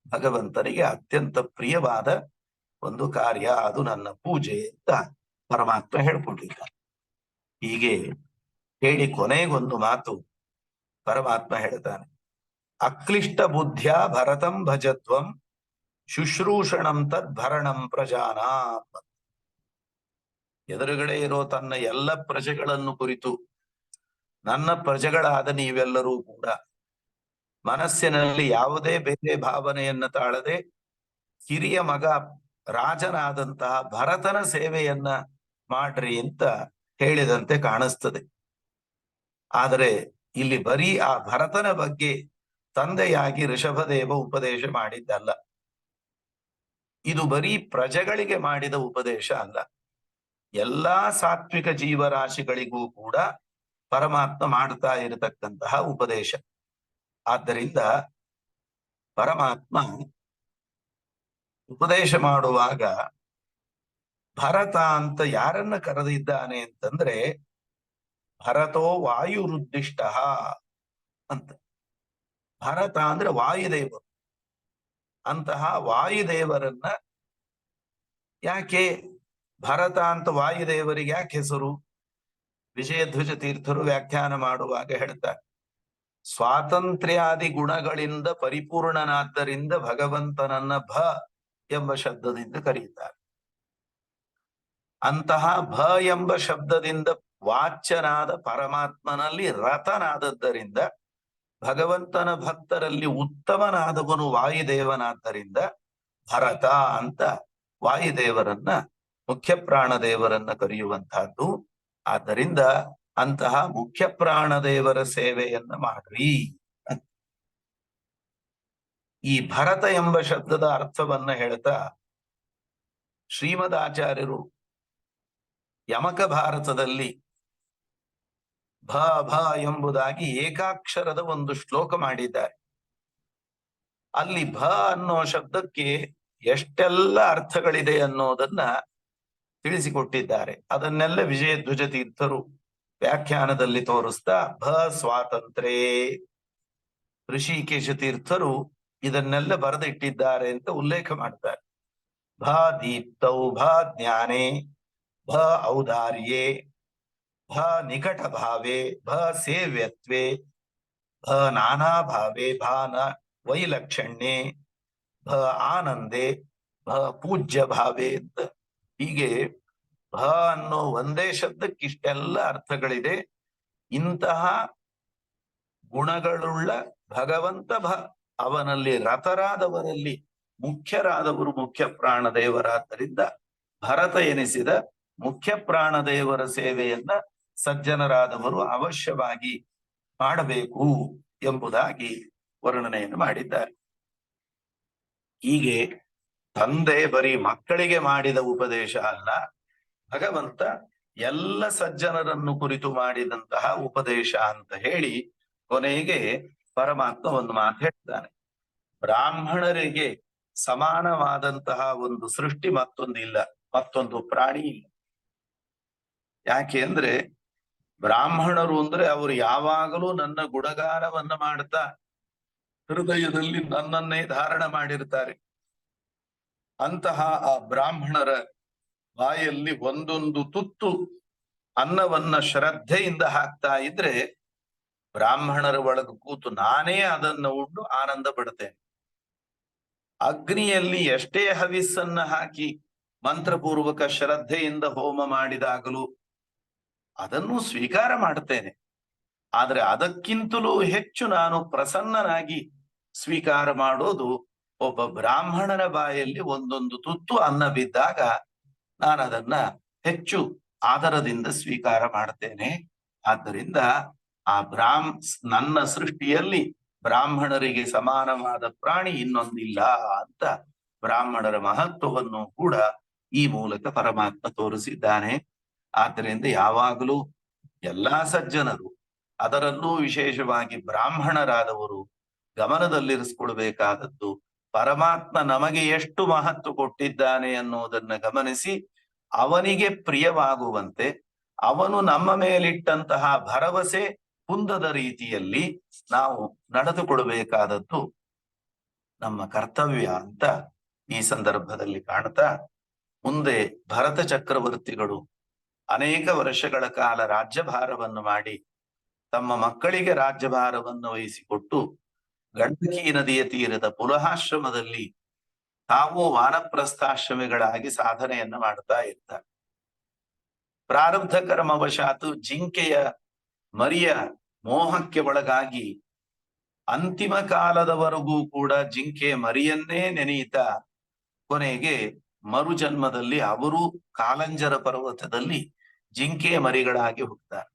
ಭಗವಂತನಿಗೆ ಅತ್ಯಂತ ಪ್ರಿಯವಾದ ಒಂದು ಕಾರ್ಯ. ಅದು ನನ್ನ ಪೂಜೆ ಅಂತ ಪರಮಾತ್ಮ ಹೇಳ್ಕೊಂಡಿದ್ದಾನೆ. ಹೀಗೆ ಹೇಳಿ ಕೊನೆಗೊಂದು ಮಾತು ಪರಮಾತ್ಮ ಹೇಳ್ತಾನೆ, ಅಕ್ಲಿಷ್ಟ ಬುದ್ಧಿಯ ಭರತಂ ಭಜತ್ವಂ ಶುಶ್ರೂಷಣಂ ತದ್ಭರಣಂ ಪ್ರಜಾನಾ. ಎದುರುಗಡೆ ಇರೋ ತನ್ನ ಎಲ್ಲ ಪ್ರಜೆಗಳನ್ನು ಕುರಿತು, ನನ್ನ ಪ್ರಜೆಗಳಾದ ನೀವೆಲ್ಲರೂ ಕೂಡ ಮನಸ್ಸಿನಲ್ಲಿ ಯಾವುದೇ ಬೇರೆ ಭಾವನೆಯನ್ನ ತಾಳದೆ ಹಿರಿಯ ಮಗ ರಾಜನಾದಂತಹ ಭರತನ ಸೇವೆಯನ್ನ ಮಾಡ್ರಿ ಅಂತ ಹೇಳಿದಂತೆ ಕಾಣಿಸ್ತದೆ. ಆದರೆ ಇಲ್ಲಿ ಬರೀ ಆ ಭರತನ ಬಗ್ಗೆ ತಂದೆಯಾಗಿ ಋಷಭದೇವ ಉಪದೇಶ ಮಾಡಿದ್ದಲ್ಲ, ಇದು ಬರೀ ಪ್ರಜೆಗಳಿಗೆ ಮಾಡಿದ ಉಪದೇಶ ಅಲ್ಲ, ಎಲ್ಲಾ ಸಾತ್ವಿಕ ಜೀವರಾಶಿಗಳಿಗೂ ಕೂಡ ಪರಮಾತ್ಮ ಮಾಡ್ತಾ ಇರತಕ್ಕಂತಹ ಉಪದೇಶ. ಆದ್ದರಿಂದ ಪರಮಾತ್ಮ ಉಪದೇಶ ಮಾಡುವಾಗ ಭರತ ಅಂತ ಯಾರನ್ನ ಕರೆದಿದ್ದಾನೆ ಅಂತಂದ್ರೆ, ಭರತೋ ವಾಯುರುದ್ದಿಷ್ಟ ಅಂತ. ಭರತ ಅಂದ್ರೆ ವಾಯುದೇವರು. ಅಂತಹ ವಾಯುದೇವರನ್ನ ಯಾಕೆ ಭರತ ಅಂತ ವಾಯುದೇವರಿಗೆ ಯಾಕೆ ಹೆಸರು? ವಿಜಯಧ್ವಜ ತೀರ್ಥರು ವ್ಯಾಖ್ಯಾನ ಮಾಡುವಾಗ ಹೇಳ್ತಾರೆ, ಸ್ವಾತಂತ್ರ್ಯಾದಿ ಗುಣಗಳಿಂದ ಪರಿಪೂರ್ಣನಾದ್ದರಿಂದ ಭಗವಂತನನ್ನ ಭ ಎಂಬ ಶಬ್ದದಿಂದ ಕರೆಯುತ್ತಾರೆ. ಅಂತಹ ಭ ಎಂಬ ಶಬ್ದದಿಂದ ವಾಚ್ಯನಾದ ಪರಮಾತ್ಮನಲ್ಲಿ ರತನಾದದ್ದರಿಂದ ಭಗವಂತನ ಭಕ್ತರಲ್ಲಿ ಉತ್ತಮನಾದವನು ವಾಯುದೇವನಾದ್ದರಿಂದ ಭರತ ಅಂತ ವಾಯುದೇವರನ್ನ, ಮುಖ್ಯ ಪ್ರಾಣದೇವರನ್ನ ಕರೆಯುವಂತಹದ್ದು. ಆದ್ದರಿಂದ ಅಂತಹ ಮುಖ್ಯ ಪ್ರಾಣದೇವರ ಸೇವೆಯನ್ನ ಮಾಡ್ರಿ. ಈ ಭರತ ಎಂಬ ಶಬ್ದದ ಅರ್ಥವನ್ನ ಹೇಳ್ತಾ ಶ್ರೀಮದಾಚಾರ್ಯರು ಯಮಕ ಭಾರತದಲ್ಲಿ ಭ ಭ ಎಂಬುದಾಗಿ ಏಕಾಕ್ಷರದ ಒಂದು ಶ್ಲೋಕ ಮಾಡಿದ್ದಾರೆ. ಅಲ್ಲಿ ಭ ಅನ್ನೋ ಶಬ್ದಕ್ಕೆ ಎಷ್ಟೆಲ್ಲ ಅರ್ಥಗಳಿದೆ ಅನ್ನೋದನ್ನ ತಿಳಿಸಿಕೊಟ್ಟಿದ್ದಾರೆ. ಅದನ್ನೆಲ್ಲ ವಿಜಯಧ್ವಜ ತೀರ್ಥರು ವ್ಯಾಖ್ಯಾನದಲ್ಲಿ ತೋರಿಸ್ತಾ ಭ ಸ್ವಾತಂತ್ರ್ಯೇ, ಋಷಿಕೇಶ ತೀರ್ಥರು ಇದನ್ನೆಲ್ಲ ಬರೆದಿಟ್ಟಿದ್ದಾರೆ ಅಂತ ಉಲ್ಲೇಖ ಮಾಡ್ತಾರೆ. ಭ ದೀಪ್ತೌ, ಭ ಜ್ಞಾನೇ, ಭ ಔದಾರ್ಯೇ, ಭ ನಿಕಟ ಭಾವೆ, ಭ ಸೇವ್ಯತ್ವೇ, ಭ ನಾನಾ ಭಾವೆ, ಭ ವೈಲಕ್ಷಣ್ಯೆ, ಭ ಆನಂದೆ, ಭ ಪೂಜ್ಯ ಭಾವೆ ಅಂತ ಹೀಗೆ ಭ ಅನ್ನೋ ಒಂದೇ ಶಬ್ದಕ್ಕಿಷ್ಟೆಲ್ಲ ಅರ್ಥಗಳಿದೆ. ಇಂತಹ ಗುಣಗಳುಳ್ಳ ಭಗವಂತ ಭ, ಅವನಲ್ಲಿ ರತರಾದವರಲ್ಲಿ ಮುಖ್ಯರಾದವರು ಮುಖ್ಯ ಪ್ರಾಣದೇವರಾದ್ದರಿಂದ ಭರತ ಎನಿಸಿದ ಮುಖ್ಯ ಪ್ರಾಣದೇವರ ಸೇವೆಯನ್ನ ಸಜ್ಜನರಾದವರು ಅವಶ್ಯವಾಗಿ ಮಾಡಬೇಕು ಎಂಬುದಾಗಿ ವರ್ಣನೆಯನ್ನು ಮಾಡಿದ್ದಾರೆ. ಹೀಗೆ ತಂದೆ ಬರೀ ಮಕ್ಕಳಿಗೆ ಮಾಡಿದ ಉಪದೇಶ ಅಲ್ಲ, ಭಗವಂತ ಎಲ್ಲ ಸಜ್ಜನರನ್ನು ಕುರಿತು ಮಾಡಿದಂತಹ ಉಪದೇಶ ಅಂತ ಹೇಳಿ ಕೊನೆಗೆ ಪರಮಾತ್ಮ ಒಂದು ಮಾತು ಹೇಳ್ತಾನೆ. ಬ್ರಾಹ್ಮಣರಿಗೆ ಸಮಾನವಾದಂತಹ ಒಂದು ಸೃಷ್ಟಿ ಮತ್ತೊಂದಿಲ್ಲ, ಮತ್ತೊಂದು ಪ್ರಾಣಿ ಇಲ್ಲ. ಯಾಕೆ ಅಂದ್ರೆ ಬ್ರಾಹ್ಮಣರು ಅಂದ್ರೆ ಅವರು ಯಾವಾಗಲೂ ನನ್ನ ಗುಣಗಾನವನ್ನ ಮಾಡ್ತಾ ಹೃದಯದಲ್ಲಿ ನನ್ನನ್ನೇ ಧಾರಣ ಮಾಡಿರ್ತಾರೆ. ಅಂತಹ ಆ ಬ್ರಾಹ್ಮಣರ ಬಾಯಲ್ಲಿ ಒಂದೊಂದು ತುತ್ತು ಅನ್ನವನ್ನ ಶ್ರದ್ಧೆಯಿಂದ ಹಾಕ್ತಾ ಇದ್ರೆ ಬ್ರಾಹ್ಮಣರ ಒಳಗೆ ಕೂತು ನಾನೇ ಅದನ್ನ ಉಂಡು ಆನಂದ ಪಡ್ತೇನೆ. ಅಗ್ನಿಯಲ್ಲಿ ಎಷ್ಟೇ ಹವಿಸ್ಸನ್ನ ಹಾಕಿ ಮಂತ್ರಪೂರ್ವಕ ಶ್ರದ್ಧೆಯಿಂದ ಹೋಮ ಮಾಡಿದಾಗಲೂ ಅದನ್ನು ಸ್ವೀಕಾರ ಮಾಡ್ತೇನೆ. ಆದ್ರೆ ಅದಕ್ಕಿಂತಲೂ ಹೆಚ್ಚು ನಾನು ಪ್ರಸನ್ನನಾಗಿ ಸ್ವೀಕಾರ ಮಾಡೋದು ಒಬ್ಬ ಬ್ರಾಹ್ಮಣನ ಬಾಯಲ್ಲಿ ಒಂದೊಂದು ತುತ್ತು ಅನ್ನ ಬಿದ್ದಾಗ ನಾನು ಅದನ್ನ ಹೆಚ್ಚು ಆದರದಿಂದ ಸ್ವೀಕಾರ ಮಾಡ್ತೇನೆ. ಆದ್ದರಿಂದ ಆ ನನ್ನ ಸೃಷ್ಟಿಯಲ್ಲಿ ಬ್ರಾಹ್ಮಣರಿಗೆ ಸಮಾನವಾದ ಪ್ರಾಣಿ ಇನ್ನೊಂದಿಲ್ಲ ಅಂತ ಬ್ರಾಹ್ಮಣರ ಮಹತ್ವವನ್ನು ಕೂಡ ಈ ಮೂಲಕ ಪರಮಾತ್ಮ ತೋರಿಸಿದ್ದಾನೆ. ಆದ್ದರಿಂದ ಯಾವಾಗಲೂ ಎಲ್ಲಾ ಸಜ್ಜನರು, ಅದರಲ್ಲೂ ವಿಶೇಷವಾಗಿ ಬ್ರಾಹ್ಮಣರಾದವರು ಗಮನದಲ್ಲಿರಿಸಿಕೊಳ್ಬೇಕಾದದ್ದು ಪರಮಾತ್ಮ ನಮಗೆ ಎಷ್ಟು ಮಹತ್ವ ಕೊಟ್ಟಿದ್ದಾನೆ ಅನ್ನೋದನ್ನ ಗಮನಿಸಿ ಅವನಿಗೆ ಪ್ರಿಯವಾಗುವಂತೆ, ಅವನು ನಮ್ಮ ಮೇಲಿಟ್ಟಂತಹ ಭರವಸೆ ಕುಂದದ ರೀತಿಯಲ್ಲಿ ನಾವು ನಡೆದುಕೊಳ್ಬೇಕಾದದ್ದು ನಮ್ಮ ಕರ್ತವ್ಯ ಅಂತ ಈ ಸಂದರ್ಭದಲ್ಲಿ ಕಾಣ್ತಾ, ಮುಂದೆ ಭರತ ಚಕ್ರವರ್ತಿಗಳು ಅನೇಕ ವರ್ಷಗಳ ಕಾಲ ರಾಜ್ಯಭಾರವನ್ನು ಮಾಡಿ ತಮ್ಮ ಮಕ್ಕಳಿಗೆ ರಾಜ್ಯಭಾರವನ್ನು ವಹಿಸಿಕೊಟ್ಟು ಗಂಡಕಿ ನದಿಯ ತೀರದ ಪುಲಹಾಶ್ರಮದಲ್ಲಿ ತಾವು ವಾನಪ್ರಸ್ಥಾಶ್ರಮಿಗಳಾಗಿ ಸಾಧನೆಯನ್ನ ಮಾಡ್ತಾ ಇರ್ತಾರೆ. ಪ್ರಾರಬ್ಧ ಕರ್ಮವಶಾತು ಜಿಂಕೆಯ ಮರಿಯ ಮೋಹಕ್ಕೆ ಒಳಗಾಗಿ ಅಂತಿಮ ಕಾಲದವರೆಗೂ ಕೂಡ ಜಿಂಕೆಯ ಮರಿಯನ್ನೇ ನೆನೆಯುತ್ತಾ ಕೊನೆಗೆ ಮರುಜನ್ಮದಲ್ಲಿ ಅವರು ಕಾಲಂಜರ ಪರ್ವತದಲ್ಲಿ ಜಿಂಕೆಯ ಮರಿಗಳಾಗಿ ಹುಟ್ಟುತ್ತಾರೆ.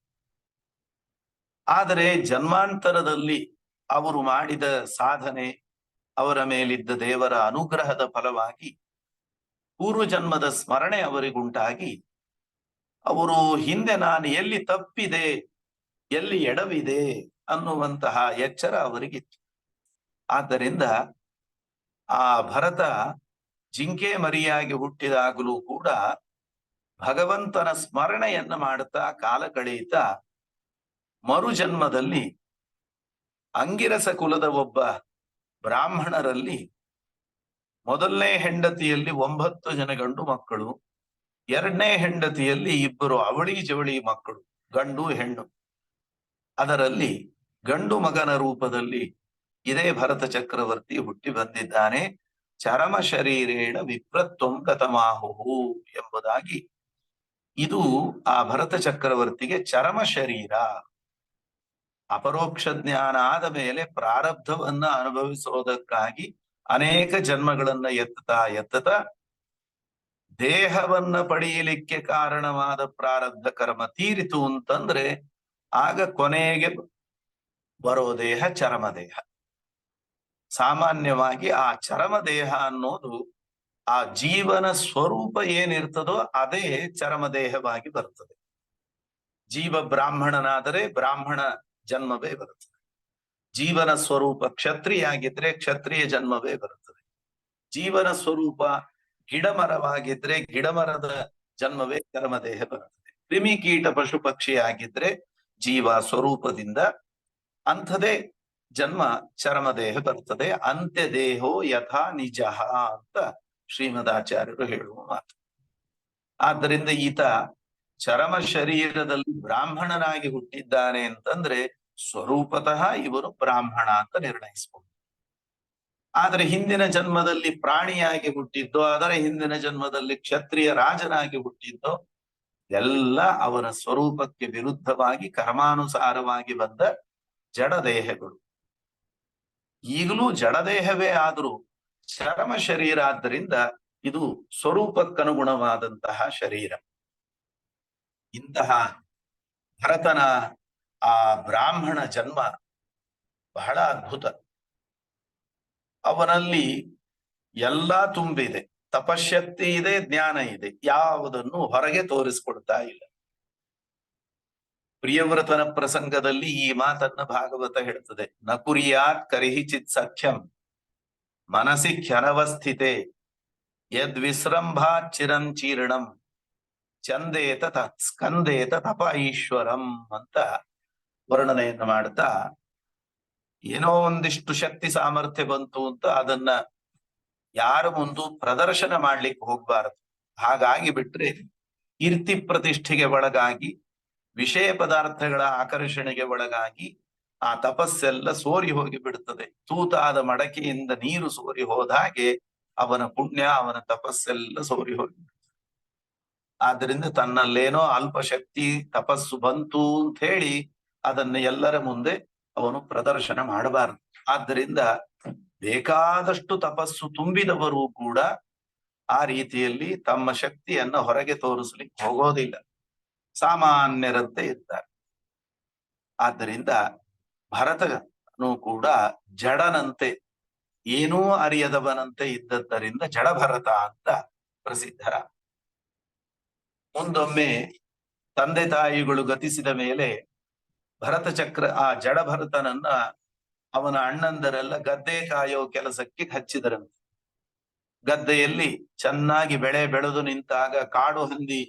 ಆದರೆ ಜನ್ಮಾಂತರದಲ್ಲಿ ಅವರು ಮಾಡಿದ ಸಾಧನೆ, ಅವರ ಮೇಲಿದ್ದ ದೇವರ ಅನುಗ್ರಹದ ಫಲವಾಗಿ ಪೂರ್ವ ಜನ್ಮದ ಸ್ಮರಣೆ ಅವರಿಗುಂಟಾಗಿ ಅವರು ಹಿಂದೆ ನಾನು ಎಲ್ಲಿ ತಪ್ಪಿದೆ, ಎಲ್ಲಿ ಎಡವಿದೆ ಅನ್ನುವಂತಹ ಎಚ್ಚರ ಅವರಿಗಿತ್ತು. ಆದ್ದರಿಂದ ಆ ಭರತ ಜಿಂಕೆ ಮರಿಯಾಗಿ ಹುಟ್ಟಿದಾಗಲೂ ಕೂಡ ಭಗವಂತನ ಸ್ಮರಣೆಯನ್ನ ಮಾಡುತ್ತಾ ಕಾಲ ಕಳೆಯುತ್ತಾ ಮರುಜನ್ಮದಲ್ಲಿ ಅಂಗಿರಸ ಕುಲದ ಒಬ್ಬ ಬ್ರಾಹ್ಮಣರಲ್ಲಿ ಮೊದಲನೇ ಹೆಂಡತಿಯಲ್ಲಿ 9 ಜನ ಗಂಡು ಮಕ್ಕಳು, ಎರಡನೇ ಹೆಂಡತಿಯಲ್ಲಿ 2 ಅವಳಿ ಜವಳಿ ಮಕ್ಕಳು, ಗಂಡು ಹೆಣ್ಣು. ಅದರಲ್ಲಿ ಗಂಡು ಮಗನ ರೂಪದಲ್ಲಿ ಇದೇ ಭರತ ಚಕ್ರವರ್ತಿ ಹುಟ್ಟಿ ಬಂದಿದ್ದಾನೆ. ಚರಮ ಶರೀರೇಣ ವಿಪ್ರತ್ವಂ ಗತಮಾಹುಹು ಎಂಬುದಾಗಿ ಇದು ಆ ಭರತ ಚಕ್ರವರ್ತಿಗೆ ಚರಮ ಶರೀರ. ಅಪರೋಕ್ಷ ಜ್ಞಾನ ಆದ ಮೇಲೆ ಪ್ರಾರಬ್ಧವನ್ನ ಅನುಭವಿಸೋದಕ್ಕಾಗಿ ಅನೇಕ ಜನ್ಮಗಳನ್ನ ಎತ್ತುತ್ತಾ ದೇಹವನ್ನ ಪಡೆಯಲಿಕ್ಕೆ ಕಾರಣವಾದ ಪ್ರಾರಬ್ಧ ಕರ್ಮ ತೀರಿತು ಅಂತಂದ್ರೆ ಆಗ ಕೊನೆಗೆ ಬರೋ ದೇಹ ಚರಮದೇಹ. ಸಾಮಾನ್ಯವಾಗಿ ಆ ಚರಮದೇಹ ಅನ್ನೋದು ಆ ಜೀವನ ಸ್ವರೂಪ ಏನಿರ್ತದೋ ಅದೇ ಚರಮದೇಹವಾಗಿ ಬರ್ತದೆ. ಜೀವ ಬ್ರಾಹ್ಮಣನಾದರೆ ಬ್ರಾಹ್ಮಣ ಜನ್ಮವೇ ಬರುತ್ತದೆ. ಜೀವನ ಸ್ವರೂಪ ಕ್ಷತ್ರಿಯ ಆಗಿದ್ರೆ ಕ್ಷತ್ರಿಯ ಜನ್ಮವೇ ಬರುತ್ತದೆ. ಜೀವನ ಸ್ವರೂಪ ಗಿಡಮರವಾಗಿದ್ರೆ ಗಿಡಮರದ ಜನ್ಮವೇ ಚರ್ಮದೇಹ ಬರುತ್ತದೆ. ಕ್ರಿಮಿ ಕೀಟ ಪಶು ಪಕ್ಷಿ ಆಗಿದ್ರೆ ಜೀವ ಸ್ವರೂಪದಿಂದ ಅಂಥದೇ ಜನ್ಮ ಚರ್ಮದೇಹ ಬರ್ತದೆ. ಅಂತ್ಯ ದೇಹೋ ಯಥಾ ನಿಜಃ ಅಂತ ಶ್ರೀಮದಾಚಾರ್ಯರು ಹೇಳುವ ಮಾತು. ಆದ್ದರಿಂದ ಈತ ಚರಮ ಶರೀರದಲ್ಲಿ ಬ್ರಾಹ್ಮಣನಾಗಿ ಹುಟ್ಟಿದ್ದಾನೆ ಅಂತಂದ್ರೆ ಸ್ವರೂಪತಃ ಇವರು ಬ್ರಾಹ್ಮಣ ಅಂತ ನಿರ್ಣಯಿಸಬಹುದು. ಆದರೆ ಹಿಂದಿನ ಜನ್ಮದಲ್ಲಿ ಪ್ರಾಣಿಯಾಗಿ ಹುಟ್ಟಿದ್ದೋ, ಅದರ ಹಿಂದಿನ ಜನ್ಮದಲ್ಲಿ ಕ್ಷತ್ರಿಯ ರಾಜನಾಗಿ ಹುಟ್ಟಿದ್ದೋ ಎಲ್ಲ ಅವರ ಸ್ವರೂಪಕ್ಕೆ ವಿರುದ್ಧವಾಗಿ ಕರ್ಮಾನುಸಾರವಾಗಿ ಬಂದ ಜಡದೇಹಗಳು. ಈಗಲೂ ಜಡದೇಹವೇ ಆದರೂ ಚರಮ ಶರೀರ ಆದ್ದರಿಂದ ಇದು ಸ್ವರೂಪಕ್ಕನುಗುಣವಾದಂತಹ ಶರೀರ. ಇಂತಹ ಭರತನ ಆ ಬ್ರಾಹ್ಮಣ ಜನ್ಮ ಬಹಳ ಅದ್ಭುತ. ಅವನಲ್ಲಿ ಎಲ್ಲ ತುಂಬಿದೆ, ತಪಶಕ್ತಿ ಇದೆ, ಜ್ಞಾನ ಇದೆ, ಯಾವುದನ್ನು ಹೊರಗೆ ತೋರಿಸ್ಕೊಡ್ತಾ ಇಲ್ಲ. ಪ್ರಿಯವ್ರತನ ಪ್ರಸಂಗದಲ್ಲಿ ಈ ಮಾತನ್ನ ಭಾಗವತ ಹೇಳ್ತದೆ. ನ ಕುರ್ಯಾತ್ ಕರಿಹಿಚಿತ್ ಸಖ್ಯಂ ಮನಸಿ ಕ್ಷಣವಸ್ಥಿತೆ ಯದ್ವಿಸೃಂಭಾತ್ ಚಿರಂಚೀರ್ಣಂ ಚಂದೇತ ಸ್ಕಂದೇತ ತಪ ಈಶ್ವರಂ ಅಂತ ವರ್ಣನೆಯನ್ನು ಮಾಡ್ತಾ, ಏನೋ ಒಂದಿಷ್ಟು ಶಕ್ತಿ ಸಾಮರ್ಥ್ಯ ಬಂತು ಅಂತ ಅದನ್ನ ಯಾರ ಮುಂದೂ ಪ್ರದರ್ಶನ ಮಾಡ್ಲಿಕ್ಕೆ ಹೋಗ್ಬಾರದು. ಹಾಗಾಗಿ ಬಿಟ್ರೆ ಕೀರ್ತಿ ಪ್ರತಿಷ್ಠೆಗೆ ಒಳಗಾಗಿ ವಿಷಯ ಪದಾರ್ಥಗಳ ಆಕರ್ಷಣೆಗೆ ಒಳಗಾಗಿ ಆ ತಪಸ್ಸೆಲ್ಲ ಸೋರಿ ಹೋಗಿ ಬಿಡುತ್ತದೆ. ತೂತಾದ ಮಡಕೆಯಿಂದ ನೀರು ಸೋರಿ ಹೋದ ಹಾಗೆ ಅವನ ಪುಣ್ಯ, ಅವನ ತಪಸ್ಸೆಲ್ಲ ಸೋರಿ ಹೋಗಿ. ಆದ್ದರಿಂದ ತನ್ನಲ್ಲೇನೋ ಅಲ್ಪ ಶಕ್ತಿ ತಪಸ್ಸು ಬಂತು ಅಂತ ಹೇಳಿ ಅದನ್ನ ಎಲ್ಲರ ಮುಂದೆ ಅವನು ಪ್ರದರ್ಶನ ಮಾಡಬಾರದು. ಆದ್ದರಿಂದ ಬೇಕಾದಷ್ಟು ತಪಸ್ಸು ತುಂಬಿದವರು ಕೂಡ ಆ ರೀತಿಯಲ್ಲಿ ತಮ್ಮ ಶಕ್ತಿಯನ್ನ ಹೊರಗೆ ತೋರಿಸ್ಲಿಕ್ಕೆ ಹೋಗೋದಿಲ್ಲ, ಸಾಮಾನ್ಯರಂತೆ ಇರ್ತಾರೆ. ಆದ್ದರಿಂದ ಭರತನು ಕೂಡ ಜಡನಂತೆ, ಏನೂ ಅರಿಯದವನಂತೆ ಇದ್ದದ್ದರಿಂದ ಜಡಭರತ ಅಂತ ಪ್ರಸಿದ್ಧರ. ಮುಂದೊಮ್ಮೆ ತಂದೆ ತಾಯಿಗಳು ಗತಿಸಿದ ಮೇಲೆ ಭರತ ಚಕ್ರ ಆ ಜಡಭರತನನ್ನ ಅವನ ಅಣ್ಣಂದರೆಲ್ಲ ಗದ್ದೆ ಕಾಯೋ ಕೆಲಸಕ್ಕೆ ಹಚ್ಚಿದರಂತೆ. ಗದ್ದೆಯಲ್ಲಿ ಚೆನ್ನಾಗಿ ಬೆಳೆ ಬೆಳೆದು ನಿಂತಾಗ ಕಾಡು ಹಂದಿ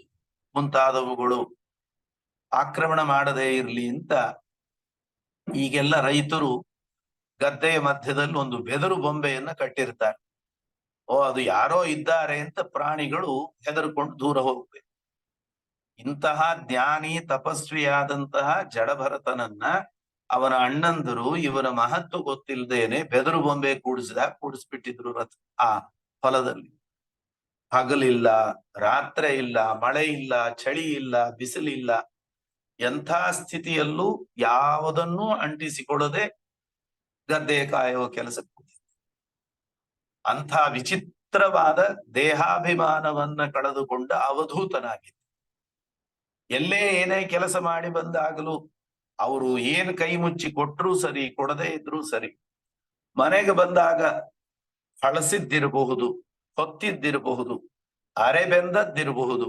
ಮುಂತಾದವುಗಳು ಆಕ್ರಮಣ ಮಾಡದೇ ಇರ್ಲಿ ಅಂತ ಈಗೆಲ್ಲ ರೈತರು ಗದ್ದೆಯ ಮಧ್ಯದಲ್ಲಿ ಒಂದು ಬೆದರು ಬೊಂಬೆಯನ್ನ ಕಟ್ಟಿರ್ತಾರೆ. ಅದು ಯಾರೋ ಇದ್ದಾರೆ ಅಂತ ಪ್ರಾಣಿಗಳು ಹೆದರ್ಕೊಂಡು ದೂರ ಹೋಗ್ಬೇಕು. ಇಂತಹ ಜ್ಞಾನಿ ತಪಸ್ವಿಯಾದಂತಹ ಜಡಭರತನನ್ನ ಅವನ ಅಣ್ಣಂದರು ಇವನ ಮಹತ್ವ ಗೊತ್ತಿಲ್ಲದೇನೆ ಬೆದರು ಬೊಂಬೆ ಕೂಡಿಸ್ಬಿಟ್ಟಿದ್ರು ಆ ಹೊಲದಲ್ಲಿ. ಹಗಲಿಲ್ಲ, ರಾತ್ರಿ ಇಲ್ಲ, ಮಳೆ ಇಲ್ಲ, ಚಳಿ ಇಲ್ಲ, ಬಿಸಿಲಿಲ್ಲ, ಎಂಥ ಸ್ಥಿತಿಯಲ್ಲೂ ಯಾವುದನ್ನೂ ಅಂಟಿಸಿಕೊಳ್ಳದೆ ಗದ್ದೆ ಕಾಯುವ ಕೆಲಸಕ್ಕೆ ಅಂಥ ವಿಚಿತ್ರವಾದ ದೇಹಾಭಿಮಾನವನ್ನ ಕಳೆದುಕೊಂಡ ಅವಧೂತನಾಗಿದ್ದ. ಎಲ್ಲೇ ಏನೇ ಕೆಲಸ ಮಾಡಿ ಬಂದಾಗಲೂ ಅವರು ಏನ್ ಕೈ ಮುಚ್ಚಿ ಕೊಟ್ರೂ ಸರಿ, ಕೊಡದೇ ಇದ್ರೂ ಸರಿ, ಮನೆಗೆ ಬಂದಾಗ ಹಳಸಿದ್ದಿರಬಹುದು, ಹೊತ್ತಿದ್ದಿರಬಹುದು, ಅರೆ ಬೆಂದದ್ದಿರಬಹುದು,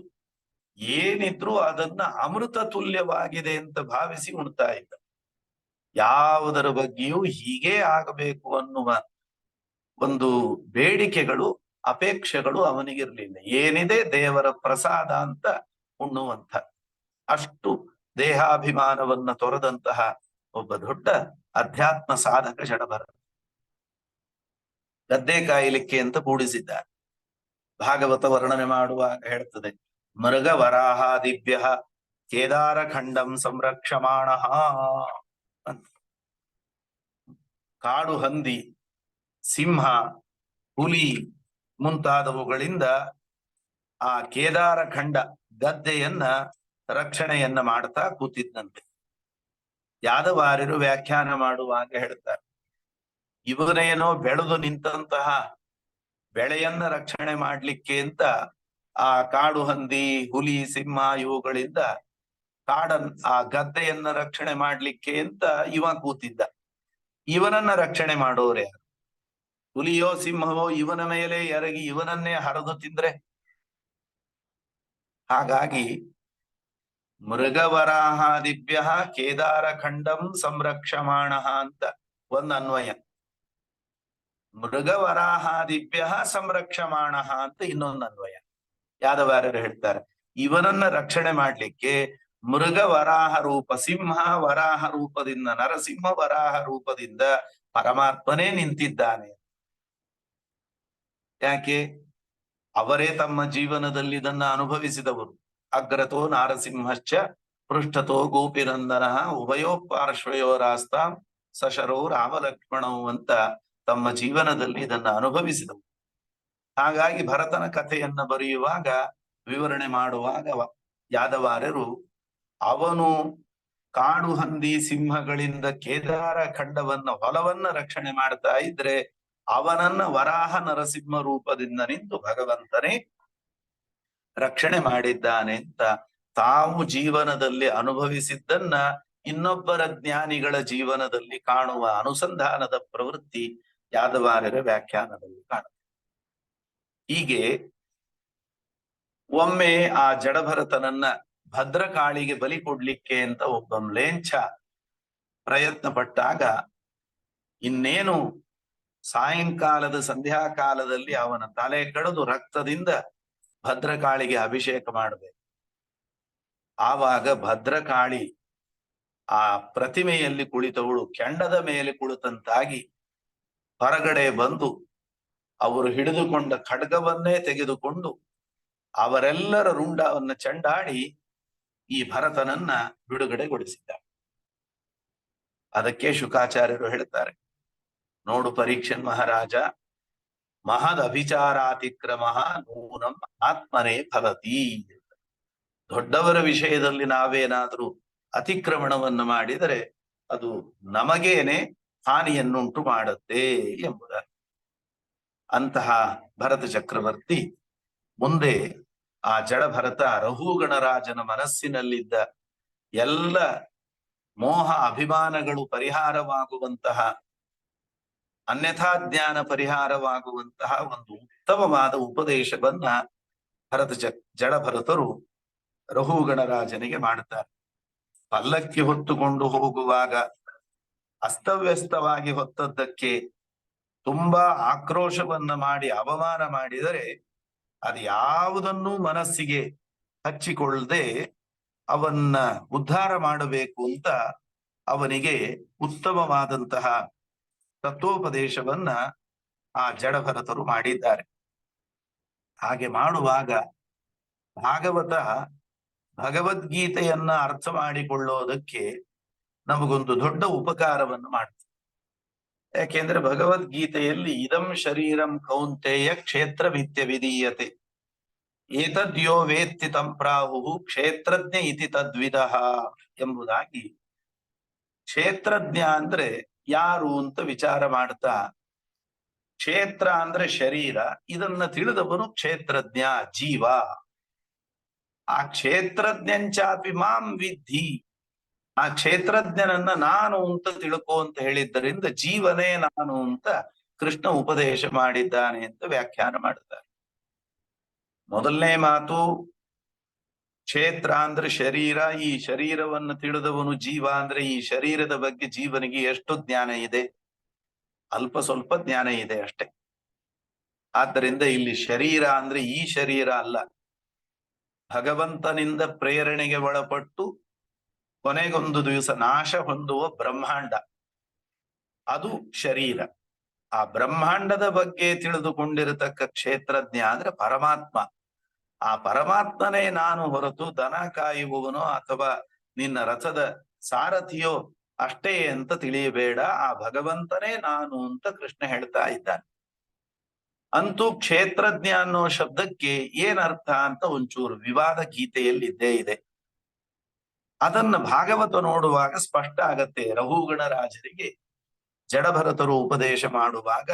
ಏನಿದ್ರೂ ಅದನ್ನ ಅಮೃತ ತುಲ್ಯವಾಗಿದೆ ಅಂತ ಭಾವಿಸಿ ಉಣ್ತಾ ಇದ್ದ. ಯಾವುದರ ಬಗ್ಗೆಯೂ ಹೀಗೇ ಆಗಬೇಕು ಅನ್ನುವ ಒಂದು ಬೇಡಿಕೆಗಳು, ಅಪೇಕ್ಷೆಗಳು ಅವನಿಗಿರ್ಲಿಲ್ಲ. ಏನಿದೆ ದೇವರ ಪ್ರಸಾದ ಅಂತ ಉಣ್ಣುವಂಥ ಅಷ್ಟು ದೇಹಾಭಿಮಾನವನ್ನ ತೊರೆದಂತಹ ಒಬ್ಬ ದೊಡ್ಡ ಅಧ್ಯಾತ್ಮ ಸಾಧಕ ಜಡಭರತ. ಗದ್ದೆ ಕಾಯಲಿಕ್ಕೆ ಅಂತ ಕೂಡಿಸಿದ್ದಾರೆ. ಭಾಗವತ ವರ್ಣನೆ ಮಾಡುವಾಗ ಹೇಳ್ತದೆ, ಮೃಗ ವರಾಹಾದಿಭ್ಯ ಕೇದಾರ ಖಂಡಂ ಸಂರಕ್ಷಮಾಣ ಅಂತ. ಕಾಡು ಹಂದಿ, ಸಿಂಹ, ಹುಲಿ ಮುಂತಾದವುಗಳಿಂದ ಆ ಕೇದಾರ ಖಂಡ ಗದ್ದೆಯನ್ನ ರಕ್ಷಣೆಯನ್ನ ಮಾಡ್ತಾ ಕೂತಿದ್ದಂತೆ. ಯಾದವಾರ್ಯರು ವ್ಯಾಖ್ಯಾನ ಮಾಡುವಾಗ ಹೇಳ್ತಾರೆ, ಇವನೇನೋ ಬೆಳೆದು ನಿಂತಹ ಬೆಳೆಯನ್ನ ರಕ್ಷಣೆ ಮಾಡ್ಲಿಕ್ಕೆ ಅಂತ ಆ ಕಾಡು ಹಂದಿ, ಹುಲಿ, ಸಿಂಹ ಇವುಗಳಿಂದ ಆ ಗದ್ದೆಯನ್ನ ರಕ್ಷಣೆ ಮಾಡ್ಲಿಕ್ಕೆ ಅಂತ ಇವ ಕೂತಿದ್ದ. ಇವನನ್ನ ರಕ್ಷಣೆ ಮಾಡೋರೆ ಯಾರು? ಹುಲಿಯೋ ಸಿಂಹವೋ ಇವನ ಮೇಲೆ ಎರಗಿ ಇವನನ್ನೇ ಹರಿದು ತಿಂದ್ರೆ? ಹಾಗಾಗಿ ಮೃಗವರಾಹಾದಿಭ್ಯ ಕೇದಾರ ಖಂಡಂ ಸಂರಕ್ಷಮಾಣ ಅಂತ ಒಂದು ಅನ್ವಯ, ಮೃಗವರಾಹಾದಿಭ್ಯ ಸಂರಕ್ಷಮಾಣ ಅಂತ ಇನ್ನೊಂದು ಅನ್ವಯ. ಯಾದವಾರ್ಯರು ಹೇಳ್ತಾರೆ ಇವನನ್ನ ರಕ್ಷಣೆ ಮಾಡ್ಲಿಕ್ಕೆ ಮೃಗ ವರಾಹ ರೂಪ, ಸಿಂಹ ವರಾಹ ರೂಪದಿಂದ, ನರಸಿಂಹ ವರಾಹ ರೂಪದಿಂದ ಪರಮಾತ್ಮನೇ ನಿಂತಿದ್ದಾನೆ. ಯಾಕೆ? ಅವರೇ ತಮ್ಮ ಜೀವನದಲ್ಲಿ ಇದನ್ನ ಅನುಭವಿಸಿದವರು. ಅಗ್ರತೋ ನಾರಸಿಂಹಶ್ಚ ಪೃಷ್ಠತೋ ಗೋಪಿನಂದನ ಉಭಯೋ ಪಾರ್ಶ್ವಯೋರಾಸ್ತಾಂ ಸಶರೋ ರಾಮಲಕ್ಷ್ಮಣವು ಅಂತ ತಮ್ಮ ಜೀವನದಲ್ಲಿ ಇದನ್ನ ಅನುಭವಿಸಿದವು. ಹಾಗಾಗಿ ಭರತನ ಕಥೆಯನ್ನ ಬರೆಯುವಾಗ, ವಿವರಣೆ ಮಾಡುವಾಗ ಯಾದವಾರ್ಯರು ಅವನು ಕಾಡು ಹಂದಿ ಸಿಂಹಗಳಿಂದ ಕೇದಾರ ಖಂಡವನ್ನ, ಹೊಲವನ್ನ ರಕ್ಷಣೆ ಮಾಡ್ತಾ ಇದ್ರೆ ಅವನನ್ನ ವರಾಹ ನರಸಿಂಹ ರೂಪದಿಂದ ನಿಂತು ಭಗವಂತನೇ ರಕ್ಷಣೆ ಮಾಡಿದ್ದಾನೆ ಅಂತ ತಾವು ಜೀವನದಲ್ಲಿ ಅನುಭವಿಸಿದ್ದನ್ನ ಇನ್ನೊಬ್ಬರ ಜ್ಞಾನಿಗಳ ಜೀವನದಲ್ಲಿ ಕಾಣುವ ಅನುಸಂಧಾನದ ಪ್ರವೃತ್ತಿ ಯಾದವಾರ್ಯರ ವ್ಯಾಖ್ಯಾನದಲ್ಲಿ ಕಾಣುತ್ತೆ. ಹೀಗೆ ಒಮ್ಮೆ ಆ ಜಡಭರತನನ್ನ ಭದ್ರಕಾಳಿಗೆ ಬಲಿ ಕೊಡ್ಲಿಕ್ಕೆ ಅಂತ ಒಬ್ಬ ಮ್ಲೇಂಛ ಪ್ರಯತ್ನ ಪಟ್ಟಾಗ, ಇನ್ನೇನು ಸಾಯಂಕಾಲದ ಸಂಧ್ಯಾಕಾಲದಲ್ಲಿ ಅವನ ತಲೆ ಕಡಿದು ರಕ್ತದಿಂದ ಭದ್ರಕಾಳಿಗೆ ಅಭಿಷೇಕ ಮಾಡಬೇಕು. ಆವಾಗ ಭದ್ರಕಾಳಿ ಆ ಪ್ರತಿಮೆಯಲ್ಲಿ ಕುಳಿತವಳು ಕೆಂಡದ ಮೇಲೆ ಕುಳಿತಂತಾಗಿ ಹೊರಗಡೆ ಬಂದು ಅವರು ಹಿಡಿದುಕೊಂಡ ಖಡ್ಗವನ್ನೇ ತೆಗೆದುಕೊಂಡು ಅವರೆಲ್ಲರ ರುಂಡವನ್ನ ಚೆಂಡಾಡಿ ಈ ಭರತನನ್ನ ಬಿಡುಗಡೆಗೊಳಿಸಿದ್ದ. ಅದಕ್ಕೆ ಶುಕಾಚಾರ್ಯರು ಹೇಳ್ತಾರೆ, ನೋಡು ಪರೀಕ್ಷನ್ ಮಹಾರಾಜ, ಮಹದ್ ಅಭಿಚಾರಾತಿಕ್ರಮ ನೂನಂ ಆತ್ಮನೇ ಫಲತಿ. ದೊಡ್ಡವರ ವಿಷಯದಲ್ಲಿ ನಾವೇನಾದ್ರೂ ಅತಿಕ್ರಮಣವನ್ನು ಮಾಡಿದರೆ ಅದು ನಮಗೇನೆ ಹಾನಿಯನ್ನುಂಟು ಮಾಡುತ್ತೆ ಎಂಬುದ. ಅಂತಹ ಭರತ ಚಕ್ರವರ್ತಿ ಮುಂದೆ ಆ ಜಡಭರತ ರಘುಗಣರಾಜನ ಮನಸ್ಸಿನಲ್ಲಿದ್ದ ಎಲ್ಲ ಮೋಹ ಅಭಿಮಾನಗಳು ಪರಿಹಾರವಾಗುವಂತಹ, ಅನ್ಯಥಾ ಜ್ಞಾನ ಪರಿಹಾರವಾಗುವಂತಹ ಒಂದು ಉತ್ತಮವಾದ ಉಪದೇಶವನ್ನ ಜಡಭರತರು ರಘುಗಣರಾಜನಿಗೆ ಮಾಡುತ್ತಾರೆ. ಪಲ್ಲಕ್ಕಿ ಹೊತ್ತುಕೊಂಡು ಹೋಗುವಾಗ ಅಸ್ತವ್ಯಸ್ತವಾಗಿ ಹೊತ್ತದ್ದಕ್ಕೆ ತುಂಬಾ ಆಕ್ರೋಶವನ್ನ ಮಾಡಿ ಅವಮಾನ ಮಾಡಿದರೆ ಅದು ಯಾವುದನ್ನೂ ಮನಸ್ಸಿಗೆ ಹಚ್ಚಿಕೊಳ್ಳದೆ ಅವನ್ನ ಉದ್ಧಾರ ಮಾಡಬೇಕು ಅಂತ ಅವನಿಗೆ ಉತ್ತಮವಾದಂತಹ ತತ್ವೋಪದೇಶವನ್ನ ಆ ಜಡಭರತರು ಮಾಡಿದ್ದಾರೆ. ಹಾಗೆ ಮಾಡುವಾಗ ಭಾಗವತ ಭಗವದ್ಗೀತೆಯನ್ನ ಅರ್ಥ ಮಾಡಿಕೊಳ್ಳೋದಕ್ಕೆ ನಮಗೊಂದು ದೊಡ್ಡ ಉಪಕಾರವನ್ನು ಮಾಡ್ತದೆ. ಯಾಕೆಂದ್ರೆ ಭಗವದ್ಗೀತೆಯಲ್ಲಿ ಇದಂ ಶರೀರಂ ಕೌಂತೆಯ ಕ್ಷೇತ್ರ ವಿತ್ಯ ವಿಧೀಯತೆ ಏತದ್ಯೋ ವೇತ್ತಿ ತಂ ಪ್ರಾಹುಃ ಕ್ಷೇತ್ರಜ್ಞ ಇತಿ ತದ್ವಿದಃ ಎಂಬುದಾಗಿ, ಕ್ಷೇತ್ರಜ್ಞ ಅಂದ್ರೆ ಯಾರು ಅಂತ ವಿಚಾರ ಮಾಡ್ತಾ, ಕ್ಷೇತ್ರ ಅಂದ್ರೆ ಶರೀರ, ಇದನ್ನ ತಿಳಿದವನು ಕ್ಷೇತ್ರಜ್ಞ, ಜೀವ. ಆ ಕ್ಷೇತ್ರಜ್ಞಂಚಾಪಿ ಮಾಂ ವಿದ್ಧಿ, ಆ ಕ್ಷೇತ್ರಜ್ಞನನ್ನ ನಾನು ಅಂತ ತಿಳ್ಕೋ ಅಂತ ಹೇಳಿದ್ದರಿಂದ ಜೀವನೇ ನಾನು ಅಂತ ಕೃಷ್ಣ ಉಪದೇಶ ಮಾಡಿದ್ದಾನೆ ಅಂತ ವ್ಯಾಖ್ಯಾನ ಮಾಡುತ್ತಾರೆ. ಮೊದಲನೇ ಮಾತು, ಕ್ಷೇತ್ರ ಅಂದ್ರೆ ಶರೀರ, ಈ ಶರೀರವನ್ನು ತಿಳಿದವನು ಜೀವ ಅಂದ್ರೆ ಈ ಶರೀರದ ಬಗ್ಗೆ ಜೀವನಿಗೆ ಎಷ್ಟು ಜ್ಞಾನ ಇದೆ? ಅಲ್ಪ ಸ್ವಲ್ಪ ಜ್ಞಾನ ಇದೆ ಅಷ್ಟೆ. ಆದ್ದರಿಂದ ಇಲ್ಲಿ ಶರೀರ ಅಂದ್ರೆ ಈ ಶರೀರ ಅಲ್ಲ, ಭಗವಂತನಿಂದ ಪ್ರೇರಣೆಗೆ ಒಳಪಟ್ಟು ಕೊನೆಗೊಂದು ದಿವಸ ನಾಶ ಹೊಂದುವ ಬ್ರಹ್ಮಾಂಡ, ಅದು ಶರೀರ. ಆ ಬ್ರಹ್ಮಾಂಡದ ಬಗ್ಗೆ ತಿಳಿದುಕೊಂಡಿರತಕ್ಕ ಕ್ಷೇತ್ರಜ್ಞ ಅಂದ್ರೆ ಪರಮಾತ್ಮ. ಆ ಪರಮಾತ್ಮನೇ ನಾನು ಹೊರತು ದನ ಕಾಯುವವನೋ ಅಥವಾ ನಿನ್ನ ರಥದ ಸಾರಥಿಯೋ ಅಷ್ಟೇ ಅಂತ ತಿಳಿಯಬೇಡ, ಆ ಭಗವಂತನೇ ನಾನು ಅಂತ ಕೃಷ್ಣ ಹೇಳ್ತಾ ಇದ್ದಾನೆ. ಅಂತೂ ಕ್ಷೇತ್ರಜ್ಞ ಅನ್ನೋ ಶಬ್ದಕ್ಕೆ ಏನರ್ಥ ಅಂತ ಒಂಚೂರು ವಿವಾದ ಗೀತೆಯಲ್ಲಿ ಇದ್ದೇ ಇದೆ. ಅದನ್ನ ಭಾಗವತ ನೋಡುವಾಗ ಸ್ಪಷ್ಟ ಆಗತ್ತೆ. ರಘುಗಣರಾಜರಿಗೆ ಜಡಭರತರು ಉಪದೇಶ ಮಾಡುವಾಗ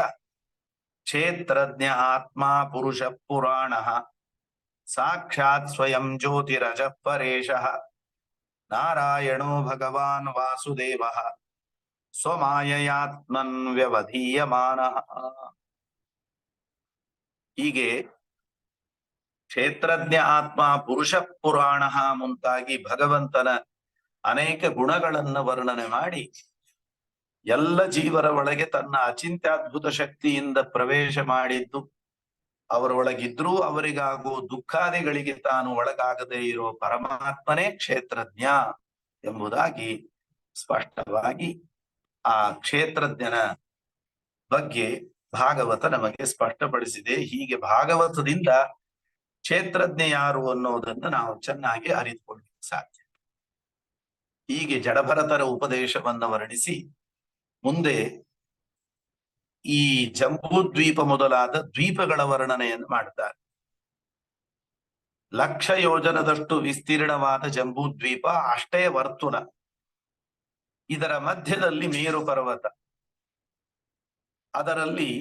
ಕ್ಷೇತ್ರಜ್ಞ ಆತ್ಮ ಪುರುಷ ಪುರಾಣ ಸಾಕ್ಷಾತ್ ಸ್ವಯಂ ಜ್ಯೋತಿರಜ ಪರೇಶ ನಾರಾಯಣೋ ಭಗವಾನ್ ವಾಸುದೇವ ಸ್ವಮಾಯಯಾತ್ಮನ್ ವ್ಯವಧೀಯಮಾನ. ಹೀಗೆ ಕ್ಷೇತ್ರಜ್ಞ ಆತ್ಮ ಪುರುಷ ಪುರಾಣ ಮುಂತಾಗಿ ಭಗವಂತನ ಅನೇಕ ಗುಣಗಳನ್ನ ವರ್ಣನೆ ಮಾಡಿ ಎಲ್ಲ ಜೀವರ ಒಳಗೆ ತನ್ನ ಅಚಿಂತ್ಯದ್ಭುತ ಶಕ್ತಿಯಿಂದ ಪ್ರವೇಶ ಮಾಡಿದ್ದು, ಅವರೊಳಗಿದ್ರೂ ಅವರಿಗಾಗುವ ದುಃಖಾದಿಗಳಿಗೆ ತಾನು ಒಳಗಾಗದೇ ಇರೋ ಪರಮಾತ್ಮನೇ ಕ್ಷೇತ್ರಜ್ಞ ಎಂಬುದಾಗಿ ಸ್ಪಷ್ಟವಾಗಿ ಆ ಕ್ಷೇತ್ರಜ್ಞನ ಬಗ್ಗೆ ಭಾಗವತ ನಮಗೆ ಸ್ಪಷ್ಟಪಡಿಸಿದೆ. ಹೀಗೆ ಭಾಗವತದಿಂದ ಕ್ಷೇತ್ರಜ್ಞ ಯಾರು ಅನ್ನೋದನ್ನ ನಾವು ಚೆನ್ನಾಗಿ ಅರಿತುಕೊಳ್ಳಲಿಕ್ಕೆ ಸಾಧ್ಯ. ಹೀಗೆ ಜಡಭರತರ ಉಪದೇಶವನ್ನ ವರ್ಣಿಸಿ ಮುಂದೆ ಈ ಜಂಬೂದ್ವೀಪ ಮೊದಲಾದ ದ್ವೀಪಗಳ ವರ್ಣನೆಯನ್ನು ಮಾಡ್ತಾರೆ. 1,00,000 ಯೋಜನದಷ್ಟು ವಿಸ್ತೀರ್ಣವಾದ ಜಂಬೂದ್ವೀಪ, ಅಷ್ಟೇ ವರ್ತುಲ. ಇದರ ಮಧ್ಯದಲ್ಲಿ ಮೇರು ಪರ್ವತ. ಅದರಲ್ಲಿ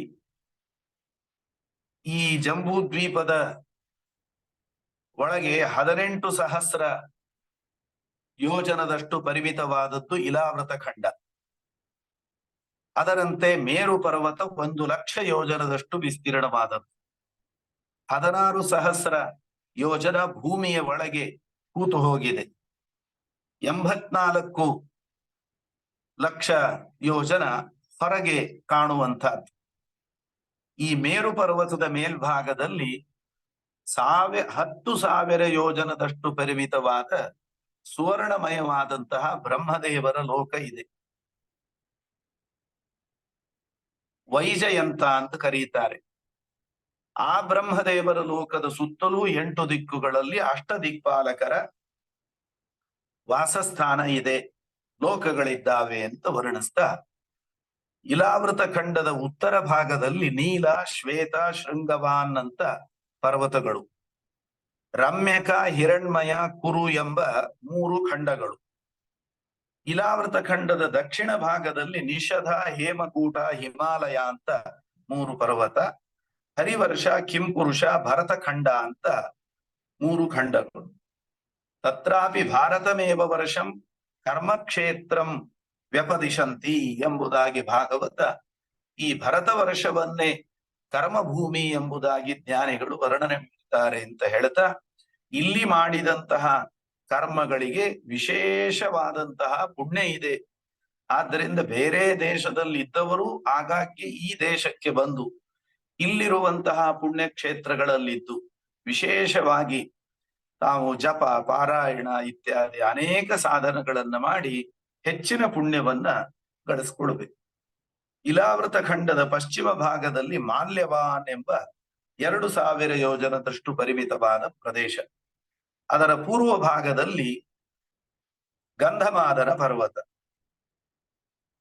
ಈ ಜಂಬೂದ್ವೀಪದ ಒಳಗೆ 18,000 ಯೋಜನದಷ್ಟು ಪರಿಮಿತವಾದದ್ದು ಇಲಾವೃತ ಖಂಡ. ಅದರಂತೆ ಮೇರು ಪರ್ವತ 1,00,000 ಯೋಜನದಷ್ಟು ವಿಸ್ತೀರ್ಣವಾದದ್ದು. 16,000 ಯೋಜನ ಭೂಮಿಯ ಒಳಗೆ ಕೂತು ಹೋಗಿದೆ. 84 ಲಕ್ಷ ಯೋಜನ ಹೊರಗೆ ಕಾಣುವಂತಹದ್ದು. ಈ ಮೇರು ಪರ್ವತದ ಮೇಲ್ಭಾಗದಲ್ಲಿ 10,000 ಯೋಜನದಷ್ಟು ಪರಿಮಿತವಾದ ಸುವರ್ಣಮಯವಾದಂತಹ ಬ್ರಹ್ಮದೇವರ ಲೋಕ ಇದೆ. ವೈಜಯಂತ ಅಂತ ಕರೀತಾರೆ. ಆ ಬ್ರಹ್ಮದೇವರ ಲೋಕದ ಸುತ್ತಲೂ 8 ದಿಕ್ಕುಗಳಲ್ಲಿ ಅಷ್ಟದಿಕ್ಪಾಲಕರ ವಾಸಸ್ಥಾನ ಇದೆ, ಲೋಕಗಳಿದ್ದಾವೆ ಅಂತ ವರ್ಣಿಸ್ತಾ, ಇಲಾವೃತ ಖಂಡದ ಉತ್ತರ ಭಾಗದಲ್ಲಿ ನೀಲ, ಶ್ವೇತ, ಶೃಂಗವಾನ್ ಅಂತ ಪರ್ವತಗಳು, ರಮ್ಯಕ, ಹಿರಣ್ಮಯ, ಕುರು ಎಂಬ 3 ಖಂಡಗಳು. ಇಲಾವೃತ ಖಂಡದ ದಕ್ಷಿಣ ಭಾಗದಲ್ಲಿ ನಿಷಧ, ಹೇಮಕೂಟ, ಹಿಮಾಲಯ ಅಂತ 3 ಪರ್ವತ, ಹರಿವರ್ಷ, ಕಿಂಪುರುಷ, ಭರತಖಂಡ ಅಂತ 3 ಖಂಡಗಳು. ತತ್ರಾಪಿ ಭಾರತಮೇವ ವರ್ಷಂ ಕರ್ಮಕ್ಷೇತ್ರಂ ವ್ಯಪದಿಶಂತಿ ಎಂಬುದಾಗಿ ಭಾಗವತ ಈ ಭರತ ವರ್ಷವನ್ನೇ ಕರ್ಮಭೂಮಿ ಎಂಬುದಾಗಿ ಜ್ಞಾನಿಗಳು ವರ್ಣನೆ ಮಾಡ್ತಾರೆ ಅಂತ ಹೇಳ್ತಾ, ಇಲ್ಲಿ ಮಾಡಿದಂತಹ ಕರ್ಮಗಳಿಗೆ ವಿಶೇಷವಾದಂತಹ ಪುಣ್ಯ ಇದೆ. ಆದ್ದರಿಂದ ಬೇರೆ ದೇಶದಲ್ಲಿ ಇದ್ದವರು ಆಗಾಗ್ಗೆ ಈ ದೇಶಕ್ಕೆ ಬಂದು ಇಲ್ಲಿರುವಂತಹ ಪುಣ್ಯ ಕ್ಷೇತ್ರಗಳಲ್ಲಿದ್ದು ವಿಶೇಷವಾಗಿ ತಾವು ಜಪ, ಪಾರಾಯಣ ಇತ್ಯಾದಿ ಅನೇಕ ಸಾಧನಗಳನ್ನ ಮಾಡಿ ಹೆಚ್ಚಿನ ಪುಣ್ಯವನ್ನ ಗಳಿಸ್ಕೊಳ್ಬೇಕು. ಇಲಾವೃತ ಖಂಡದ ಪಶ್ಚಿಮ ಭಾಗದಲ್ಲಿ ಮಾಲ್ಯವಾನ್ ಎಂಬ 2,000 ಯೋಜನದಷ್ಟು ಪರಿಮಿತವಾದ ಪ್ರದೇಶ. ಅದರ ಪೂರ್ವ ಭಾಗದಲ್ಲಿ ಗಂಧಮಾದನ ಪರ್ವತ.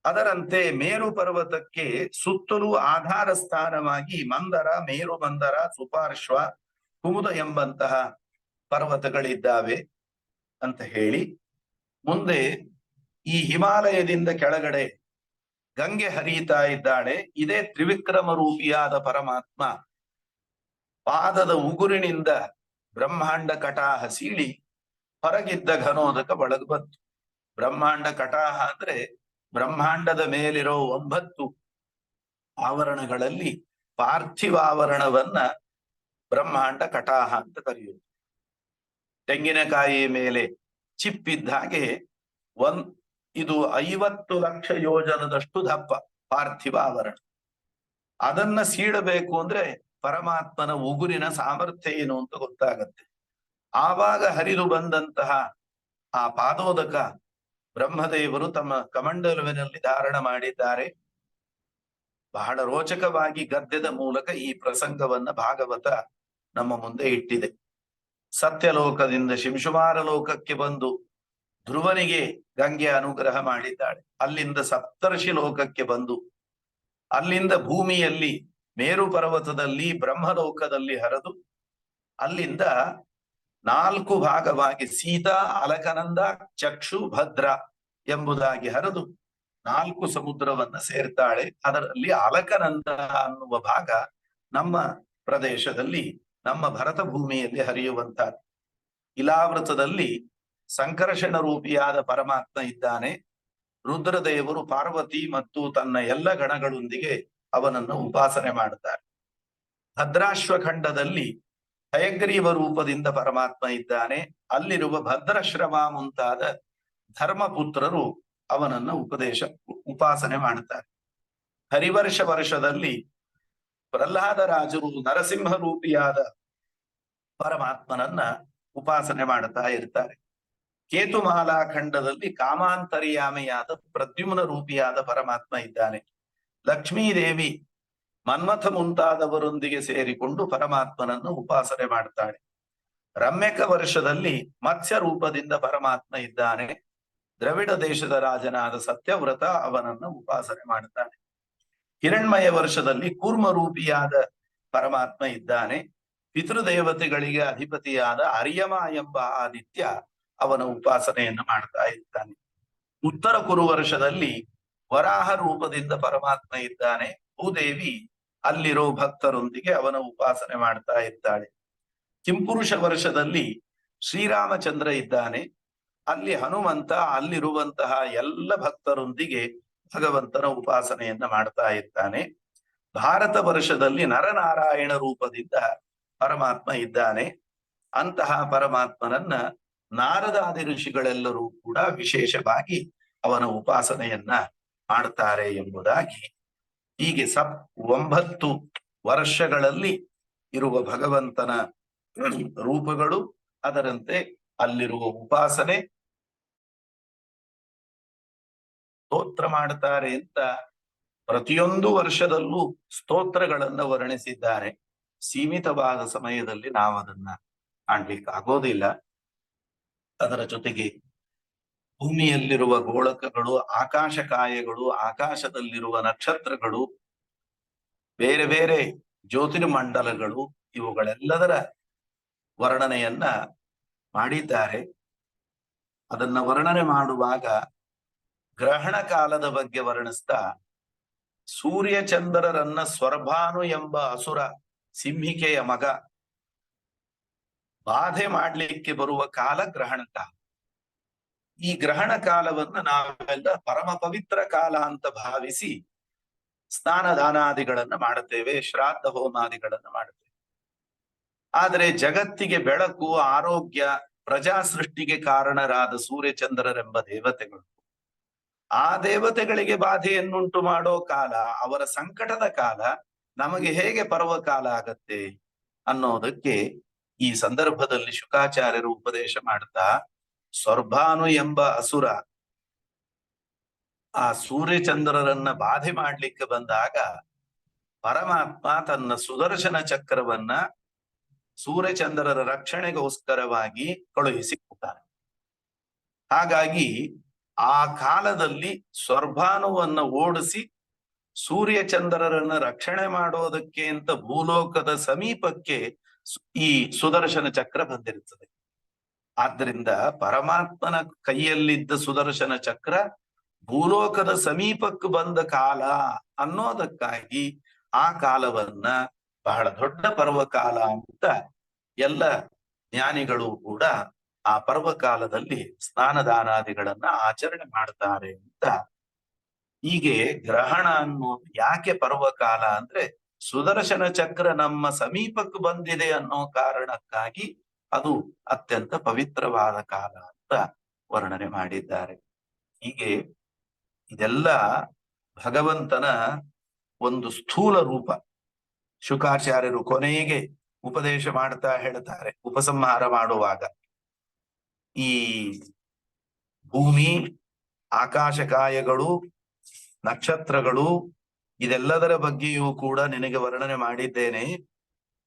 ಅದರಂತೆ ಮೇರು ಪರ್ವತಕ್ಕೆ ಸುತ್ತಲೂ ಆಧಾರ ಸ್ಥಾನವಾಗಿ ಮಂದರ, ಮೇರು ಮಂದರ, ಸುಪಾರ್ಶ್ವ, ಕುಮುದ ಎಂಬಂತಹ ಪರ್ವತಗಳಿದ್ದಾವೆ ಅಂತ ಹೇಳಿ, ಮುಂದೆ ಈ ಹಿಮಾಲಯದಿಂದ ಕೆಳಗಡೆ ಗಂಗೆ ಹರಿಯುತ್ತಾ ಇದ್ದಾಳೆ. ಇದೇ ತ್ರಿವಿಕ್ರಮ ರೂಪಿಯಾದ ಪರಮಾತ್ಮ ಪಾದದ ಉಗುರಿನಿಂದ ಬ್ರಹ್ಮಾಂಡ ಕಟಾಹ ಸೀಳಿ ಹೊರಗಿದ್ದ ಘನೋದಕ ಒಳಗೆ ಬಂತು. ಬ್ರಹ್ಮಾಂಡ ಕಟಾಹ ಅಂದ್ರೆ ಬ್ರಹ್ಮಾಂಡದ ಮೇಲಿರೋ 9 ಆವರಣಗಳಲ್ಲಿ ಪಾರ್ಥಿವಾವರಣವನ್ನ ಬ್ರಹ್ಮಾಂಡ ಕಟಾಹ ಅಂತ ಕರೆಯುವುದು. ತೆಂಗಿನಕಾಯಿ ಮೇಲೆ ಚಿಪ್ಪಿದ್ದ ಹಾಗೆ ಇದು 50 ಲಕ್ಷ ಯೋಜನದಷ್ಟು ದಪ್ಪ ಪಾರ್ಥಿವ ಆವರಣ. ಅದನ್ನ ಸೀಳಬೇಕು ಅಂದ್ರೆ ಪರಮಾತ್ಮನ ಉಗುರಿನ ಸಾಮರ್ಥ್ಯ ಏನು ಅಂತ ಗೊತ್ತಾಗತ್ತೆ. ಆವಾಗ ಹರಿದು ಬಂದಂತಹ ಆ ಪಾದೋದಕ ಬ್ರಹ್ಮದೇವರು ತಮ್ಮ ಕಮಂಡಲುವಿನಲ್ಲಿ ಧಾರಣ ಮಾಡಿದ್ದಾರೆ. ಬಹಳ ರೋಚಕವಾಗಿ ಗದ್ಯದ ಮೂಲಕ ಈ ಪ್ರಸಂಗವನ್ನ ಭಾಗವತ ನಮ್ಮ ಮುಂದೆ ಇಟ್ಟಿದೆ. ಸತ್ಯಲೋಕದಿಂದ ಶಿಂಶುಮಾರ ಲೋಕಕ್ಕೆ ಬಂದು ಧ್ರುವನಿಗೆ ಗಂಗೆ ಅನುಗ್ರಹ ಮಾಡಿದ್ದಾಳೆ. ಅಲ್ಲಿಂದ ಸಪ್ತರ್ಷಿ ಲೋಕಕ್ಕೆ ಬಂದು ಅಲ್ಲಿಂದ ಭೂಮಿಯಲ್ಲಿ ಮೇರು ಪರ್ವತದಲ್ಲಿ ಬ್ರಹ್ಮಲೋಕದಲ್ಲಿ ಹರಿದು ಅಲ್ಲಿಂದ 4 ಭಾಗವಾಗಿ ಸೀತಾ, ಅಲಕನಂದ, ಚಕ್ಷು, ಭದ್ರ ಎಂಬುದಾಗಿ ಹರಿದು 4 ಸಮುದ್ರವನ್ನ ಸೇರ್ತಾಳೆ. ಅದರಲ್ಲಿ ಅಲಕನಂದ ಅನ್ನುವ ಭಾಗ ನಮ್ಮ ಪ್ರದೇಶದಲ್ಲಿ, ನಮ್ಮ ಭರತ ಭೂಮಿಯಲ್ಲಿ ಹರಿಯುವಂತಹದ್ದು. ಇಲಾವೃತದಲ್ಲಿ ಸಂಕರ್ಷಣ ರೂಪಿಯಾದ ಪರಮಾತ್ಮ ಇದ್ದಾನೆ. ರುದ್ರದೇವರು ಪಾರ್ವತಿ ಮತ್ತು ತನ್ನ ಎಲ್ಲ ಗಣಗಳೊಂದಿಗೆ ಅವನನ್ನು ಉಪಾಸನೆ ಮಾಡುತ್ತಾರೆ. ಭದ್ರಾಶ್ವಖಂಡದಲ್ಲಿ ಹಯಗ್ರೀವ ರೂಪದಿಂದ ಪರಮಾತ್ಮ ಇದ್ದಾನೆ. ಅಲ್ಲಿರುವ ಭದ್ರಶ್ರಮ ಮುಂತಾದ ಧರ್ಮಪುತ್ರರು ಅವನನ್ನ ಉಪಾಸನೆ ಮಾಡುತ್ತಾರೆ. ಹರಿವರ್ಷ ವರ್ಷದಲ್ಲಿ ಪ್ರಹ್ಲಾದ ರಾಜರು ನರಸಿಂಹ ರೂಪಿಯಾದ ಪರಮಾತ್ಮನನ್ನ ಉಪಾಸನೆ ಮಾಡುತ್ತಾ ಇರ್ತಾರೆ. ಕೇತುಮಾಲಾ ಖಂಡದಲ್ಲಿ ಕಾಮಾಂತರ್ಯಾಮಿಯಾದ ಪ್ರದ್ಯುಮ್ನ ರೂಪಿಯಾದ ಪರಮಾತ್ಮ ಇದ್ದಾನೆ. ಲಕ್ಷ್ಮೀದೇವಿ ಮನ್ಮಥ ಮುಂತಾದವರೊಂದಿಗೆ ಸೇರಿಕೊಂಡು ಪರಮಾತ್ಮನನ್ನು ಉಪಾಸನೆ ಮಾಡ್ತಾಳೆ. ರಮ್ಯಕ ವರ್ಷದಲ್ಲಿ ಮತ್ಸ್ಯ ರೂಪದಿಂದ ಪರಮಾತ್ಮ ಇದ್ದಾನೆ. ದ್ರವಿಡ ದೇಶದ ರಾಜನಾದ ಸತ್ಯವ್ರತ ಅವನನ್ನ ಉಪಾಸನೆ ಮಾಡುತ್ತಾನೆ. ಹಿರಣ್ಮಯ ವರ್ಷದಲ್ಲಿ ಕೂರ್ಮ ರೂಪಿಯಾದ ಪರಮಾತ್ಮ ಇದ್ದಾನೆ. ಪಿತೃದೇವತೆಗಳಿಗೆ ಅಧಿಪತಿಯಾದ ಅರ್ಯಮ ಎಂಬ ಆದಿತ್ಯ ಅವನ ಉಪಾಸನೆಯನ್ನು ಮಾಡ್ತಾ ಇದ್ದಾನೆ. ಉತ್ತರ ಕುರು ವರ್ಷದಲ್ಲಿ ವರಾಹ ರೂಪದಿಂದ ಪರಮಾತ್ಮ ಇದ್ದಾನೆ. ಭೂದೇವಿ ಅಲ್ಲಿರೋ ಭಕ್ತರೊಂದಿಗೆ ಅವನ ಉಪಾಸನೆ ಮಾಡ್ತಾ ಇದ್ದಾಳೆ. ಕಿಂಪುರುಷ ವರ್ಷದಲ್ಲಿ ಶ್ರೀರಾಮಚಂದ್ರ ಇದ್ದಾನೆ. ಅಲ್ಲಿ ಹನುಮಂತ ಅಲ್ಲಿರುವಂತಹ ಎಲ್ಲ ಭಕ್ತರೊಂದಿಗೆ ಭಗವಂತನ ಉಪಾಸನೆಯನ್ನ ಮಾಡ್ತಾ ಇದ್ದಾನೆ. ಭಾರತ ವರ್ಷದಲ್ಲಿ ನರನಾರಾಯಣ ರೂಪದಿಂದ ಪರಮಾತ್ಮ ಇದ್ದಾನೆ. ಅಂತಹ ಪರಮಾತ್ಮನನ್ನ ನಾರದಾದಿ ಋಷಿಗಳೆಲ್ಲರೂ ಕೂಡ ವಿಶೇಷವಾಗಿ ಅವನ ಉಪಾಸನೆಯನ್ನ ಮಾಡ್ತಾರೆ ಎಂಬುದಾಗಿ ಹೀಗೆ 9 ವರ್ಷಗಳಲ್ಲಿ ಇರುವ ಭಗವಂತನ ರೂಪಗಳು, ಅದರಂತೆ ಅಲ್ಲಿರುವ ಉಪಾಸನೆ, ಸ್ತೋತ್ರ ಮಾಡ್ತಾರೆ ಅಂತ ಪ್ರತಿಯೊಂದು ವರ್ಷದಲ್ಲೂ ಸ್ತೋತ್ರಗಳನ್ನ ವರ್ಣಿಸಿದ್ದಾರೆ. ಸೀಮಿತವಾದ ಸಮಯದಲ್ಲಿ ನಾವು ಅದನ್ನ ಕಾಣ್ಲಿಕ್ಕೆ ಆಗೋದಿಲ್ಲ. ಅದರ ಜೊತೆಗೆ ಭೂಮಿಯಲ್ಲಿರುವ ಗೋಳಕಗಳು, ಆಕಾಶಕಾಯಗಳು, ಆಕಾಶದಲ್ಲಿರುವ ನಕ್ಷತ್ರಗಳು, ಬೇರೆ ಬೇರೆ ಜ್ಯೋತಿರ್ಮಂಡಲಗಳು, ಇವುಗಳೆಲ್ಲದರ ವರ್ಣನೆಯನ್ನ ಮಾಡಿದ್ದಾರೆ. ಅದನ್ನ ವರ್ಣನೆ ಮಾಡುವಾಗ ಗ್ರಹಣ ಕಾಲದ ಬಗ್ಗೆ ವರ್ಣಿಸ್ತಾ ಸೂರ್ಯಚಂದ್ರರನ್ನ ಸ್ವರ್ಭಾನು ಎಂಬ ಅಸುರ ಸಿಂಹಿಕೆಯ ಮಗ ಬಾಧೆ ಮಾಡ್ಲಿಕ್ಕೆ ಬರುವ ಕಾಲ ಗ್ರಹಣ ಕಾಲ. ಈ ಗ್ರಹಣ ಕಾಲವನ್ನ ನಾವೆಲ್ಲ ಪರಮ ಪವಿತ್ರ ಕಾಲ ಅಂತ ಭಾವಿಸಿ ಸ್ನಾನ ದಾನಾದಿಗಳನ್ನ ಮಾಡುತ್ತೇವೆ, ಶ್ರಾದ್ದ ಹೋಮಾದಿಗಳನ್ನ ಮಾಡುತ್ತೇವೆ. ಆದರೆ ಜಗತ್ತಿಗೆ ಬೆಳಕು, ಆರೋಗ್ಯ, ಪ್ರಜಾ ಸೃಷ್ಟಿಗೆ ಕಾರಣರಾದ ಸೂರ್ಯಚಂದ್ರರೆಂಬ ದೇವತೆಗಳು, ಆ ದೇವತೆಗಳಿಗೆ ಬಾಧೆಯನ್ನುಂಟು ಮಾಡೋ ಕಾಲ, ಅವರ ಸಂಕಟದ ಕಾಲ ನಮಗೆ ಹೇಗೆ ಪರ್ವಕಾಲ ಆಗತ್ತೆ ಅನ್ನೋದಕ್ಕೆ ಈ ಸಂದರ್ಭದಲ್ಲಿ ಶುಕಾಚಾರ್ಯರು ಉಪದೇಶ ಮಾಡ್ತಾ, ಸ್ವರ್ಭಾನು ಎಂಬ ಅಸುರ ಆ ಸೂರ್ಯಚಂದ್ರರನ್ನ ಬಾಧೆ ಮಾಡ್ಲಿಕ್ಕೆ ಬಂದಾಗ ಪರಮಾತ್ಮ ತನ್ನ ಸುದರ್ಶನ ಚಕ್ರವನ್ನ ಸೂರ್ಯಚಂದ್ರರ ರಕ್ಷಣೆಗೋಸ್ಕರವಾಗಿ ಕಳುಹಿಸಿಕೊಡ್ತಾನೆ. ಹಾಗಾಗಿ ಆ ಕಾಲದಲ್ಲಿ ಸ್ವರ್ಭಾನುವನ್ನ ಓಡಿಸಿ ಸೂರ್ಯಚಂದ್ರರನ್ನ ರಕ್ಷಣೆ ಮಾಡೋದಕ್ಕೆ ಅಂತ ಭೂಲೋಕದ ಸಮೀಪಕ್ಕೆ ಈ ಸುದರ್ಶನ ಚಕ್ರ ಬಂದಿರುತ್ತದೆ. ಆದ್ದರಿಂದ ಪರಮಾತ್ಮನ ಕೈಯಲ್ಲಿದ್ದ ಸುದರ್ಶನ ಚಕ್ರ ಭೂಲೋಕದ ಸಮೀಪಕ್ಕೆ ಬಂದ ಕಾಲ ಅನ್ನೋದಕ್ಕಾಗಿ ಆ ಕಾಲವನ್ನ ಬಹಳ ದೊಡ್ಡ ಪರ್ವಕಾಲ ಅಂತ ಎಲ್ಲ ಜ್ಞಾನಿಗಳು ಕೂಡ ಆ ಪರ್ವಕಾಲದಲ್ಲಿ ಸ್ನಾನದಾನಾದಿಗಳನ್ನ ಆಚರಣೆ ಮಾಡ್ತಾರೆ ಅಂತ. ಹೀಗೆ ಗ್ರಹಣ ಅನ್ನೋದು ಯಾಕೆ ಪರ್ವಕಾಲ ಅಂದ್ರೆ ಸುದರ್ಶನ ಚಕ್ರ ನಮ್ಮ ಸಮೀಪಕ್ಕೆ ಬಂದಿದೆ ಅನ್ನೋ ಕಾರಣಕ್ಕಾಗಿ ಅದು ಅತ್ಯಂತ ಪವಿತ್ರವಾದ ಕಾಲ ಅಂತ ವರ್ಣನೆ ಮಾಡಿದ್ದಾರೆ. ಹೀಗೆ ಇದೆಲ್ಲ ಭಗವಂತನ ಒಂದು ಸ್ಥೂಲ ರೂಪ. ಶುಕಾಚಾರ್ಯರು ಕೊನೆಗೆ ಉಪದೇಶ ಮಾಡ್ತಾ ಹೇಳ್ತಾರೆ, ಉಪಸಂಹಾರ ಮಾಡುವಾಗ, ಈ ಭೂಮಿ, ಆಕಾಶಕಾಯಗಳು, ನಕ್ಷತ್ರಗಳು ಇದೆಲ್ಲದರ ಬಗ್ಗೆಯೂ ಕೂಡ ನಿನಗೆ ವರ್ಣನೆ ಮಾಡಿದ್ದೇನೆ.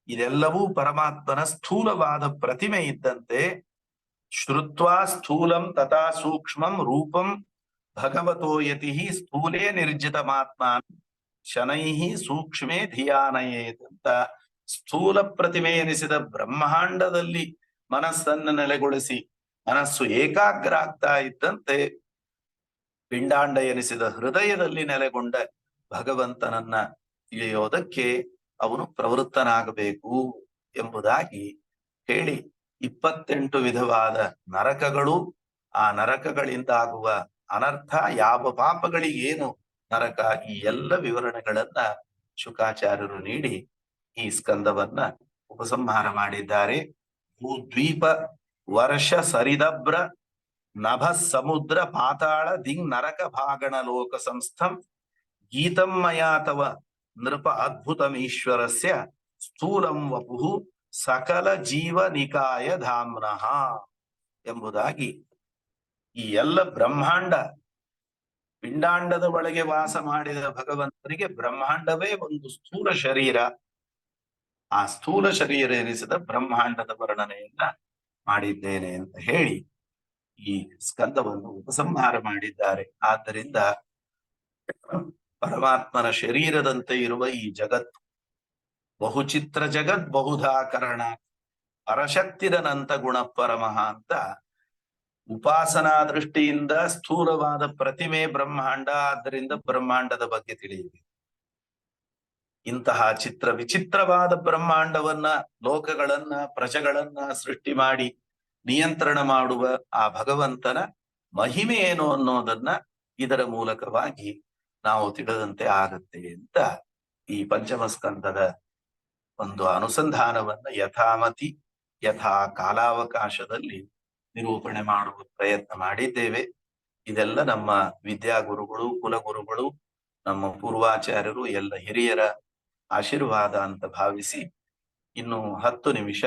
ಇದೆಲ್ಲವೂ ಪರಮಾತ್ಮನ ಸ್ಥೂಲವಾದ ಪ್ರತಿಮೆ ಇದ್ದಂತೆ. ಶ್ರುತ್ವಾ ಸ್ಥೂಲಂ ತಥಾ ಸೂಕ್ಷ್ಮಂ ರೂಪಂ ಭಗವತೋ ಯತಿ ಸ್ಥೂಲೇ ನಿರ್ಜಿತಮಾತ್ಮಾನ್ ಶನೈಹಿ ಸೂಕ್ಷ್ಮೇ ಧಿಯಾನಯೇತ್ ಅಂತ ಸ್ಥೂಲ ಪ್ರತಿಮೆ ಎನಿಸಿದ ಬ್ರಹ್ಮಾಂಡದಲ್ಲಿ ಮನಸ್ಸನ್ನು ನೆಲೆಗೊಳಿಸಿ ಮನಸ್ಸು ಏಕಾಗ್ರ ಆಗ್ತಾ ಇದ್ದಂತೆ ಪಿಂಡಾಂಡ ಎನಿಸಿದ ಹೃದಯದಲ್ಲಿ ನೆಲೆಗೊಂಡ ಭಗವಂತನನ್ನ ತಿಳಿಯೋದಕ್ಕೆ ಅವನು ಪ್ರವೃತ್ತನಾಗಬೇಕು ಎಂಬುದಾಗಿ ಹೇಳಿ 28 ವಿಧವಾದ ನರಕಗಳು, ಆ ನರಕಗಳಿಂದಾಗುವ ಅನರ್ಥ, ಯಾವ ಪಾಪಗಳಿಗೇನು ನರಕ, ಈ ಎಲ್ಲ ವಿವರಣೆಗಳನ್ನ ಶುಕಾಚಾರ್ಯರು ನೀಡಿ ಈ ಸ್ಕಂದವನ್ನ ಉಪಸಂಹಾರ ಮಾಡಿದ್ದಾರೆ. ಭೂದ್ವೀಪ ವರ್ಷ ಸರಿದಬ್ರ ನಭ ಸಮುದ್ರ ಪಾತಾಳ ದಿಂಗ್ ನರಕ ಭಾಗಣ ಲೋಕ ಸಂಸ್ಥಂ ಗೀತಂ ಮಯಾ ತವ ನೃಪ ಅದ್ಭುತಮೀಶ್ವರಸ್ಯ ಸ್ಥೂಲಂ ವಪುಃ ಸಕಲ ಜೀವ ನಿಕಾಯ ಧಾಮ್ನಃ ಎಂಬುದಾಗಿ ಈ ಎಲ್ಲ ಬ್ರಹ್ಮಾಂಡ ಪಿಂಡಾಂಡದ ಒಳಗೆ ವಾಸ ಮಾಡಿದ ಭಗವಂತನಿಗೆ ಬ್ರಹ್ಮಾಂಡವೇ ಒಂದು ಸ್ಥೂಲ ಶರೀರ. ಆ ಸ್ಥೂಲ ಶರೀರ ಎನಿಸಿದ ಬ್ರಹ್ಮಾಂಡದ ವರ್ಣನೆಯನ್ನ ಮಾಡಿದ್ದೇನೆ ಅಂತ ಹೇಳಿ ಈ ಸ್ಕಂದವನ್ನು ಉಪಸಂಹಾರ ಮಾಡಿದ್ದಾರೆ. ಆದ್ದರಿಂದ ಪರಮಾತ್ಮನ ಶರೀರದಂತೆ ಇರುವ ಈ ಜಗತ್ತು ಬಹುಚಿತ್ರ ಜಗತ್ ಬಹುಧಾಕರಣ ಪರಶಕ್ತಿರನಂತ ಗುಣ ಪರಮಃ ಅಂತ ಉಪಾಸನಾ ದೃಷ್ಟಿಯಿಂದ ಸ್ಥೂಲವಾದ ಪ್ರತಿಮೆ ಬ್ರಹ್ಮಾಂಡ, ಆದ್ದರಿಂದ ಬ್ರಹ್ಮಾಂಡದ ಬಗ್ಗೆ ತಿಳಿಯಿದೆ. ಇಂತಹ ವಿಚಿತ್ರವಾದ ಬ್ರಹ್ಮಾಂಡವನ್ನ, ಲೋಕಗಳನ್ನ, ಪ್ರಜೆಗಳನ್ನ ಸೃಷ್ಟಿ ಮಾಡಿ ನಿಯಂತ್ರಣ ಮಾಡುವ ಆ ಭಗವಂತನ ಮಹಿಮೆ ಏನು ಅನ್ನೋದನ್ನ ಇದರ ಮೂಲಕವಾಗಿ ನಾವು ತಿಳಿದಂತೆ ಆಗತ್ತೆ ಅಂತ ಈ ಪಂಚಮ ಸ್ಕಂದದ ಒಂದು ಅನುಸಂಧಾನವನ್ನ ಯಥಾಮತಿ ಯಥಾ ಕಾಲಾವಕಾಶದಲ್ಲಿ ನಿರೂಪಣೆ ಮಾಡುವ ಪ್ರಯತ್ನ ಮಾಡಿದ್ದೇವೆ. ಇದೆಲ್ಲ ನಮ್ಮ ವಿದ್ಯಾಗುರುಗಳು, ಕುಲಗುರುಗಳು, ನಮ್ಮ ಪೂರ್ವಾಚಾರ್ಯರು, ಎಲ್ಲ ಹಿರಿಯರ ಆಶೀರ್ವಾದ ಅಂತ ಭಾವಿಸಿ ಇನ್ನು 10 ನಿಮಿಷ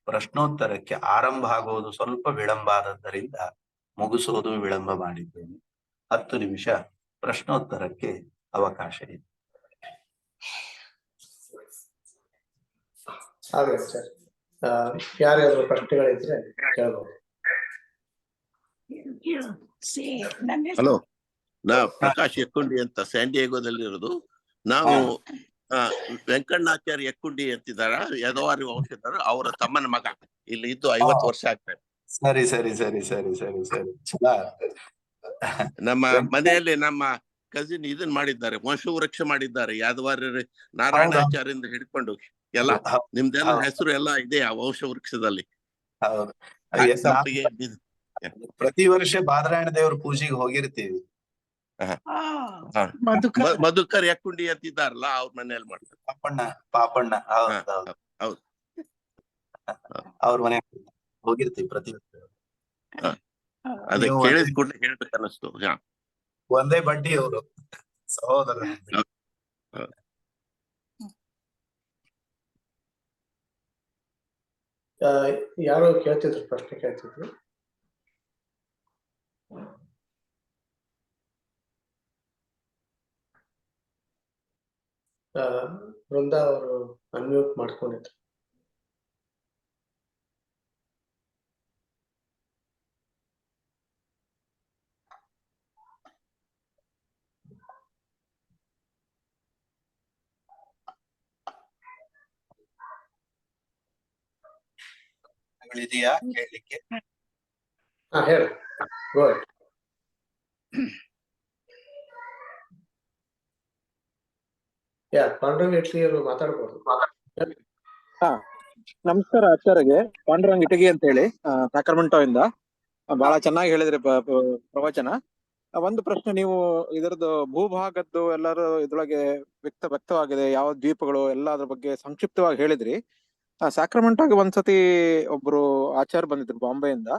ಪ್ರಶ್ನೋತ್ತರಕ್ಕೆ ಆರಂಭ ಆಗೋದು ಸ್ವಲ್ಪ ವಿಳಂಬ ಆದದ್ದರಿಂದ ಮುಗಿಸೋದು ವಿಳಂಬ ಮಾಡಿದ್ದೇನೆ. 10 ನಿಮಿಷ ಪ್ರಶ್ನೋತ್ತರಕ್ಕೆ ಅವಕಾಶ ಇದೆ. ಆಗಲಿ ಸರ್. ಯಾರ್ಯಾರು ಪ್ರಶ್ನೆಗಳಿದ್ರೆ ಕೇಳಬಹುದು. ಹಲೋ, ನಾ ಪ್ರಕಾಶ್ ಯಕ್ಕುಂಡಿ ಅಂತ ಸ್ಯಾಂಡಿಯಾಗೋದಲ್ಲಿ ಇರೋದು. ನಾವು ವೆಂಕಣ್ಣಾಚಾರ್ಯ ಯಕ್ಕುಂಡಿ ಅಂತಿದಾರ, ಯದವಾರಿ ವಂಶದರ, ಅವರ ತಮ್ಮನ ಮಗ. ಇಲ್ಲಿ ಇದ್ದು 50 ವರ್ಷ ಆಗ್ತದೆ. ಸರಿ ಸರಿ ಸರಿ ಸರಿ ಸರಿ ಸರಿ ನಮ್ಮ ಮನೆಯಲ್ಲಿ ನಮ್ಮ ಕಸಿನ್ ಇದನ್ ಮಾಡಿದ್ದಾರೆ, ವಂಶವೃಕ್ಷ ಮಾಡಿದ್ದಾರೆ. ಯಾದವಾರಿ ನಾರಾಯಣಾಚಾರ್ಯಿಂದ ಹಿಡ್ಕೊಂಡು ಎಲ್ಲ ನಿಮ್ದೆಲ್ಲ ಹೆಸರು ಎಲ್ಲ ಇದೆ ಆ ವಂಶವೃಕ್ಷದಲ್ಲಿ. ಪ್ರತಿ ವರ್ಷ ಬಾದರಾಯಣ ದೇವ್ರ ಪೂಜೆಗೆ ಹೋಗಿರ್ತೀವಿ. ಮಧುಕರ್ ಯಕ್ಕುಂಡಿ ಅಂತಿದ್ದಾರಲ್ಲ, ಅವ್ರ ಮನೆಯಲ್ಲಿ ಮಾಡ್ತಾರೆ. ಪಾಪಣ್ಣ ಹೌದು, ಅವ್ರ ಮನೆ ಹೋಗಿರ್ತೀವಿ ಪ್ರತಿ ವರ್ಷ. ಅದೇ ಕೇಳಿದ ಕೂಡಲೇ ಹೇಳ್ಬೇಕು ಅನ್ನಿಸ್ತು. ಒಂದೇ ಬಡ್ಡಿ ಅವರು ಸಹೋದರ. ಯಾರೋ ಕೇಳ್ತಿದ್ರು, ಪ್ರಶ್ನೆ ಕೇಳ್ತಿದ್ರು. ಬೃಂದಾ ಅವರು ಅನ್ಮ್ಯೂಟ್ ಮಾಡ್ಕೊಂಡಿದ್ರು. ಇದೆಯಾ ಹೇಳಲಿಕ್ಕೆ? ಹೇಳಿ. ಪಾಂಡುರಂಗ ಇಟ್ಲಿ ಅವರು ಮಾತಾಡ್ಬೋದು. ನಮಸ್ಕಾರ ಆಚಾರ್ಯಗೆ, ಪಾಂಡುರಂಗ ಇಟಗಿ ಅಂತ ಹೇಳಿ ಸಾಕ್ರಮೆಂಟೋ ಇಂದ. ಬಹಳ ಚೆನ್ನಾಗಿ ಹೇಳಿದ್ರಿ ಪ್ರವಚನ. ಒಂದು ಪ್ರಶ್ನೆ, ನೀವು ಇದರದ್ದು ಭೂಭಾಗದ್ದು ಎಲ್ಲರೂ ಇದ್ರೊಳಗೆ ವ್ಯಕ್ತವಾಗಿದೆ, ಯಾವ ದ್ವೀಪಗಳು ಎಲ್ಲ ಅದ್ರ ಬಗ್ಗೆ ಸಂಕ್ಷಿಪ್ತವಾಗಿ ಹೇಳಿದ್ರಿ. ಸಾಕ್ರಮೆಂಟೋಗೆ ಒಂದ್ಸತಿ ಒಬ್ರು ಆಚಾರ್ಯ ಬಂದಿದ್ರು ಬಾಂಬೆಯಿಂದ.